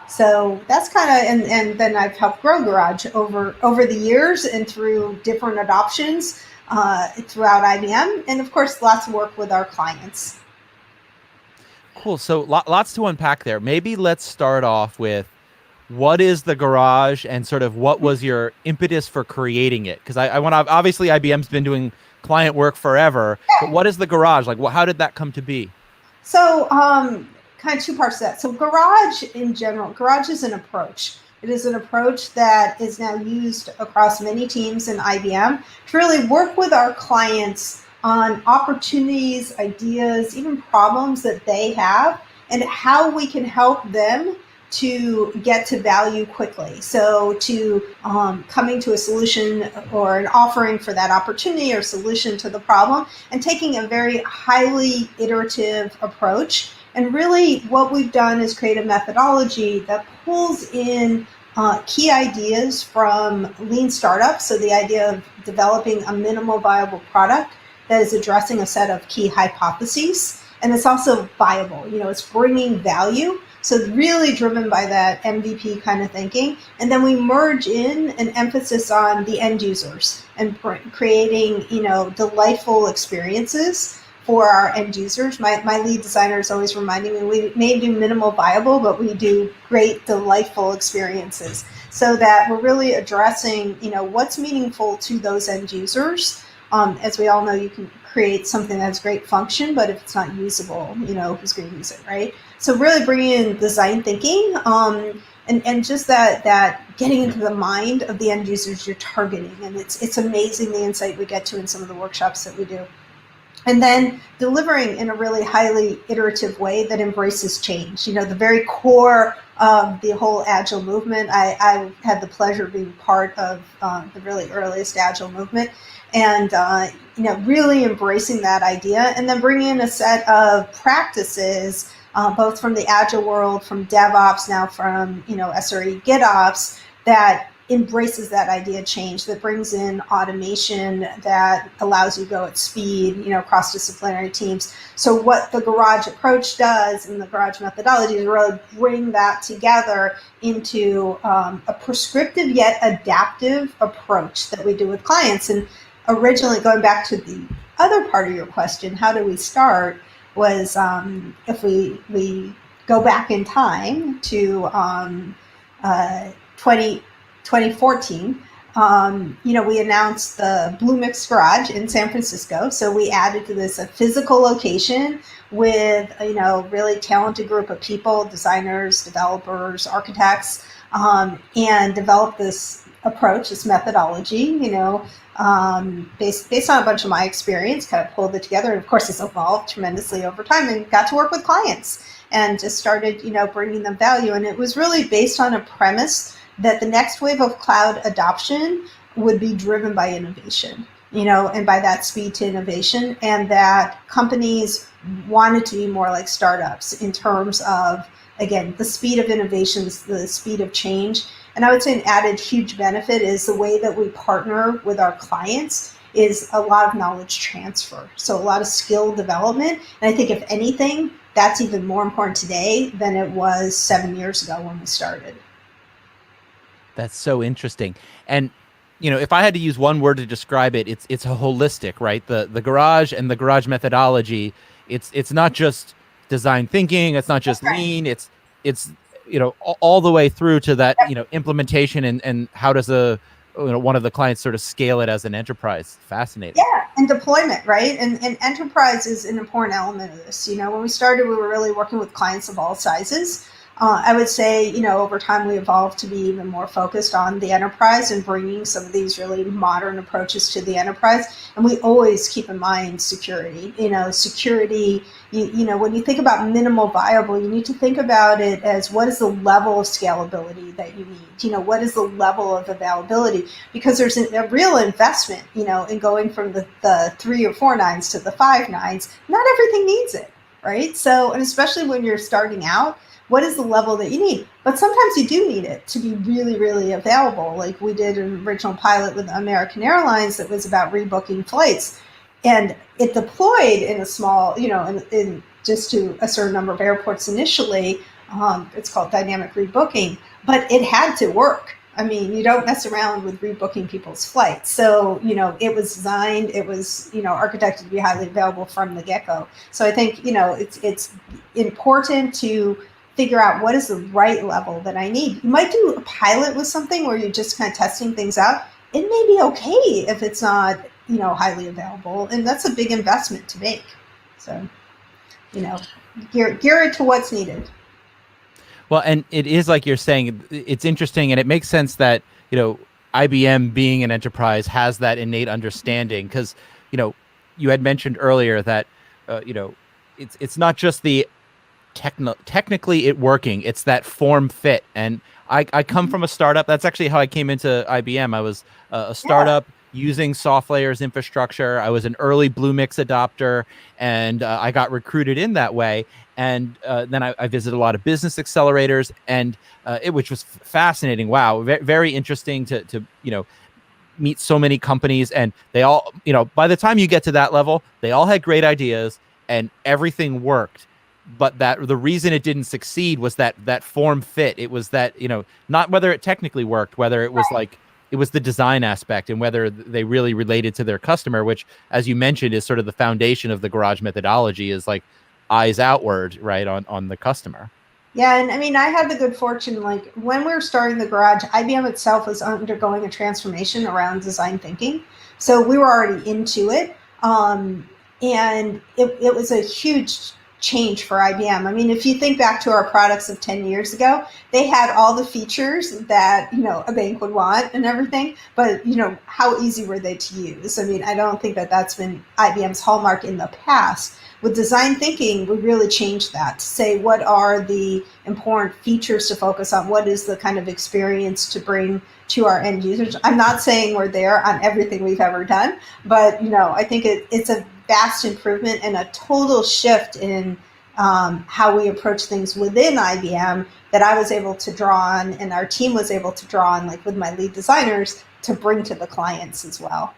So that's kind of, and then I've helped grow Garage over the years and through different adoptions throughout IBM, and of course, lots of work with our clients. Cool. So lots to unpack there. Maybe let's start off with what is the Garage and sort of what was your impetus for creating it? Because I want to, obviously IBM's been doing client work forever, but what is the Garage? Like, how did that come to be? So, kind of two parts to that. So Garage in general, Garage is an approach. It is an approach that is now used across many teams in IBM to really work with our clients on opportunities, ideas, even problems that they have, and how we can help them to get to value quickly. So to coming to a solution or an offering for that opportunity or solution to the problem, and taking a very highly iterative approach. And really what we've done is create a methodology that pulls in key ideas from lean startups. So the idea of developing a minimal viable product that is addressing a set of key hypotheses. And it's also viable, it's bringing value. So really driven by that MVP kind of thinking. And then we merge in an emphasis on the end users and creating, delightful experiences for our end users. My lead designer is always reminding me, we may do minimal viable, but we do great, delightful experiences so that we're really addressing, what's meaningful to those end users. As we all know, you can create something that has great function, but if it's not usable, who's going to use it, right? So really bringing in design thinking and just that getting into the mind of the end users you're targeting. And it's amazing the insight we get to in some of the workshops that we do. And then delivering in a really highly iterative way that embraces change. The very core of the whole Agile movement. I had the pleasure of being part of the really earliest Agile movement, and really embracing that idea, and then bringing in a set of practices, both from the Agile world, from DevOps, now from SRE GitOps, that embraces that idea of change, that brings in automation, that allows you to go at speed, cross-disciplinary teams. So what the Garage approach does, and the Garage methodology, is really bring that together into a prescriptive yet adaptive approach that we do with clients. And originally, going back to the other part of your question, how do we start, was if we go back in time to 2014, we announced the Blue Mix Garage in San Francisco. So we added to this a physical location with really talented group of people, designers, developers, architects, and developed this approach, this methodology, based on a bunch of my experience, kind of pulled it together. And of course, it's evolved tremendously over time, and got to work with clients and just started, bringing them value. And it was really based on a premise that the next wave of cloud adoption would be driven by innovation, and by that speed to innovation, and that companies wanted to be more like startups in terms of, again, the speed of innovations, the speed of change. And I would say an added huge benefit is the way that we partner with our clients is a lot of knowledge transfer. So a lot of skill development. And I think if anything, that's even more important today than it was 7 years ago when we started. That's so interesting. And, if I had to use one word to describe it, it's a holistic, right? The Garage and the Garage methodology, it's not just design thinking, it's not just lean, it's all the way through to that, implementation and how does one of the clients sort of scale it as an enterprise. Fascinating. Yeah, and deployment, right? And enterprise is an important element of this. When we started, we were really working with clients of all sizes. I would say, over time, we evolved to be even more focused on the enterprise and bringing some of these really modern approaches to the enterprise. And we always keep in mind security. Security, when you think about minimal viable, you need to think about it as what is the level of scalability that you need? What is the level of availability? Because there's a real investment, in going from the 3 or 4 nines to the 5 nines. Not everything needs it, right? So, and especially when you're starting out, what is the level that you need? But sometimes you do need it to be really, really available. Like we did an original pilot with American Airlines that was about rebooking flights. And it deployed in a small, in just to a certain number of airports initially. It's called dynamic rebooking, but it had to work. I mean, you don't mess around with rebooking people's flights. So, it was designed, it was, architected to be highly available from the get-go. So I think, it's important to figure out what is the right level that I need. You might do a pilot with something where you're just kind of testing things out. It may be okay if it's not, highly available. And that's a big investment to make. So, gear it to what's needed. Well, and it is like you're saying, it's interesting, and it makes sense that, IBM being an enterprise has that innate understanding because, you had mentioned earlier that, it's not just the technically it working, it's that form fit. And I come from a startup. That's actually how I came into IBM. I was a startup using SoftLayer's infrastructure. I was an early Blue Mix adopter, and I got recruited in that way. And then I visited a lot of business accelerators, and which was fascinating. Wow, very interesting to meet so many companies, and they all, by the time you get to that level, they all had great ideas and everything worked. But that the reason it didn't succeed was that form fit. It was that, not whether it technically worked, whether it was like, it was the design aspect and whether they really related to their customer, which, as you mentioned, is sort of the foundation of the Garage methodology, is like eyes outward, right, on the customer. Yeah, and I mean, I had the good fortune, like when we were starting the Garage, IBM itself was undergoing a transformation around design thinking. So we were already into it. And it was a huge change for IBM. I mean, if you think back to our products of 10 years ago, they had all the features that, a bank would want and everything, but, how easy were they to use? I mean, I don't think that that's been IBM's hallmark in the past. With design thinking, we really changed that to say what are the important features to focus on, what is the kind of experience to bring to our end users. I'm not saying we're there on everything we've ever done, but I think it's a vast improvement and a total shift in how we approach things within IBM that I was able to draw on and our team was able to draw on, like with my lead designers, to bring to the clients as well.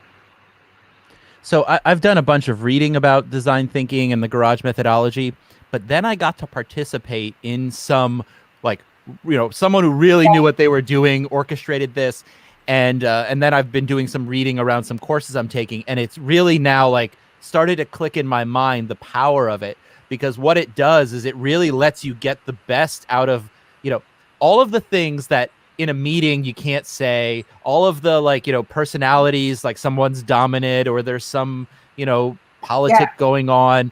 So I've done a bunch of reading about design thinking and the garage methodology, but then I got to participate in some, someone who really knew what they were doing, orchestrated this. And then I've been doing some reading around some courses I'm taking. And it's really now started to click in my mind, the power of it, because what it does is it really lets you get the best out of, all of the things that in a meeting you can't say, all of the personalities, like someone's dominant or there's some, politic going on.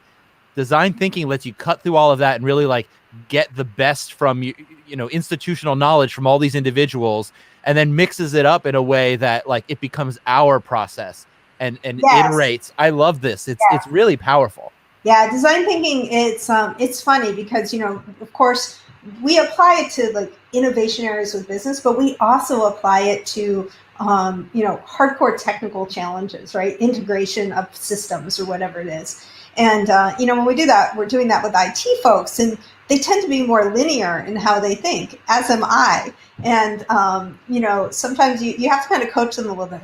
Design thinking lets you cut through all of that and really get the best from institutional knowledge from all these individuals, and then mixes it up in a way that it becomes our process and iterates. I love this. It's really powerful. Yeah, design thinking, it's funny because, of course, we apply it to innovation areas with business, but we also apply it to, hardcore technical challenges, right? Integration of systems or whatever it is. And, when we do that, we're doing that with IT folks, and they tend to be more linear in how they think, as am I. And, sometimes you have to kind of coach them a little bit,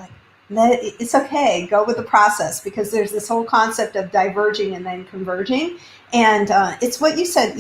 it's okay, go with the process, because there's this whole concept of diverging and then converging. And it's what you said,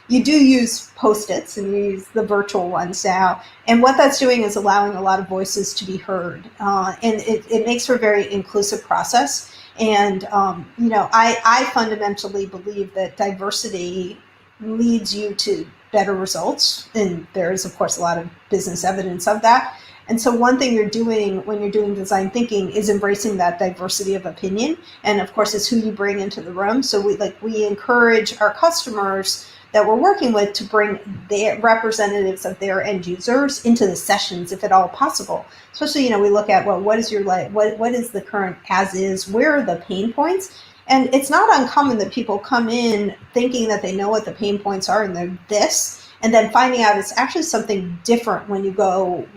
you do use Post-its and you use the virtual ones now. And what that's doing is allowing a lot of voices to be heard. And it makes for a very inclusive process. And, I fundamentally believe that diversity leads you to better results. And there is, of course, a lot of business evidence of that. And so one thing you're doing when you're doing design thinking is embracing that diversity of opinion. And of course, it's who you bring into the room. So we encourage our customers that we're working with to bring their representatives of their end users into the sessions, if at all possible. Especially, we look at, well, what is your what is the current as is? Where are the pain points? And it's not uncommon that people come in thinking that they know what the pain points are and they're this, and then finding out it's actually something different when you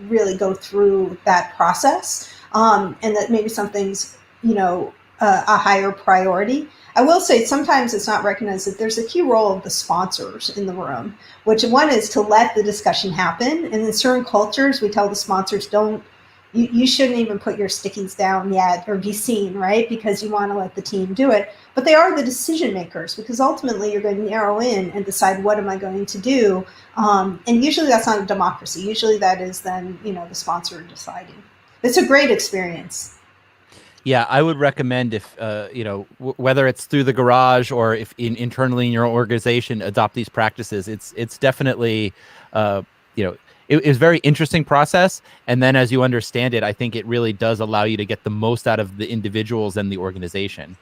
really go through that process, and that maybe something's, a higher priority. I will say sometimes it's not recognized that there's a key role of the sponsors in the room, which one is to let the discussion happen. And in certain cultures, we tell the sponsors, you shouldn't even put your stickies down yet or be seen, right? Because you want to let the team do it. But they are the decision makers, because ultimately you're going to narrow in and decide, what am I going to do? And usually that's not a democracy. Usually that is then, the sponsor deciding. It's a great experience. Yeah, I would recommend if, whether it's through the garage or if internally in your organization, adopt these practices. It's definitely, it was a very interesting process. And then as you understand it, I think it really does allow you to get the most out of the individuals and the organization.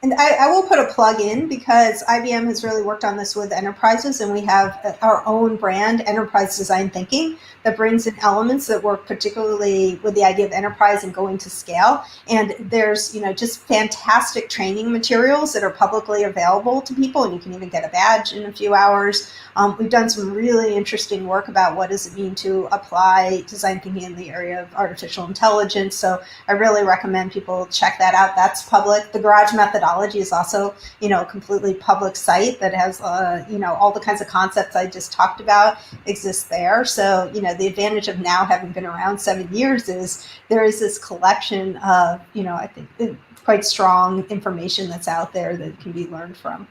And I will put a plug in, because IBM has really worked on this with enterprises, and we have our own brand, Enterprise Design Thinking, that brings in elements that work particularly with the idea of enterprise and going to scale. And there's, just fantastic training materials that are publicly available to people, and you can even get a badge in a few hours. We've done some really interesting work about what does it mean to apply design thinking in the area of artificial intelligence. So I really recommend people check that out. That's public. The Garage methodology is also, a completely public site that has, all the kinds of concepts I just talked about exist there. So, the advantage of now having been around 7 years is there is this collection of, I think quite strong information that's out there that can be learned from.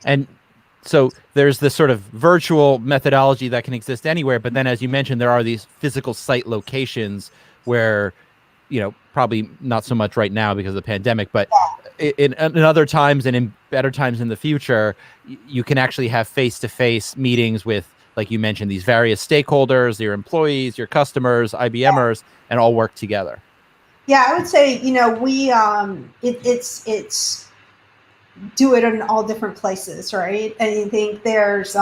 And so there's this sort of virtual methodology that can exist anywhere. But then, as you mentioned, there are these physical site locations where, probably not so much right now because of the pandemic, but in other times and in better times in the future, you can actually have face-to-face meetings with, like you mentioned, these various stakeholders, your employees, your customers, IBMers, and all work together. Yeah, I would say, we do it in all different places, right? And I think there's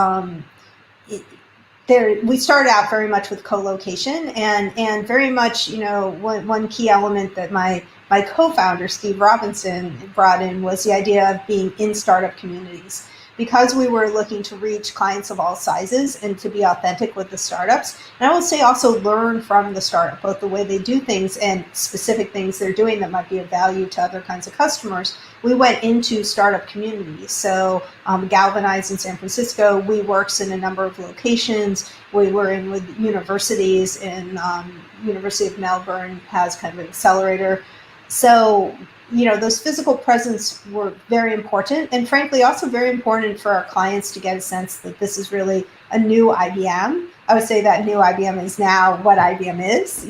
we started out very much with co-location, and very much, one key element that my co-founder Steve Robinson brought in was the idea of being in startup communities, because we were looking to reach clients of all sizes and to be authentic with the startups. And I would say also learn from the startup, both the way they do things and specific things they're doing that might be of value to other kinds of customers. We went into startup communities. So Galvanize in San Francisco, WeWorks in a number of locations. We were in with universities, and University of Melbourne has kind of an accelerator. So those physical presence were very important, and frankly also very important for our clients to get a sense that this is really a new IBM. I would say that new IBM is now what IBM is,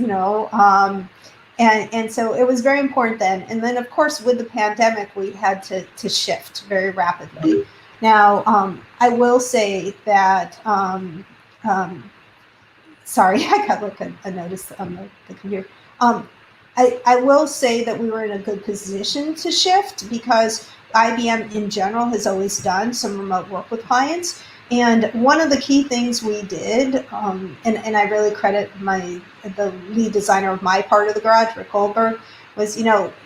and so it was very important then. And then of course with the pandemic, we had to shift very rapidly. Now, I will say that, sorry, I got like a notice on the computer. I will say that we were in a good position to shift, because IBM in general has always done some remote work with clients. And one of the key things we did, and I really credit the lead designer of my part of the garage, Rick Goldberg, was,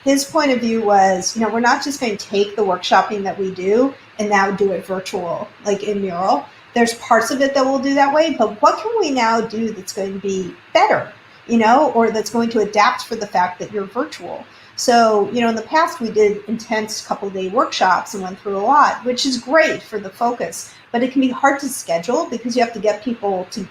his point of view was, we're not just going to take the workshopping that we do and now do it virtual, like in Mural. There's parts of it that we'll do that way, but what can we now do that's going to be better? Or that's going to adapt for the fact that you're virtual. So, in the past we did intense couple-day workshops and went through a lot, which is great for the focus, but it can be hard to schedule because you have to get people to,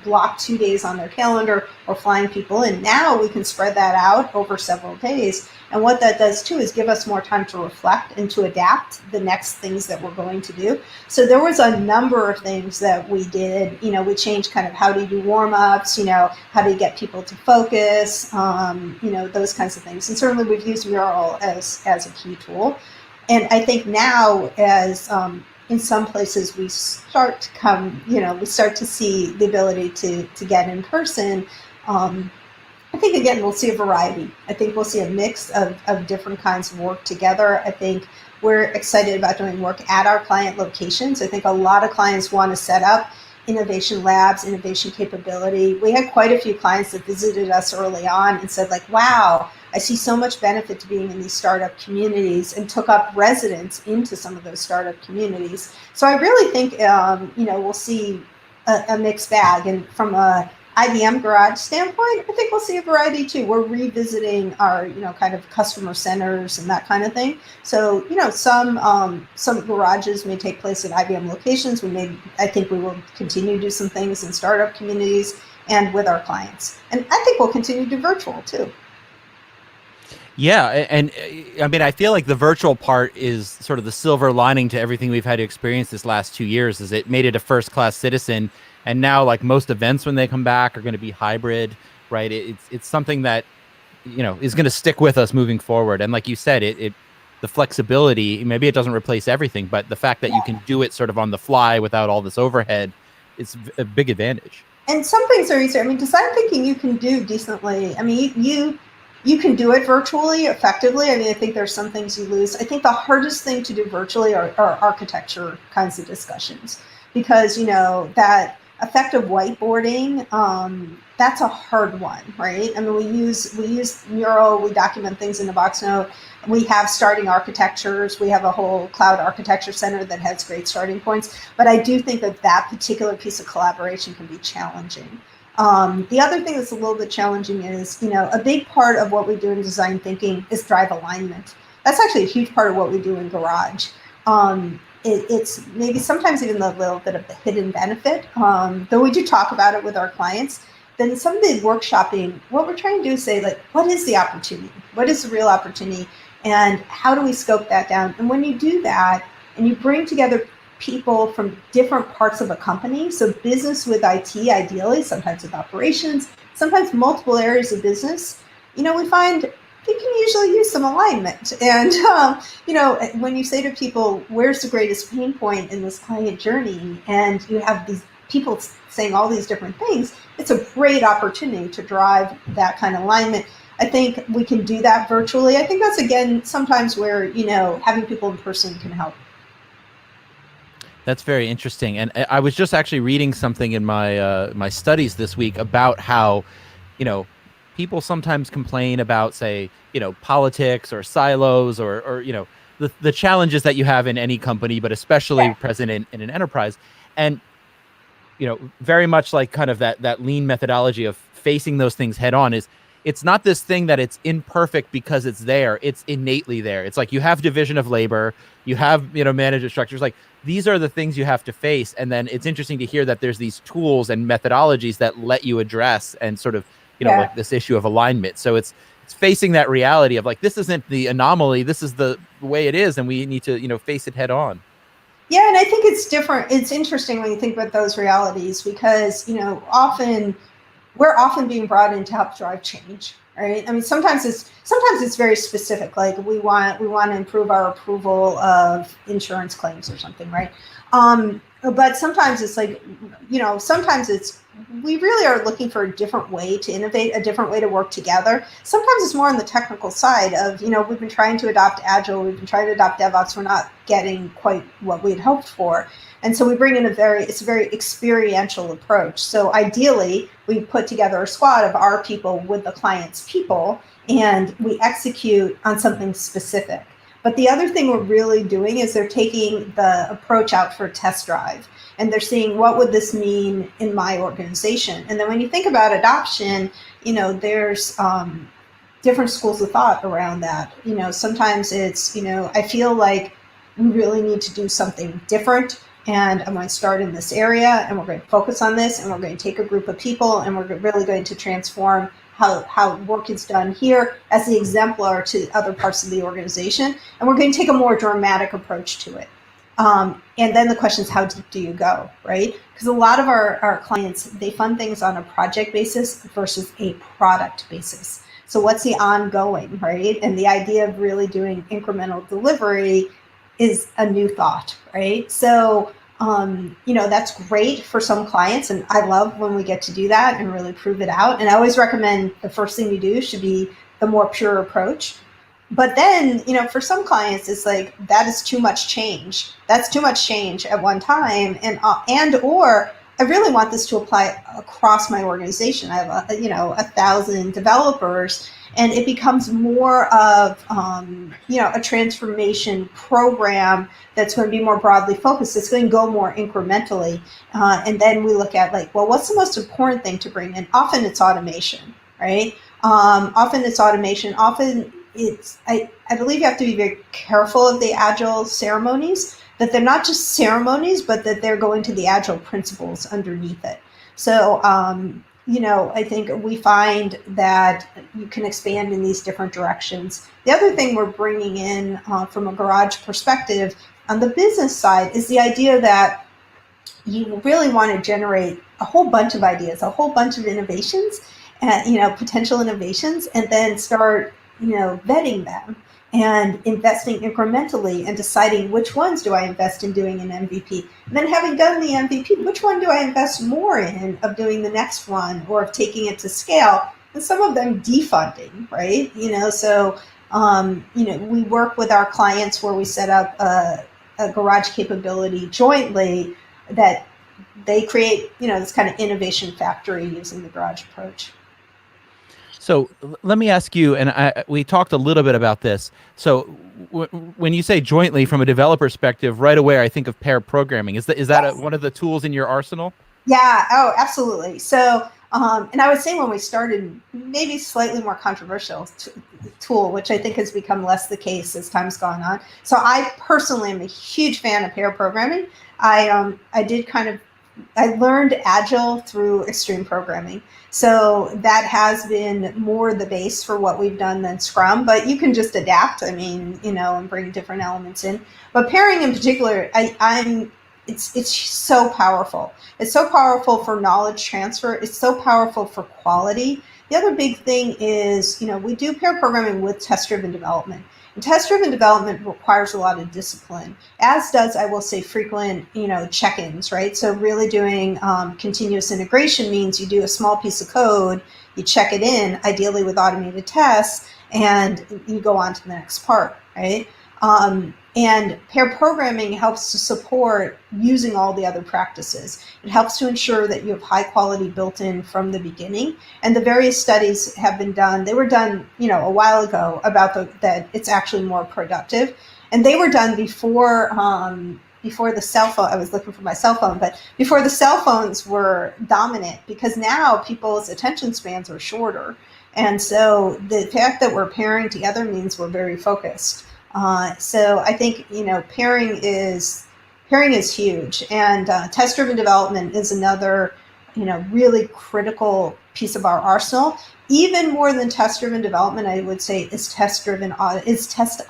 block 2 days on their calendar or flying people in. Now we can spread that out over several days. And what that does too is give us more time to reflect and to adapt the next things that we're going to do. So there was a number of things that we did. We changed kind of how do you do warm-ups, how do you get people to focus, those kinds of things. And certainly we've used Mural as a key tool. And I think now, as in some places we start to see the ability to get in person, I think, again, we'll see a variety. I think we'll see a mix of different kinds of work together. I think we're excited about doing work at our client locations. I think a lot of clients want to set up innovation labs, innovation capability. We had quite a few clients that visited us early on and said, like, wow, I see so much benefit to being in these startup communities, and took up residence into some of those startup communities. So I really think, we'll see a mixed bag. And from a IBM Garage standpoint, I think we'll see a variety too. We're revisiting our, kind of customer centers and that kind of thing. So, some garages may take place at IBM locations. I think we will continue to do some things in startup communities and with our clients. And I think we'll continue to do virtual too. Yeah, and I mean, I feel like the virtual part is sort of the silver lining to everything we've had to experience this last 2 years, is it made it a first-class citizen. And now, like, most events when they come back are going to be hybrid, right? It's something that, is going to stick with us moving forward. And like you said, the flexibility, maybe it doesn't replace everything, but the fact that you can do it sort of on the fly without all this overhead is a big advantage. And some things are easier. I mean, design thinking you can do decently. I mean, you can do it virtually effectively. I mean, I think there's some things you lose. I think the hardest thing to do virtually are architecture kinds of discussions, because, that effective whiteboarding, that's a hard one, right? I mean, we use Mural, we document things in a box note. We have starting architectures. We have a whole cloud architecture center that has great starting points. But I do think that particular piece of collaboration can be challenging. The other thing that's a little bit challenging is, a big part of what we do in design thinking is drive alignment. That's actually a huge part of what we do in Garage. It's maybe sometimes even a little bit of the hidden benefit, though we do talk about it with our clients. Then some of the workshopping, what we're trying to do is say, like, what is the opportunity? What is the real opportunity? And how do we scope that down? And when you do that and you bring together people from different parts of a company, so business with IT ideally, sometimes with operations, sometimes multiple areas of business, we find they can usually use some alignment. And, when you say to people, where's the greatest pain point in this client journey? And you have these people saying all these different things, it's a great opportunity to drive that kind of alignment. I think we can do that virtually. I think that's, again, sometimes where, having people in person can help. That's very interesting. And I was just actually reading something in my my studies this week about how, people sometimes complain about, say, politics or silos or the challenges that you have in any company, but especially present in an enterprise. And, very much like kind of that lean methodology of facing those things head on it's not this thing that it's imperfect because it's there. It's innately there. It's like you have division of labor, you have, management structures. Like these are the things you have to face. And then it's interesting to hear that there's these tools and methodologies that let you address and sort of, like this issue of alignment. So it's facing that reality of like, this isn't the anomaly. This is the way it is. And we need to, face it head on. Yeah. And I think it's different. It's interesting when you think about those realities because, we're often being brought in to help drive change, right? I mean, sometimes it's very specific, like we want to improve our approval of insurance claims or something, right? But sometimes it's like, sometimes it's we really are looking for a different way to innovate, a different way to work together. Sometimes it's more on the technical side of, we've been trying to adopt Agile, we've been trying to adopt DevOps, we're not getting quite what we had hoped for. And so we bring in it's a very experiential approach. So ideally, we put together a squad of our people with the client's people, and we execute on something specific. But the other thing we're really doing is they're taking the approach out for a test drive, and they're seeing what would this mean in my organization. And then when you think about adoption, there's different schools of thought around that. Sometimes it's, I feel like we really need to do something different. And I'm going to start in this area, and we're going to focus on this, and we're going to take a group of people, and we're really going to transform how work is done here as the exemplar to other parts of the organization. And we're going to take a more dramatic approach to it. And then the question is, how deep do you go, right? Because a lot of our clients, they fund things on a project basis versus a product basis. So what's the ongoing, right? And the idea of really doing incremental delivery is a new thought, right? So, that's great for some clients. And I love when we get to do that and really prove it out. And I always recommend the first thing you do should be the more pure approach. But then, for some clients, it's like, that is too much change. That's too much change at one time. Or I really want this to apply across my organization. I have 1,000 developers, and it becomes more of, a transformation program that's going to be more broadly focused. It's going to go more incrementally. And then we look at what's the most important thing to bring in? Often it's automation, right? Often it's automation. Often it's, I believe you have to be very careful of the Agile ceremonies, that they're not just ceremonies, but that they're going to the Agile principles underneath it. So, I think we find that you can expand in these different directions. The other thing we're bringing in from a garage perspective on the business side is the idea that you really want to generate a whole bunch of ideas, a whole bunch of innovations, potential innovations, and then start, vetting them and investing incrementally and deciding which ones do I invest in doing an MVP. And then having done the MVP, which one do I invest more in of doing the next one or of taking it to scale? And some of them defunding, right? We work with our clients where we set up a garage capability jointly that they create, this kind of innovation factory using the garage approach. So let me ask you, and we talked a little bit about this. So when you say jointly from a developer perspective, right away I think of pair programming. Is that Yes. One of the tools in your arsenal? Yeah. Oh, absolutely. So, and I would say when we started, maybe slightly more controversial tool, which I think has become less the case as time's gone on. So I personally am a huge fan of pair programming. I learned Agile through extreme programming. So that has been more the base for what we've done than Scrum, but you can just adapt, and bring different elements in. But pairing in particular, it's so powerful. It's so powerful for knowledge transfer. It's so powerful for quality. The other big thing is, we do pair programming with test-driven development. And test-driven development requires a lot of discipline, as does, I will say, frequent, check-ins, right? So really doing continuous integration means you do a small piece of code, you check it in, ideally with automated tests, and you go on to the next part, right? And pair programming helps to support using all the other practices. It helps to ensure that you have high quality built in from the beginning. And the various studies have been done. They were done, a while ago about that it's actually more productive. And they were done before the cell phone. I was looking for my cell phone, but before the cell phones were dominant, because now people's attention spans are shorter. And so the fact that we're pairing together means we're very focused. So I think, pairing is huge, and test-driven development is another, really critical piece of our arsenal. Even more than test-driven development, I would say, is test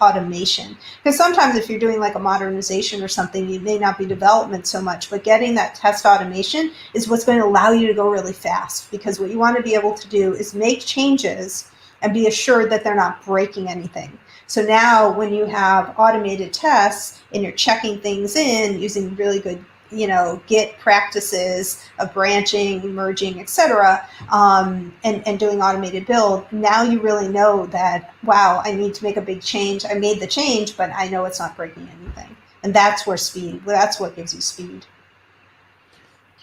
automation. Because sometimes if you're doing like a modernization or something, it may not be development so much, but getting that test automation is what's going to allow you to go really fast. Because what you want to be able to do is make changes and be assured that they're not breaking anything. So now when you have automated tests and you're checking things in using really good, Git practices of branching, merging, et cetera, and doing automated build, now you really know that, wow, I need to make a big change. I made the change, but I know it's not breaking anything. And that's what gives you speed.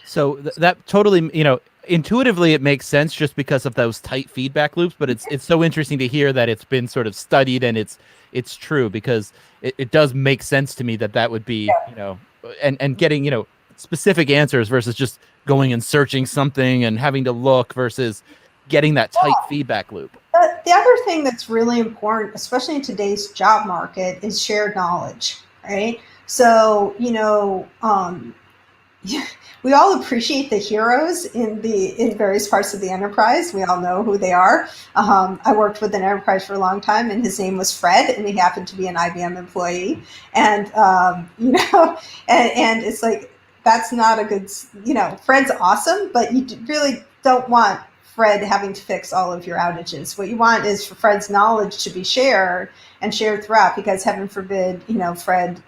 So that totally, intuitively it makes sense just because of those tight feedback loops, but it's so interesting to hear that it's been sort of studied and it's true, because it does make sense to me that would be, and getting, specific answers versus just going and searching something and having to look versus getting that tight feedback loop. The other thing that's really important, especially in today's job market, is shared knowledge, right? So, we all appreciate the heroes in various parts of the enterprise. We all know who they are. I worked with an enterprise for a long time, and his name was Fred, and he happened to be an IBM employee. And and it's like, that's not a good, Fred's awesome, but you really don't want Fred having to fix all of your outages. What you want is for Fred's knowledge to be shared and shared throughout, because heaven forbid, Fred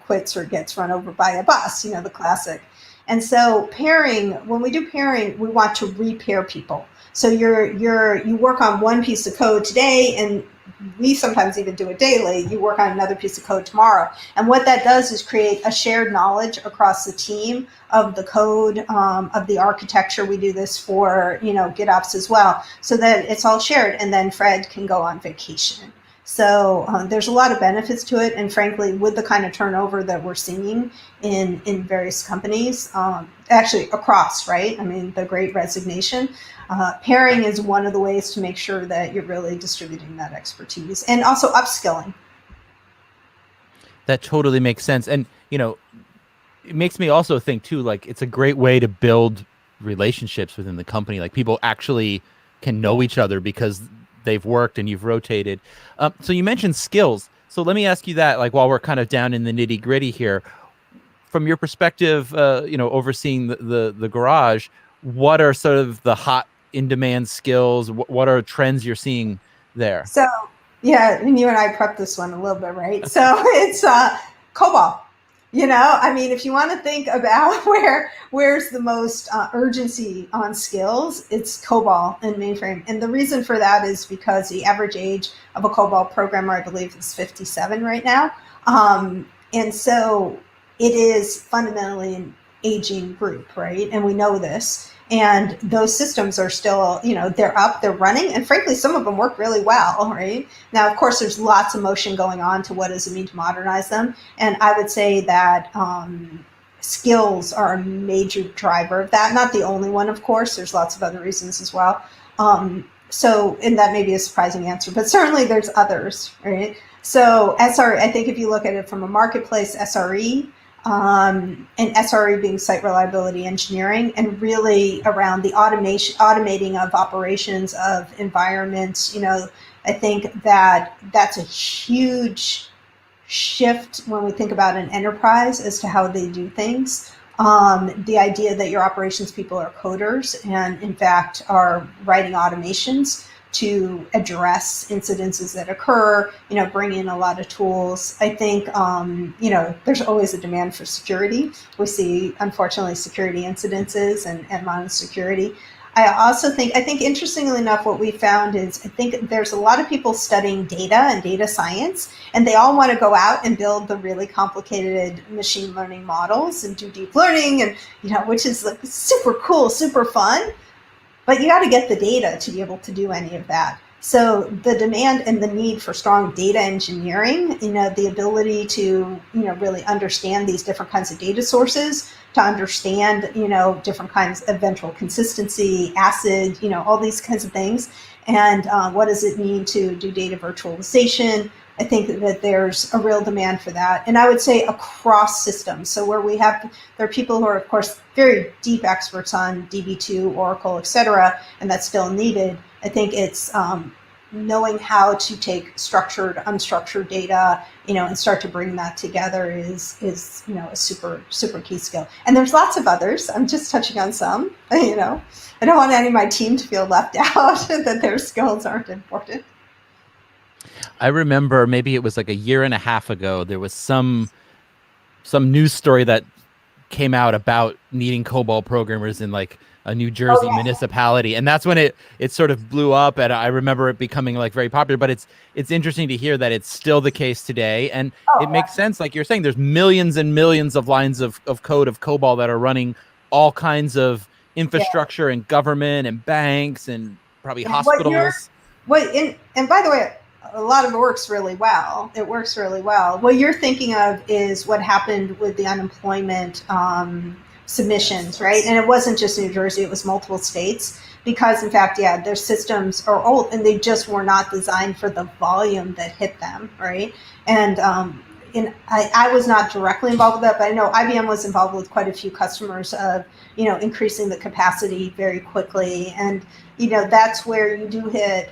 quits or gets run over by a bus, the classic. And so when we do pairing, we want to repair people. So you work on one piece of code today, and we sometimes even do it daily. You work on another piece of code tomorrow. And what that does is create a shared knowledge across the team of the code, of the architecture. We do this for, GitOps as well, so that it's all shared, and then Fred can go on vacation. So there's a lot of benefits to it. And frankly, with the kind of turnover that we're seeing in various companies, actually across, right? I mean, the great resignation, pairing is one of the ways to make sure that you're really distributing that expertise, and also upskilling. That totally makes sense. And, it makes me also think too, like, it's a great way to build relationships within the company. Like, people actually can know each other because they've worked and you've rotated. So you mentioned skills. So let me ask you that, like, while we're kind of down in the nitty gritty here, from your perspective, overseeing the garage, what are sort of the hot in-demand skills? What are trends you're seeing there? So, yeah, and you and I prepped this one a little bit, right? So it's COBOL. If you want to think about where's the most urgency on skills, it's COBOL and mainframe. And the reason for that is because the average age of a COBOL programmer, I believe, is 57 right now. And so it is fundamentally an aging group, right? And we know this. And those systems are still, they're up, they're running, and frankly, some of them work really well, right? Now, of course, there's lots of motion going on to what does it mean to modernize them. And I would say that skills are a major driver of that. Not the only one, of course. There's lots of other reasons as well. And that may be a surprising answer, but certainly there's others, right? So SRE, I think if you look at it from a marketplace, SRE, and SRE being site reliability engineering, and really around the automating of operations of environments. I think that's a huge shift when we think about an enterprise as to how they do things. The idea that your operations people are coders and in fact are writing automations to address incidences that occur, bring in a lot of tools. I think, there's always a demand for security. We see, unfortunately, security incidences and modern security. I think interestingly enough, what we found is I think there's a lot of people studying data and data science, and they all want to go out and build the really complicated machine learning models and do deep learning, and which is like super cool, super fun. But you got to get the data to be able to do any of that. So the demand and the need for strong data engineering, the ability to, really understand these different kinds of data sources, to understand, different kinds of eventual consistency, ACID, all these kinds of things. And what does it mean to do data virtualization? I think that there's a real demand for that. And I would say across systems. So where there are people who are, of course, very deep experts on DB2, Oracle, et cetera, and that's still needed. I think it's knowing how to take structured, unstructured data, and start to bring that together is a super, super key skill. And there's lots of others. I'm just touching on some, I don't want any of my team to feel left out, that their skills aren't important. I remember maybe it was like a year and a half ago, there was some news story that came out about needing COBOL programmers in like a New Jersey municipality, and that's when it sort of blew up, and I remember it becoming like very popular. But it's interesting to hear that it's still the case today, and it makes sense, like you're saying, there's millions and millions of lines of code of COBOL that are running all kinds of infrastructure and government and banks and probably hospitals. And by the way, a lot of it works really well. It works really well. What you're thinking of is what happened with the unemployment submissions, right? And it wasn't just New Jersey, it was multiple states, because in fact, their systems are old and they just were not designed for the volume that hit them, right? And I was not directly involved with that, but I know IBM was involved with quite a few customers of, increasing the capacity very quickly. And, that's where you do hit,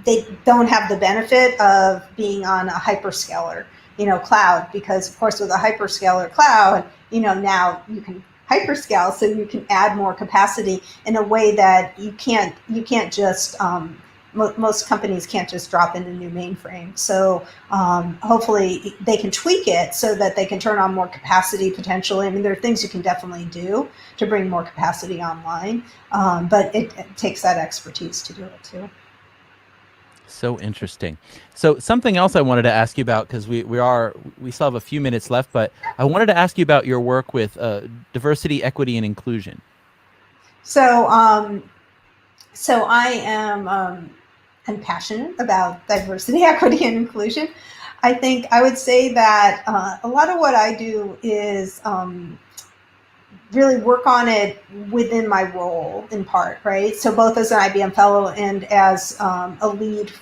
they don't have the benefit of being on a hyperscaler, cloud, because of course with a hyperscaler cloud, now you can hyperscale, so you can add more capacity in a way that you can't just, most companies can't just drop in a new mainframe. So hopefully they can tweak it so that they can turn on more capacity potentially. I mean, there are things you can definitely do to bring more capacity online, but it takes that expertise to do it too. So interesting. So something else I wanted to ask you about, because we still have a few minutes left, but I wanted to ask you about your work with diversity, equity, and inclusion. So I am I'm passionate about diversity, equity, and inclusion. I would say that a lot of what I do is really work on it within my role in part, right? So both as an IBM fellow and as a lead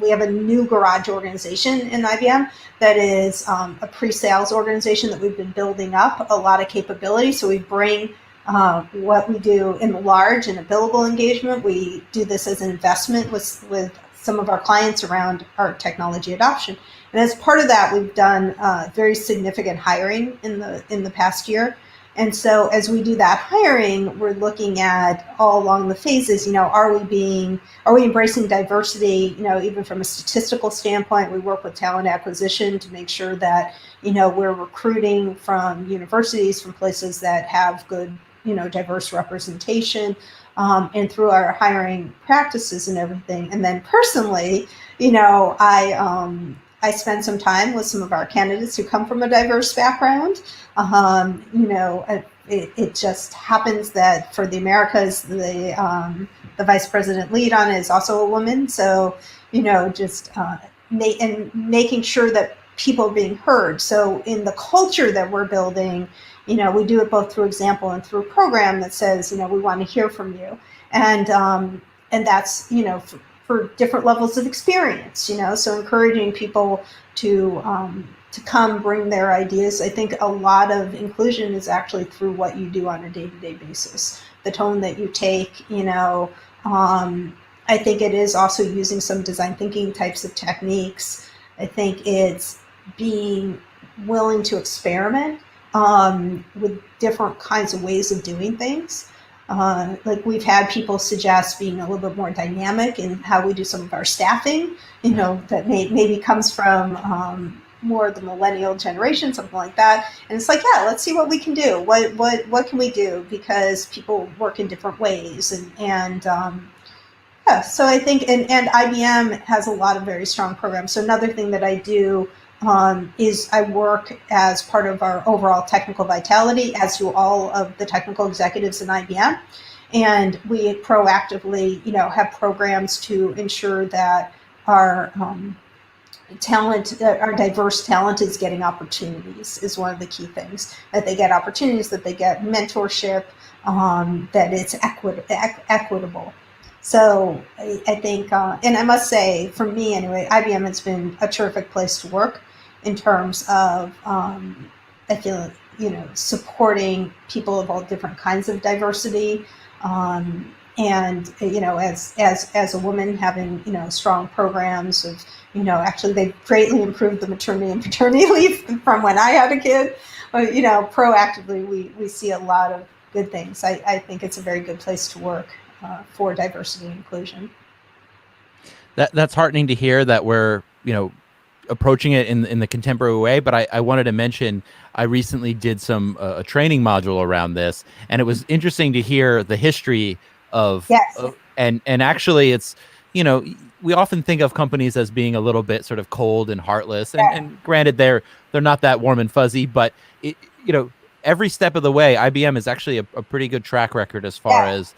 we have a new garage organization in IBM that is a pre-sales organization that we've been building up a lot of capability. So we bring what we do in the large and a billable engagement. We do this as an investment with some of our clients around our technology adoption. And as part of that, we've done very significant hiring in the past year. And so as we do that hiring, we're looking at all along the phases, are we embracing diversity, even from a statistical standpoint? We work with talent acquisition to make sure that, we're recruiting from universities, from places that have good, diverse representation, and through our hiring practices and everything. And then personally, I spend some time with some of our candidates who come from a diverse background. It just happens that for the Americas, the vice president lead on it is also a woman. So, making sure that people are being heard. So in the culture that we're building, we do it both through example and through a program that says, we want to hear from you. And that's, for different levels of experience, so encouraging people to come bring their ideas. I think a lot of inclusion is actually through what you do on a day-to-day basis, the tone that you take, I think it is also using some design thinking types of techniques. I think it's being willing to experiment with different kinds of ways of doing things. Like we've had people suggest being a little bit more dynamic in how we do some of our staffing, that maybe comes from more the millennial generation, something like that. And it's like, yeah, let's see what we can do. What can we do? Because people work in different ways. Yeah, so I think, and IBM has a lot of very strong programs. So another thing that I do is I work as part of our overall technical vitality, as do all of the technical executives in IBM. And we proactively, have programs to ensure that our talent, our diverse talent is getting opportunities is one of the key things. That they get opportunities, that they get mentorship, that it's equitable. So I think, and I must say, for me anyway, IBM has been a terrific place to work in terms of, I feel, supporting people of all different kinds of diversity. And, as a woman having, strong programs of, actually they've greatly improved the maternity and paternity leave from when I had a kid. But, proactively, we see a lot of good things. I think it's a very good place to work for diversity and inclusion. That's heartening to hear that we're, approaching it in the contemporary way. But I wanted to mention, I recently did a training module around this, and it was interesting to hear the history of, and actually it's, we often think of companies as being a little bit sort of cold and heartless, and granted they're not that warm and fuzzy, but every step of the way, IBM is actually a pretty good track record as far as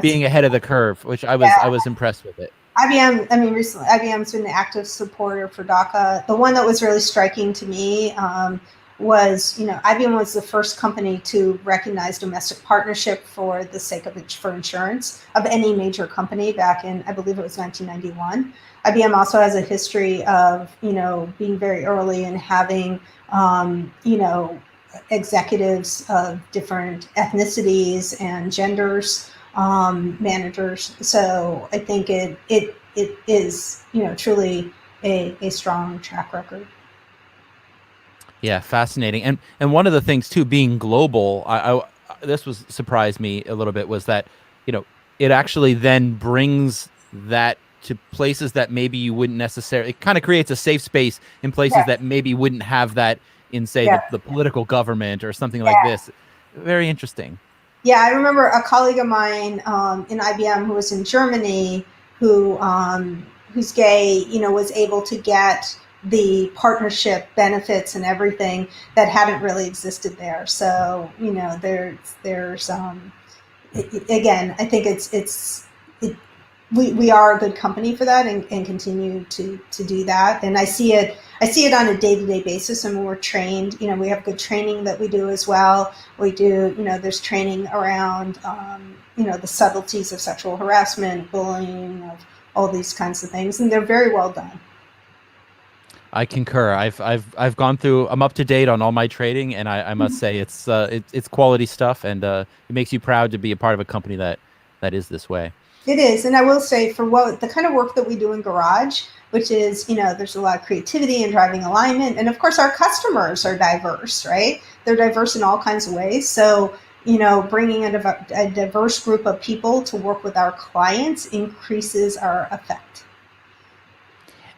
being ahead of the curve, which I was impressed with it. Recently, IBM's been an active supporter for DACA. The one that was really striking to me was, IBM was the first company to recognize domestic partnership for the sake of for insurance of any major company back in, I believe it was 1991. IBM also has a history of, being very early and having, executives of different ethnicities and genders, managers. So I think it is, truly a strong track record. Yeah, fascinating. And one of the things too, being global, this surprised me a little bit, was that, it actually then brings that to places that maybe you wouldn't necessarily, it kind of creates a safe space in places that maybe wouldn't have that in, say, the political government or something like this. Very interesting. Yeah, I remember a colleague of mine in IBM who was in Germany, who's gay, was able to get the partnership benefits and everything that hadn't really existed there. So, there's again, I think we are a good company for that and continue to do that. And I see it on a day-to-day basis, and when we're trained, we have good training that we do as well. We do, there's training around, the subtleties of sexual harassment, bullying, of all these kinds of things, and they're very well done. I concur. I've gone through. I'm up to date on all my training, and I must say it's quality stuff, and it makes you proud to be a part of a company that is this way. It is, and I will say, for the kind of work that we do in Garage, which is, there's a lot of creativity and driving alignment, and of course our customers are diverse, right? They're diverse in all kinds of ways. So, bringing a diverse group of people to work with our clients increases our effect.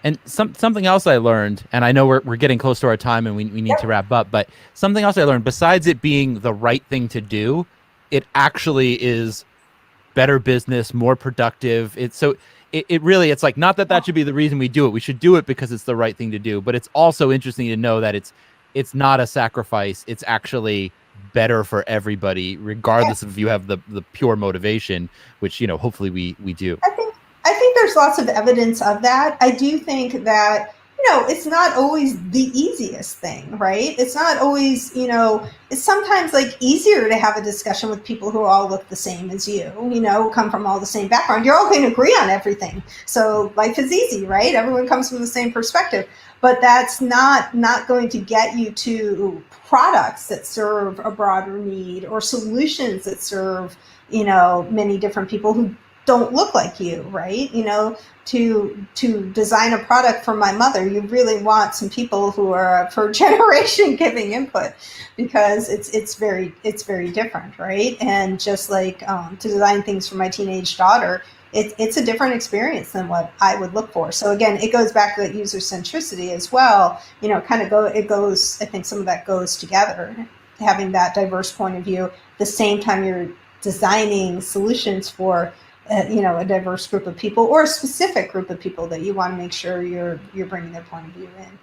And something else I learned, and I know we're getting close to our time and we need to wrap up, but something else I learned, besides it being the right thing to do, it actually is better business, more productive. It's like, not that should be the reason we do it. We should do it because it's the right thing to do. But it's also interesting to know that it's not a sacrifice. It's actually better for everybody, regardless of if you have the pure motivation, which, hopefully we do. I think there's lots of evidence of that. I do think that, it's not always the easiest thing, right? It's not always, it's sometimes like easier to have a discussion with people who all look the same as you, come from all the same background. You're all going to agree on everything. So life is easy, right? Everyone comes from the same perspective, but that's not going to get you to products that serve a broader need or solutions that serve, many different people who don't look like you, right? You know, to design a product for my mother, you really want some people who are per generation giving input, because it's very different, right? And just like to design things for my teenage daughter, it's a different experience than what I would look for. So again, it goes back to that user centricity as well. You know, it goes. I think some of that goes together, having that diverse point of view. At the same time, you're designing solutions for you know, a diverse group of people or a specific group of people that you want to make sure you're bringing their point of view in.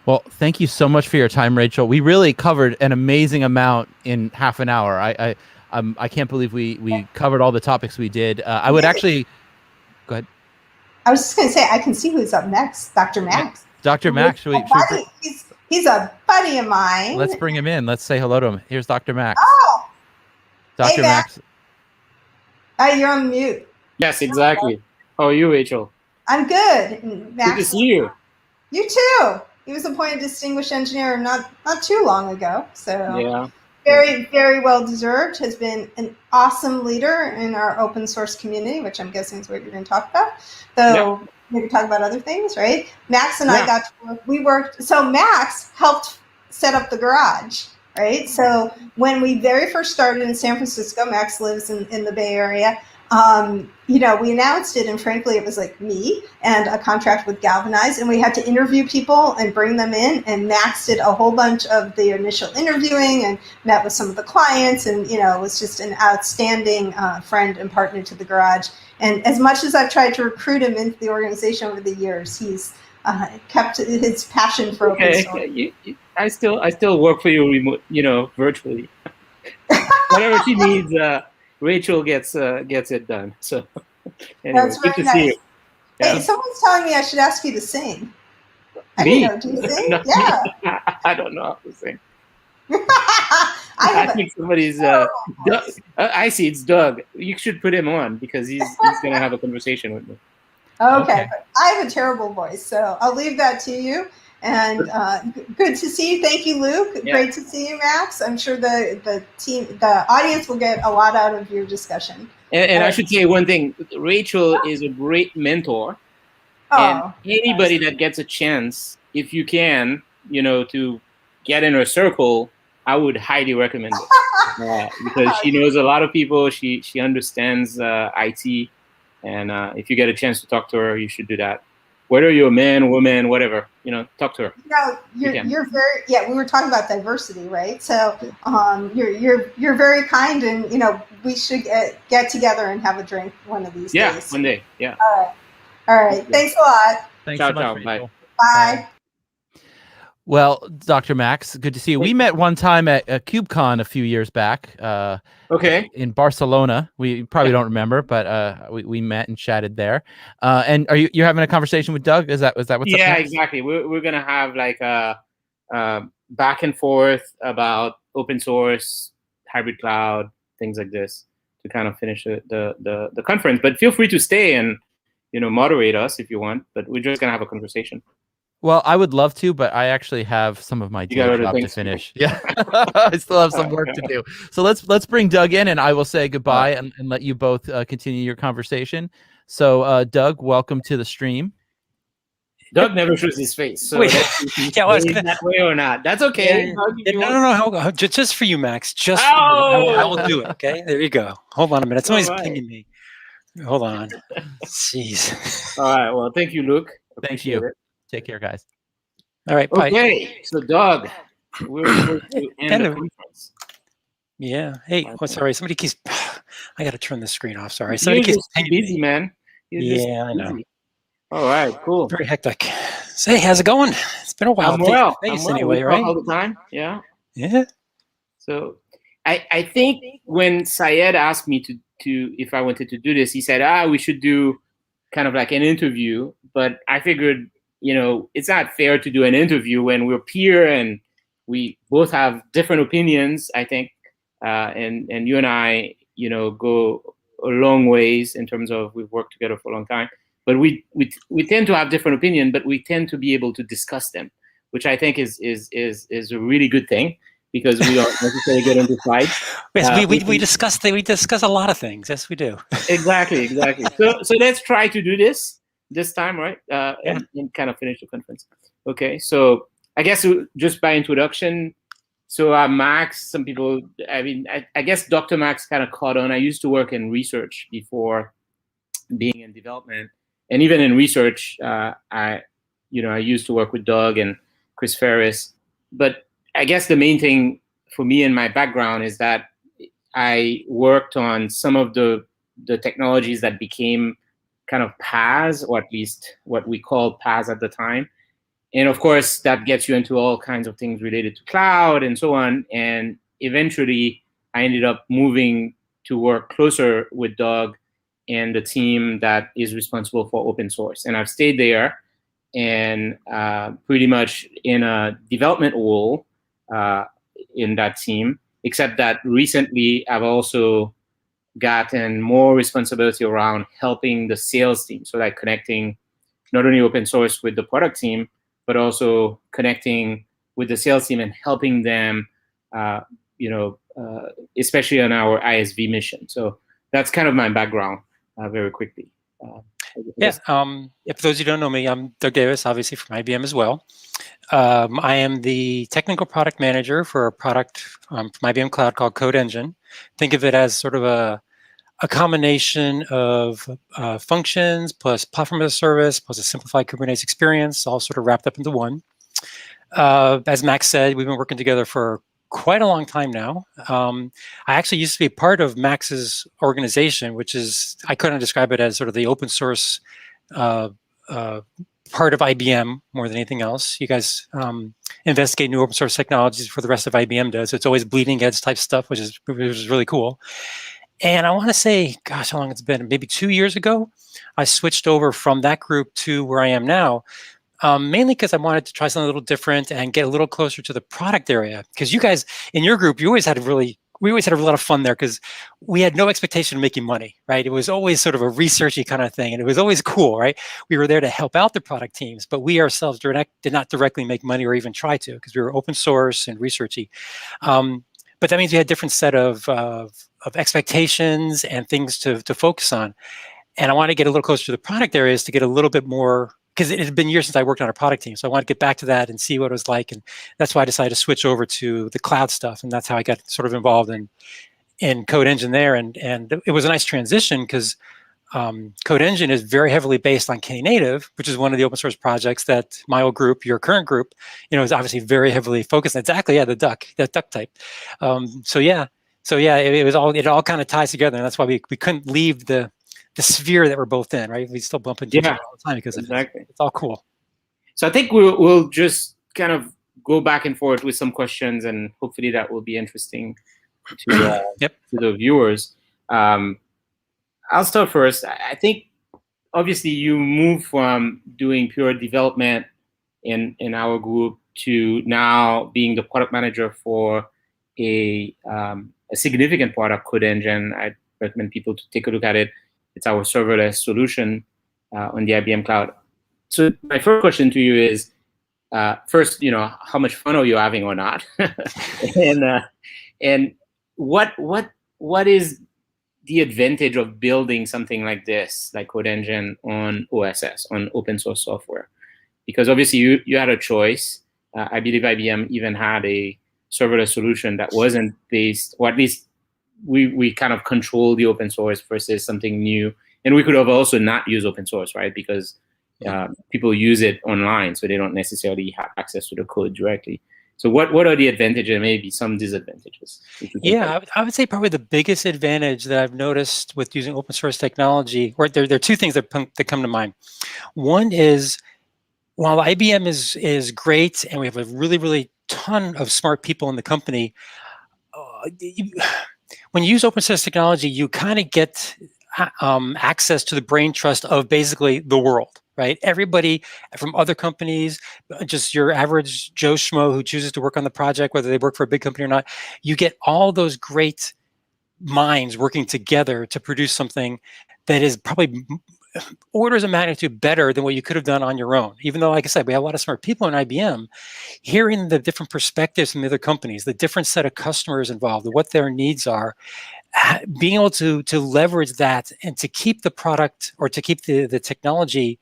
Well, thank you so much for your time, Rachel. We really covered an amazing amount in half an hour. I can't believe we covered all the topics we did. I would actually go ahead. I was just going to say, I can see who's up next, Dr. Max. Dr. Max, he's a buddy of mine. Let's bring him in. Let's say hello to him. Here's Dr. Max. Oh, Dr. hey, Max. You're on mute. Yes, exactly. How are you, Rachel? I'm good. Max, good to see you. You too. He was appointed Distinguished Engineer not too long ago. So yeah. Very, very well deserved. Has been an awesome leader in our open source community, which I'm guessing is what you're going to talk about. So maybe talk about other things, right? Max and I got to work. We worked. So Max helped set up the garage, right? So when we very first started in San Francisco, Max lives in the Bay Area. You know, we announced it, and frankly, it was like me and a contract with Galvanize, and we had to interview people and bring them in, and Max did a whole bunch of the initial interviewing and met with some of the clients, and, you know, was just an outstanding friend and partner to the garage. And as much as I've tried to recruit him into the organization over the years, he's kept his passion for open source. I still work for you remote, you know, virtually. Whatever she needs, Rachel gets it done. So anyway, that's very good to nice. see you. Yeah. Hey, someone's telling me I should ask you to sing. Me? I don't know. Do you sing? No, Yeah. I don't know how to sing. I think somebody's. I see it's Doug. You should put him on because he's going to have a conversation with me. Okay. I have a terrible voice, so I'll leave that to you. And good to see you. Thank you, Luke. Yeah. Great to see you, Max. I'm sure the audience will get a lot out of your discussion. And I should say one thing. Rachel is a great mentor. And anybody that gets a chance, if you can, you know, to get in her circle, I would highly recommend it. Because she knows a lot of people. She understands IT. And if you get a chance to talk to her, you should do that. Whether you're a man, woman, whatever, you know, talk to her. No, you're very we were talking about diversity, right? So you're very kind, and, you know, we should get together and have a drink one of these days. Yeah, one day. Yeah. All right. Thanks a lot. Thanks ciao, so much, ciao. Rachel. Bye. Well, Dr. Max, good to see you. We met one time at KubeCon a few years back. Okay. In Barcelona. We probably don't remember, but we met and chatted there. And are you're having a conversation with Doug? Is that what's up Yeah, next? exactly. We're gonna have like a back and forth about open source, hybrid cloud, things like this to kind of finish the conference. But feel free to stay and, you know, moderate us if you want. But we're just gonna have a conversation. Well, I would love to, but I actually have some of my day job to finish. Yeah, I still have some work to do. So let's bring Doug in, and I will say goodbye and let you both continue your conversation. So, Doug, welcome to the stream. Doug never shows his face, so that way or not. That's okay. No. Just for you, Max. Just for you. I will do it. Okay, there you go. Hold on a minute. Somebody's pinging me. Hold on. Jeez. All right. Well, thank you, Luke. Thank you. Take care, guys. All right. Bye. Okay. So, Doug, we're supposed to end the conference. Yeah. Hey, sorry. Somebody keeps. I got to turn the screen off. Sorry. Somebody keeps busy, man. Yeah, I know. All right. Cool. Very hectic. So, hey, how's it going? It's been a while. I'm well. Anyway, right? All the time. Yeah. Yeah. So, I think when Syed asked me to if I wanted to do this, he said, we should do kind of like an interview. But I figured, you know, it's not fair to do an interview when we're peer and we both have different opinions, I think. And you and I, you know, go a long ways in terms of we've worked together for a long time. But we tend to have different opinions, but we tend to be able to discuss them, which I think is a really good thing. because we don't necessarily get into fights. Yes, we discuss a lot of things. Yes, we do. Exactly. So let's try to do this time, right? And kind of finish the conference. Okay. So I guess just by introduction. So Max, some people, I guess Dr. Max kind of caught on. I used to work in research before being in development, and even in research, I used to work with Doug and Chris Ferris. But I guess the main thing for me in my background is that I worked on some of the technologies that became kind of PaaS, or at least what we called PaaS at the time. And of course, that gets you into all kinds of things related to cloud and so on. And eventually, I ended up moving to work closer with Doug and the team that is responsible for open source. And I've stayed there and pretty much in a development role in that team, except that recently I've also gotten more responsibility around helping the sales team. So like connecting not only open source with the product team, but also connecting with the sales team and helping them, especially on our ISV mission. So that's kind of my background very quickly. Yeah. For those who don't know me, I'm Doug Davis, obviously from IBM as well. I am the technical product manager for a product from IBM Cloud called Code Engine. Think of it as sort of a combination of functions plus platform as a service plus a simplified Kubernetes experience, all sort of wrapped up into one. As Max said, we've been working together for quite a long time now. I actually used to be part of Max's organization, which is, I couldn't describe it as sort of the open source part of IBM more than anything else. You guys investigate new open source technologies for the rest of IBM does. It's always bleeding edge type stuff, which is really cool. And I want to say, gosh, how long it's been? Maybe 2 years ago, I switched over from that group to where I am now, mainly because I wanted to try something a little different and get a little closer to the product area. Because you guys, in your group, we always had a lot of fun there because we had no expectation of making money, right? It was always sort of a researchy kind of thing, and it was always cool, right? We were there to help out the product teams, but we ourselves did not directly make money or even try to because we were open source and researchy. But that means we had a different set of expectations and things to focus on. And I want to get a little closer to the product areas to get a little bit more, because it had been years since I worked on a product team. So I want to get back to that and see what it was like. And that's why I decided to switch over to the cloud stuff. And that's how I got sort of involved in Code Engine there. And it was a nice transition because Code Engine is very heavily based on Knative, which is one of the open source projects that my old group, your current group, is obviously very heavily focused. Exactly, yeah, that duck type. It all kind of ties together, and that's why we couldn't leave the sphere that we're both in, right? We still bump into each other all the time because it's all cool. So I think we'll just kind of go back and forth with some questions, and hopefully that will be interesting to the viewers. I'll start first. I think obviously you moved from doing pure development in our group to now being the product manager for a significant product, Code Engine. I recommend people to take a look at it. It's our serverless solution on the IBM Cloud. So my first question to you is, first, how much fun are you having or not? and what is the advantage of building something like this, like Code Engine on OSS, on open source software? Because obviously you had a choice. I believe IBM even had a serverless solution that wasn't based, or at least we kind of control the open source versus something new. And we could have also not used open source, right? Because people use it online, so they don't necessarily have access to the code directly. So what are the advantages and maybe some disadvantages? Yeah, I would say probably the biggest advantage that I've noticed with using open source technology, or there are two things that come to mind. One is, while IBM is great and we have a really, really ton of smart people in the company, when you use open source technology, you kind of get access to the brain trust of basically the world. Right? Everybody from other companies, just your average Joe Schmo who chooses to work on the project, whether they work for a big company or not, you get all those great minds working together to produce something that is probably orders of magnitude better than what you could have done on your own. Even though, like I said, we have a lot of smart people in IBM, hearing the different perspectives from the other companies, the different set of customers involved, what their needs are, being able to leverage that and to keep the product or to keep the technology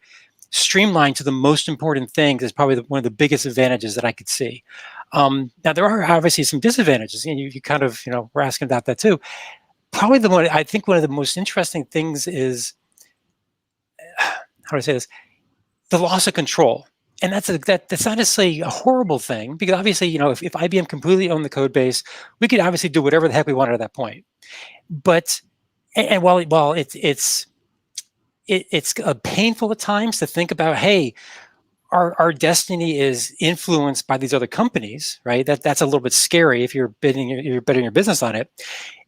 streamlined to the most important things is probably one of the biggest advantages that I could see. Now, there are obviously some disadvantages, and you kind of, were asking about that too. Probably I think one of the most interesting things is, how do I say this? The loss of control. And that's not necessarily a horrible thing, because obviously, if IBM completely owned the code base, we could obviously do whatever the heck we wanted at that point. But, and while it's painful at times to think about, hey, our destiny is influenced by these other companies, right? That's a little bit scary if you're betting your business on it.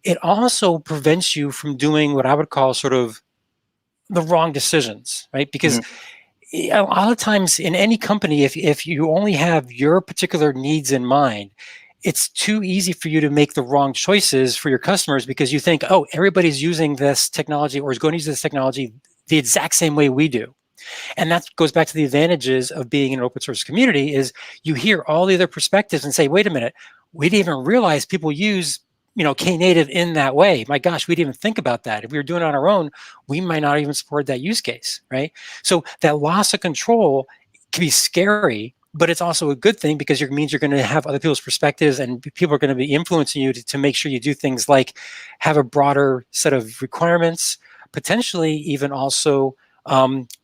It also prevents you from doing what I would call sort of the wrong decisions, right? Because a lot of times in any company, if you only have your particular needs in mind, it's too easy for you to make the wrong choices for your customers, because you think, oh, everybody's using this technology or is going to use this technology the exact same way we do. And that goes back to the advantages of being in an open source community, is you hear all the other perspectives and say, wait a minute, we didn't even realize people use Knative in that way. My gosh, we didn't even think about that. If we were doing it on our own, we might not even support that use case, right? So that loss of control can be scary, but it's also a good thing, because it means you're going to have other people's perspectives and people are going to be influencing you to make sure you do things like have a broader set of requirements, potentially even also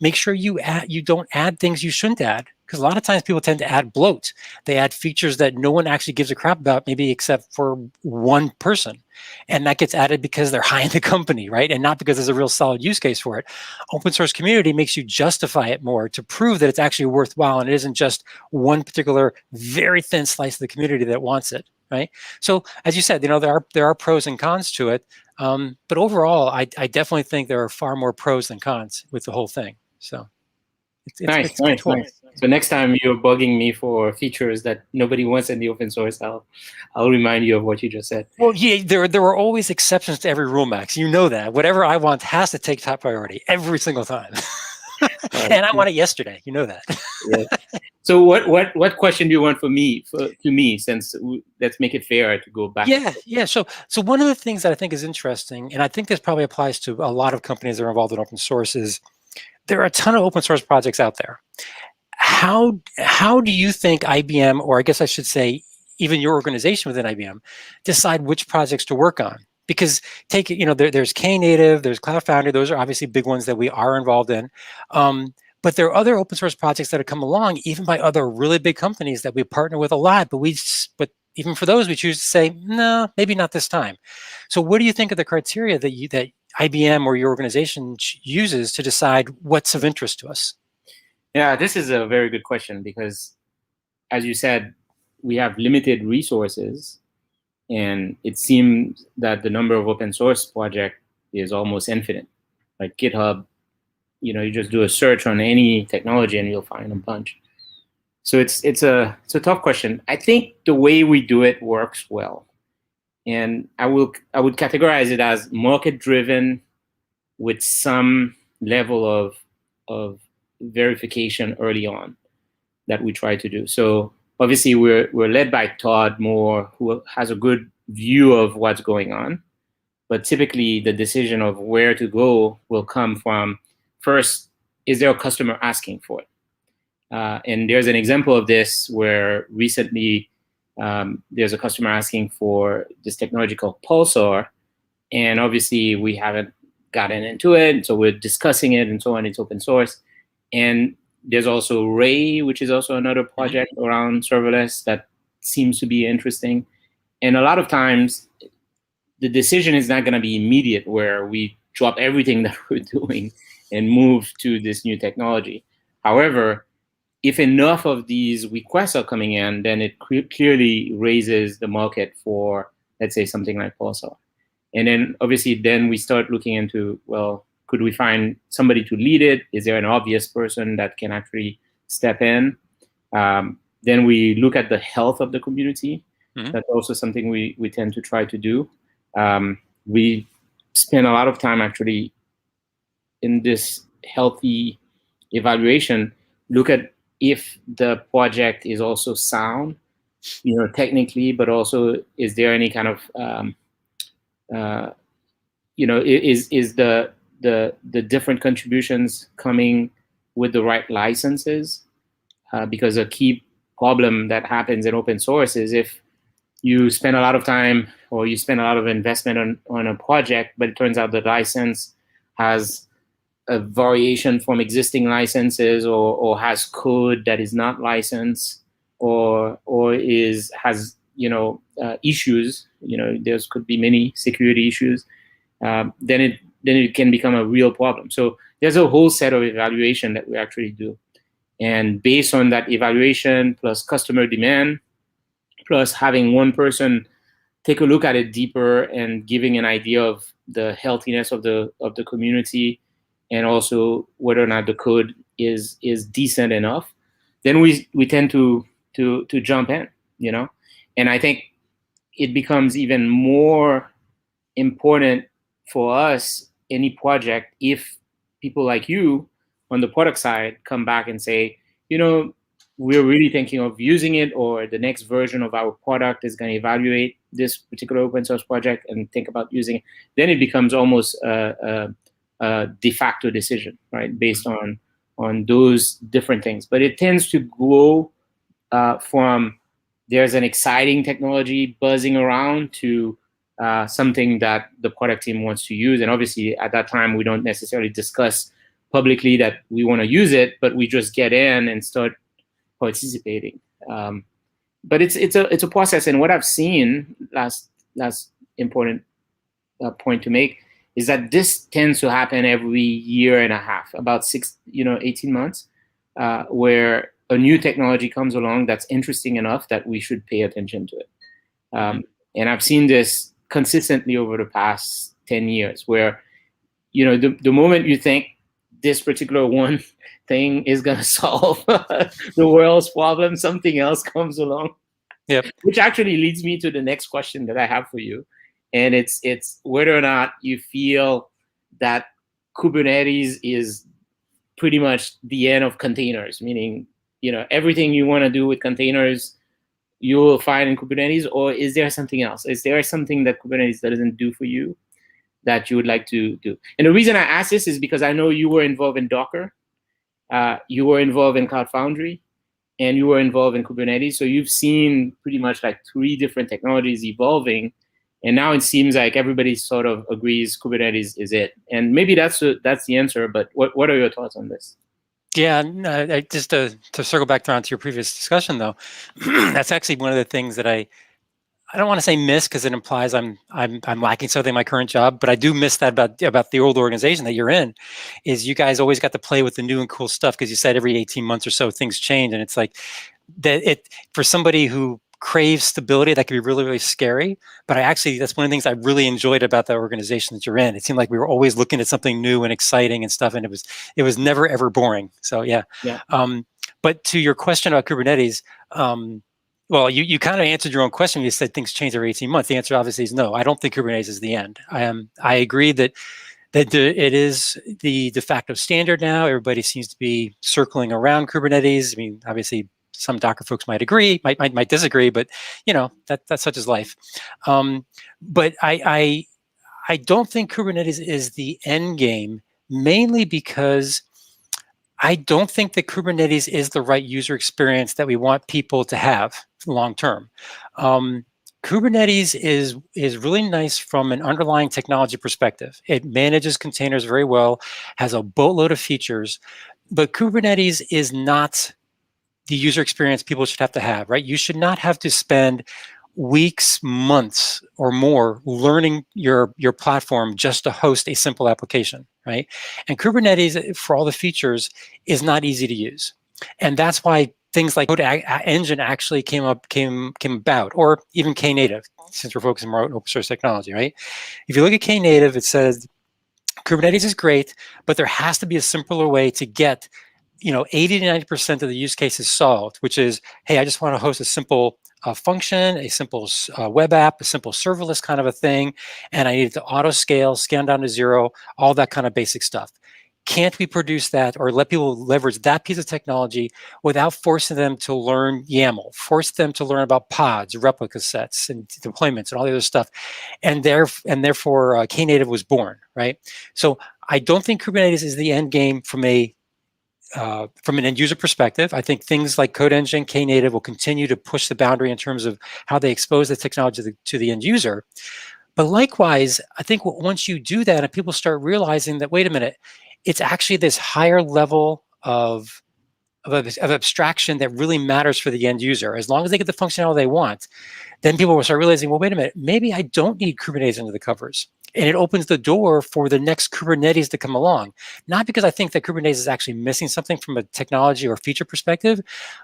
make sure you don't add things you shouldn't add. Because a lot of times people tend to add bloat. They add features that no one actually gives a crap about, maybe except for one person. And that gets added because they're high in the company, right? And not because there's a real solid use case for it. Open source community makes you justify it more to prove that it's actually worthwhile, and it isn't just one particular very thin slice of the community that wants it, right? So as you said, there are pros and cons to it. But overall, I definitely think there are far more pros than cons with the whole thing. So it's nice. So next time you're bugging me for features that nobody wants in the open source, I'll remind you of what you just said. Well, yeah, there are always exceptions to every rule, Max. You know that. Whatever I want has to take top priority every single time. And I want it yesterday. You know that. Yeah. So what question do you want to me? Since let's make it fair to go back. Yeah. So one of the things that I think is interesting, and I think this probably applies to a lot of companies that are involved in open source, is there are a ton of open source projects out there. How do you think IBM, or I guess I should say even your organization within IBM, decide which projects to work on? Because there's Knative, there's Cloud Foundry, those are obviously big ones that we are involved in. But there are other open source projects that have come along, even by other really big companies that we partner with a lot, but even for those, we choose to say, no, maybe not this time. So what do you think of the criteria that IBM or your organization uses to decide what's of interest to us? Yeah, this is a very good question, because as you said, we have limited resources, and it seems that the number of open source projects is almost infinite. Like GitHub, you just do a search on any technology and you'll find a bunch. So it's a tough question. I think the way we do it works well, and I would categorize it as market driven with some level of verification early on that we try to do. So obviously we're led by Todd Moore, who has a good view of what's going on, but typically the decision of where to go will come from, first, is there a customer asking for it? And there's an example of this where recently there's a customer asking for this technology called Pulsar, and obviously we haven't gotten into it, so we're discussing it and so on. It's open source. And there's also Ray, which is also another project around serverless that seems to be interesting. And a lot of times, the decision is not going to be immediate, where we drop everything that we're doing and move to this new technology. However, if enough of these requests are coming in, then it clearly raises the market for, let's say, something like Pulsar. And then obviously, then we start looking into, well, could we find somebody to lead it? Is there an obvious person that can actually step in? Then we look at the health of the community. Mm-hmm. That's also something we tend to try to do. We spend a lot of time actually in this healthy evaluation, look at if the project is also sound, technically, but also is there any kind of is the different contributions coming with the right licenses? Because a key problem that happens in open source is if you spend a lot of time or you spend a lot of investment on a project, but it turns out the license has a variation from existing licenses or has code that is not licensed or has issues, there could be many security issues, then it can become a real problem. So there's a whole set of evaluation that we actually do. And based on that evaluation plus customer demand, plus having one person take a look at it deeper and giving an idea of the healthiness of the community and also whether or not the code is decent enough, then we tend to jump in, And I think it becomes even more important for us, any project, if people like you on the product side come back and say, we're really thinking of using it, or the next version of our product is going to evaluate this particular open source project and think about using it, then it becomes almost a de facto decision, right, based on those different things. But it tends to go from there's an exciting technology buzzing around to something that the product team wants to use. And obviously, at that time, we don't necessarily discuss publicly that we want to use it, but we just get in and start participating. But it's a process. And what I've seen, last important point to make, is that this tends to happen every year and a half, about 18 months, where a new technology comes along that's interesting enough that we should pay attention to it. And I've seen this consistently over the past 10 years, where the moment you think this particular one thing is going to solve the world's problem, something else comes along. Yep. Which actually leads me to the next question that I have for you. And it's whether or not you feel that Kubernetes is pretty much the end of containers, meaning, everything you want to do with containers, you will find in Kubernetes, or is there something else? Is there something that Kubernetes doesn't do for you that you would like to do? And the reason I ask this is because I know you were involved in Docker, you were involved in Cloud Foundry, and you were involved in Kubernetes. So you've seen pretty much like 3 different technologies evolving. And now it seems like everybody sort of agrees Kubernetes is it. And maybe that's the answer, but what are your thoughts on this? Yeah, just to circle back around to your previous discussion, though, that's actually one of the things that I don't want to say miss, because it implies I'm lacking something in my current job, but I do miss that about the old organization that you're in, is you guys always got to play with the new and cool stuff, because you said every 18 months or so things change, and it's like that for somebody who craves stability, that can be really, really scary. But that's one of the things I really enjoyed about the organization that you're in. It seemed like we were always looking at something new and exciting and stuff, and it was never ever boring. So yeah. But to your question about Kubernetes, well, you kind of answered your own question. You said things change every 18 months. The answer obviously is no. I don't think Kubernetes is the end. I agree that it is the de facto standard now. Everybody seems to be circling around Kubernetes. I mean, obviously, some Docker folks might agree, might disagree, but that's such as life. But I don't think Kubernetes is the end game, mainly because I don't think that Kubernetes is the right user experience that we want people to have long term. Kubernetes is really nice from an underlying technology perspective. It manages containers very well, has a boatload of features, but Kubernetes is not the user experience people should have to have, right? You should not have to spend weeks, months, or more learning your platform just to host a simple application, right? And Kubernetes, for all the features, is not easy to use. And that's why things like Code Engine actually came about, or even Knative, since we're focusing more on open source technology, right? If you look at Knative, it says Kubernetes is great, but there has to be a simpler way to get 80 to 90% of the use cases solved, which is, hey, I just want to host a simple function, a simple web app, a simple serverless kind of a thing, and I need it to auto scale, scan down to 0, all that kind of basic stuff. can't we produce that or let people leverage that piece of technology without forcing them to learn YAML, force them to learn about pods, replica sets, and deployments, and all the other stuff? And therefore, Knative was born, right? So I don't think Kubernetes is the end game from an end user perspective. I think things like Code Engine, Knative will continue to push the boundary in terms of how they expose the technology to the end user. But likewise, I think once you do that and people start realizing that, wait a minute, it's actually this higher level of abstraction that really matters for the end user. As long as they get the functionality they want, then people will start realizing, well, wait a minute, maybe I don't need Kubernetes under the covers. And it opens the door for the next Kubernetes to come along. Not because I think that Kubernetes is actually missing something from a technology or feature perspective,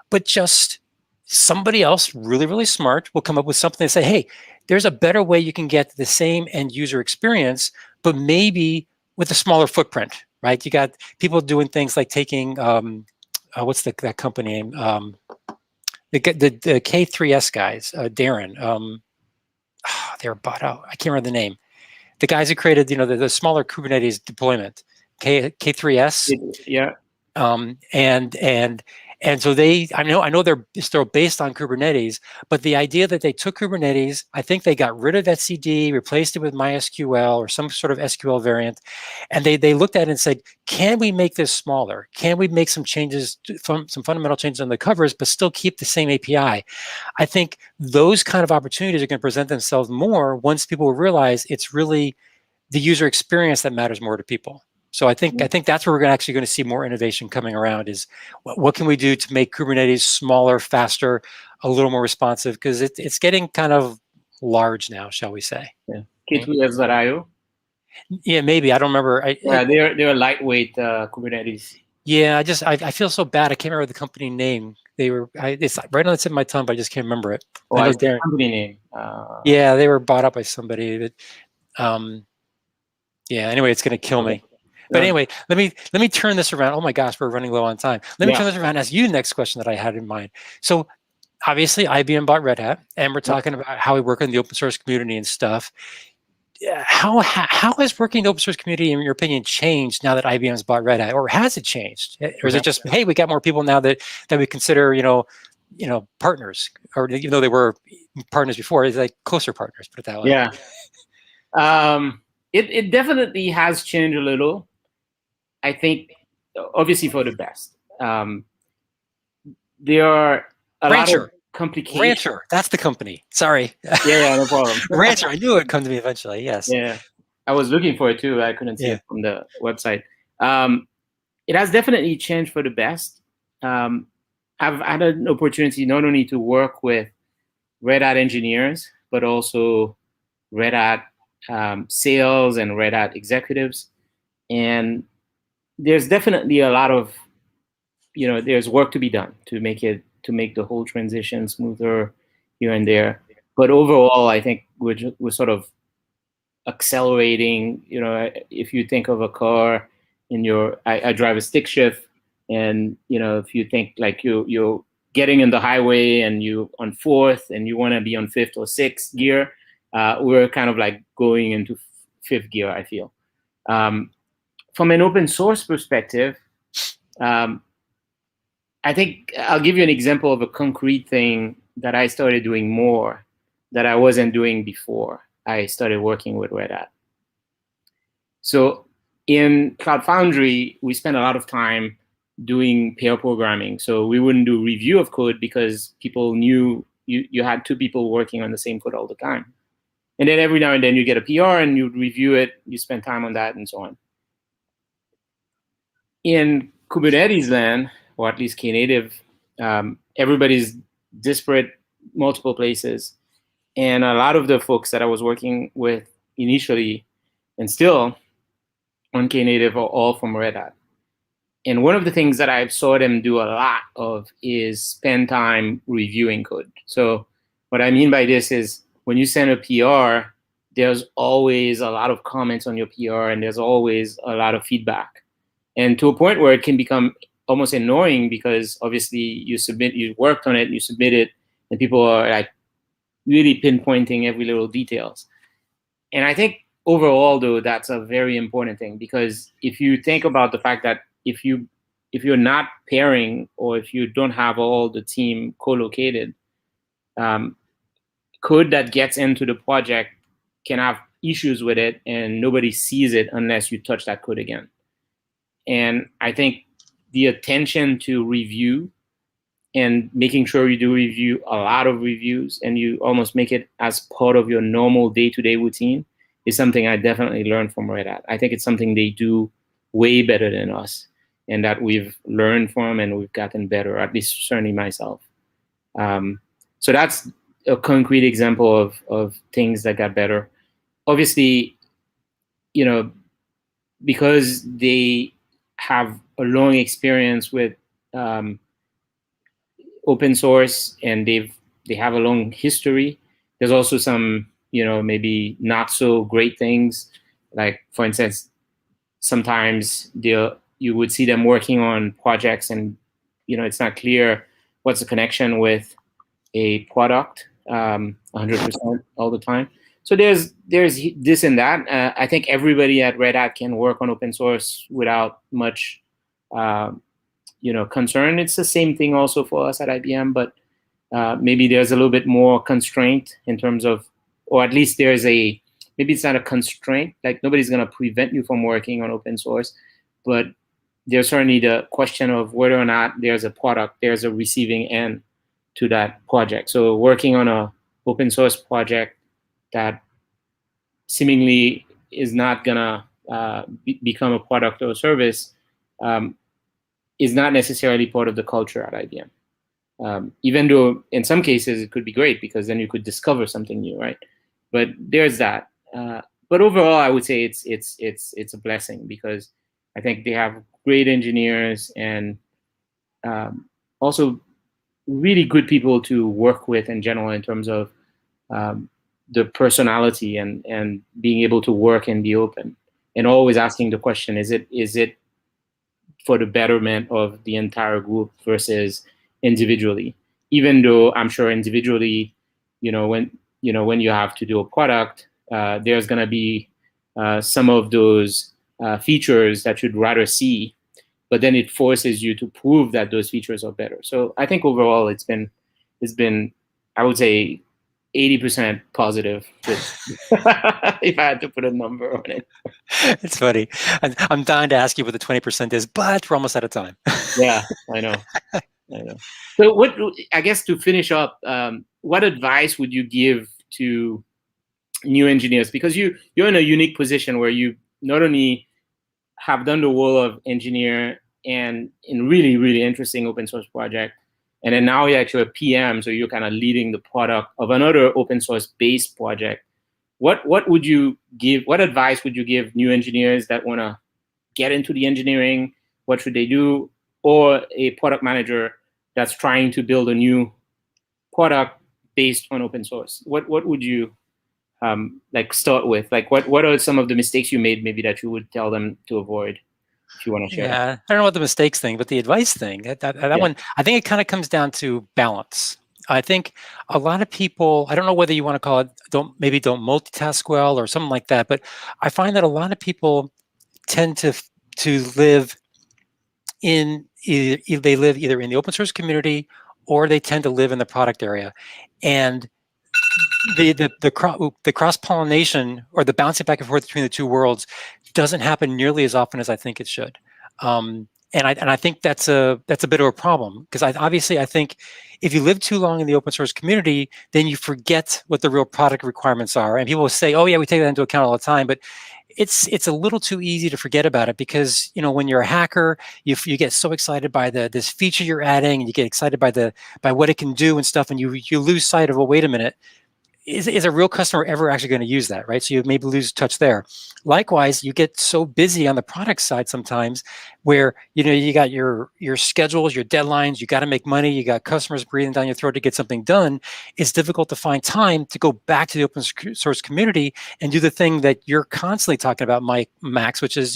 but just somebody else really, really smart will come up with something and say, hey, there's a better way you can get the same end user experience, but maybe with a smaller footprint, right? You got people doing things like taking, what's that company name? The K3S guys, Darren. They were bought out. I can't remember the name. The guys who created, the smaller Kubernetes deployment, K3S. Yeah. And so I know they're still based on Kubernetes, but the idea that they took Kubernetes, I think they got rid of etcd, replaced it with MySQL or some sort of SQL variant, and they looked at it and said, can we make this smaller? Can we make some changes, some fundamental changes on the covers, but still keep the same API? I think those kind of opportunities are going to present themselves more once people realize it's really the user experience that matters more to people. So I think that's where we're actually going to see more innovation coming around, is what can we do to make Kubernetes smaller, faster, a little more responsive, because it's getting kind of large now, shall we say? Yeah. K3S.io. Yeah, maybe. I don't remember. They're lightweight Kubernetes. Yeah, I feel so bad. I can't remember the company name. It's right on the tip of my tongue, but I just can't remember it. Oh, I know the company name. Yeah, they were bought up by somebody that. Yeah. Anyway, it's going to kill me. But anyway, let me turn this around. Oh my gosh, we're running low on time. Let me turn this around and ask you the next question that I had in mind. So obviously IBM bought Red Hat, and we're talking about how we work in the open source community and stuff. How has working in the open source community, in your opinion, changed now that IBM's bought Red Hat? Or has it changed? Or is it just, hey, we got more people now that we consider, partners, or even though they were partners before, it's like closer partners, put it that way. Yeah. It definitely has changed a little. I think, obviously, for the best. There are a lot of complications. Rancher, that's the company. Sorry. Yeah, no problem. Rancher, I knew it would come to me eventually. Yes. Yeah, I was looking for it too. I couldn't see it from the website. It has definitely changed for the best. I've had an opportunity not only to work with Red Hat engineers, but also Red Hat sales and Red Hat executives, and there's definitely a lot of, there's work to be done to make the whole transition smoother here and there. But overall, I think we're sort of accelerating. If you think of a car, I drive a stick shift, and if you think like you're getting in the highway and you on fourth and you want to be on fifth or sixth gear, we're kind of like going into fifth gear, I feel. From an open source perspective, I think I'll give you an example of a concrete thing that I started doing more that I wasn't doing before I started working with Red Hat. So in Cloud Foundry, we spent a lot of time doing pair programming. So we wouldn't do review of code because people knew you had two people working on the same code all the time. And then every now and then you get a PR and you review it, you spend time on that and so on. In Kubernetes land, or at least Knative, everybody's disparate, multiple places. And a lot of the folks that I was working with initially, and still on Knative, are all from Red Hat. And one of the things that I saw them do a lot of is spend time reviewing code. So what I mean by this is when you send a PR, there's always a lot of comments on your PR, and there's always a lot of feedback. And to a point where it can become almost annoying, because obviously you worked on it, you submit it, and people are like really pinpointing every little details. And I think overall, though, that's a very important thing, because if you think about the fact that if you're not pairing, or if you don't have all the team co-located, code that gets into the project can have issues with it, and nobody sees it unless you touch that code again. And I think the attention to review and making sure you do review a lot of reviews, and you almost make it as part of your normal day-to-day routine, is something I definitely learned from Red Hat. I think it's something they do way better than us, and that we've learned from and we've gotten better, at least certainly myself. So that's a concrete example of things that got better. Obviously, because they have a long experience with open source, and they have a long history, there's also some maybe not so great things. Like, for instance, sometimes you would see them working on projects, and it's not clear what's the connection with a product 100% all the time. So there's this and that. I think everybody at Red Hat can work on open source without much concern. It's the same thing also for us at IBM, but maybe there's a little bit more constraint in terms of, or at least maybe it's not a constraint, like nobody's going to prevent you from working on open source, but there's certainly the question of whether or not there's a product, there's a receiving end to that project. So working on a open source project that seemingly is not gonna become a product or a service is not necessarily part of the culture at IBM. Even though in some cases it could be great, because then you could discover something new, right? But there's that. But overall, I would say it's a blessing, because I think they have great engineers, and also really good people to work with in general, in terms of the personality and being able to work and be open, and always asking the question, is it for the betterment of the entire group versus individually? Even though I'm sure individually, when you have to do a product, there's going to be some of those features that you'd rather see, but then it forces you to prove that those features are better. So I think overall it's been I would say 80% positive, if I had to put a number on it. It's funny. I'm dying to ask you what the 20% is, but we're almost out of time. Yeah, I know. So I guess to finish up, what advice would you give to new engineers? Because you're in a unique position where you not only have done the role of engineer and in really, really interesting open source project, and then now you're actually a PM, so you're kind of leading the product of another open source based project. What would you give? What advice would you give new engineers that want to get into the engineering? What should they do? Or a product manager that's trying to build a new product based on open source? What would you start with? Like, what are some of the mistakes you made, maybe, that you would tell them to avoid, if you want to share? Yeah, I don't know what the mistakes thing, but the advice thing, that one, I think it kind of comes down to balance. I think a lot of people, I don't know whether you want to call it don't multitask well or something like that, but I find that a lot of people tend to live in they live either in the open source community, or they tend to live in the product area, and the cross pollination, or the bouncing back and forth between the two worlds, doesn't happen nearly as often as I think it should. And I think that's a bit of a problem, because I think if you live too long in the open source community, then you forget what the real product requirements are. And people will say, "Oh yeah, we take that into account all the time," but it's a little too easy to forget about it, because when you're a hacker, you get so excited by this feature you're adding, and you get excited by what it can do and stuff, and you lose sight of, well, wait a minute. Is a real customer ever actually going to use that, right? So you maybe lose touch there. Likewise, you get so busy on the product side sometimes, where you got your schedules, your deadlines, you got to make money, you got customers breathing down your throat to get something done. It's difficult to find time to go back to the open source community and do the thing that you're constantly talking about, Max, which is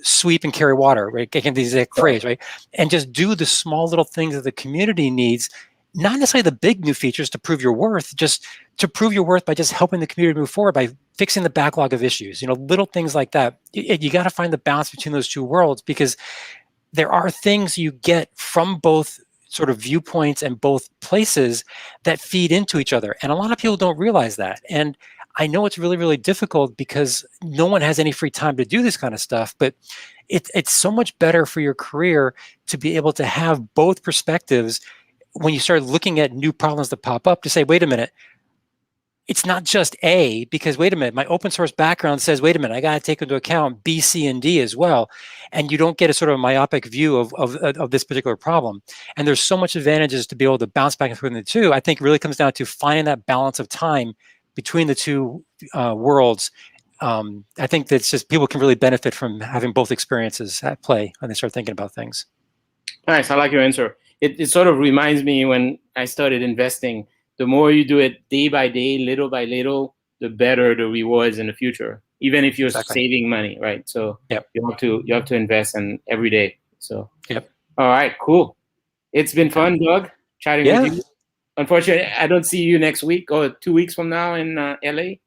sweep and carry water, right? Getting the exact phrase, right? And just do the small little things that the community needs. not necessarily the big new features to prove your worth, just to prove your worth by just helping the community move forward, by fixing the backlog of issues, little things like that. You got to find the balance between those two worlds, because there are things you get from both sort of viewpoints and both places that feed into each other. And a lot of people don't realize that. And I know it's really, really difficult because no one has any free time to do this kind of stuff, but it's so much better for your career to be able to have both perspectives when you start looking at new problems that pop up, to say, wait a minute, it's not just A, because wait a minute, my open source background says, wait a minute, I got to take into account B, C, and D as well. And you don't get a sort of myopic view of this particular problem. And there's so much advantages to be able to bounce back and forth between the two. I think it really comes down to finding that balance of time between the two worlds. I think that's just, people can really benefit from having both experiences at play when they start thinking about things. Nice, I like your answer. It sort of reminds me when I started investing. The more you do it day by day, little by little, the better the rewards in the future. Even if you're saving money, right? So you have to invest in every day. So all right, cool. It's been fun, Doug, chatting with you. Unfortunately, I don't see you next week or 2 weeks from now in LA,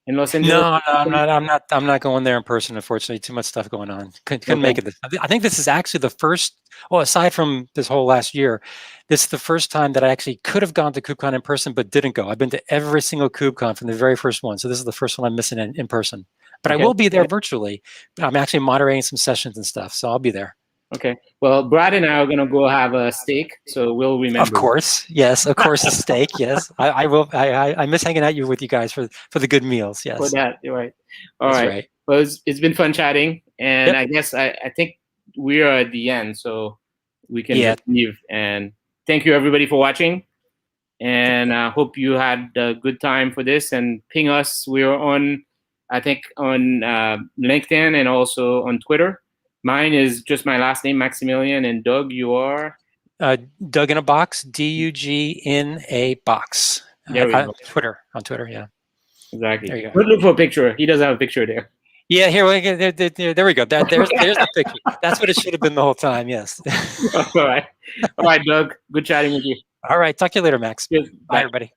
in Los Angeles. No, I'm not going there in person. Unfortunately, too much stuff going on. Couldn't make it. I think this is actually the first. Well, aside from this whole last year, this is the first time that I actually could have gone to KubeCon in person, but didn't go. I've been to every single KubeCon from the very first one. So this is the first one I'm missing in person. But I will be there virtually. I'm actually moderating some sessions and stuff, so I'll be there. Okay. Well, Brad and I are going to go have a steak, so we'll remember. Of course. Yes, of course, a steak. Yes. I will. I miss hanging out with you guys for the good meals. Yes. For that, you're right. All right. Well, it's been fun chatting. And I guess I think we are at the end, so we can just leave. And thank you, everybody, for watching. And I hope you had a good time for this. And ping us. We're on, I think, on LinkedIn and also on Twitter. Mine is just my last name, Maximilien. And Doug, you are? Doug in a box, DUG in a box. There we go. On Twitter, yeah. Exactly. There you go. We'll look for a picture. He does have a picture there. Yeah, there we go. There's the picture. That's what it should have been the whole time. Yes. All right, Doug. Good chatting with you. All right. Talk to you later, Max. Yes, bye, everybody.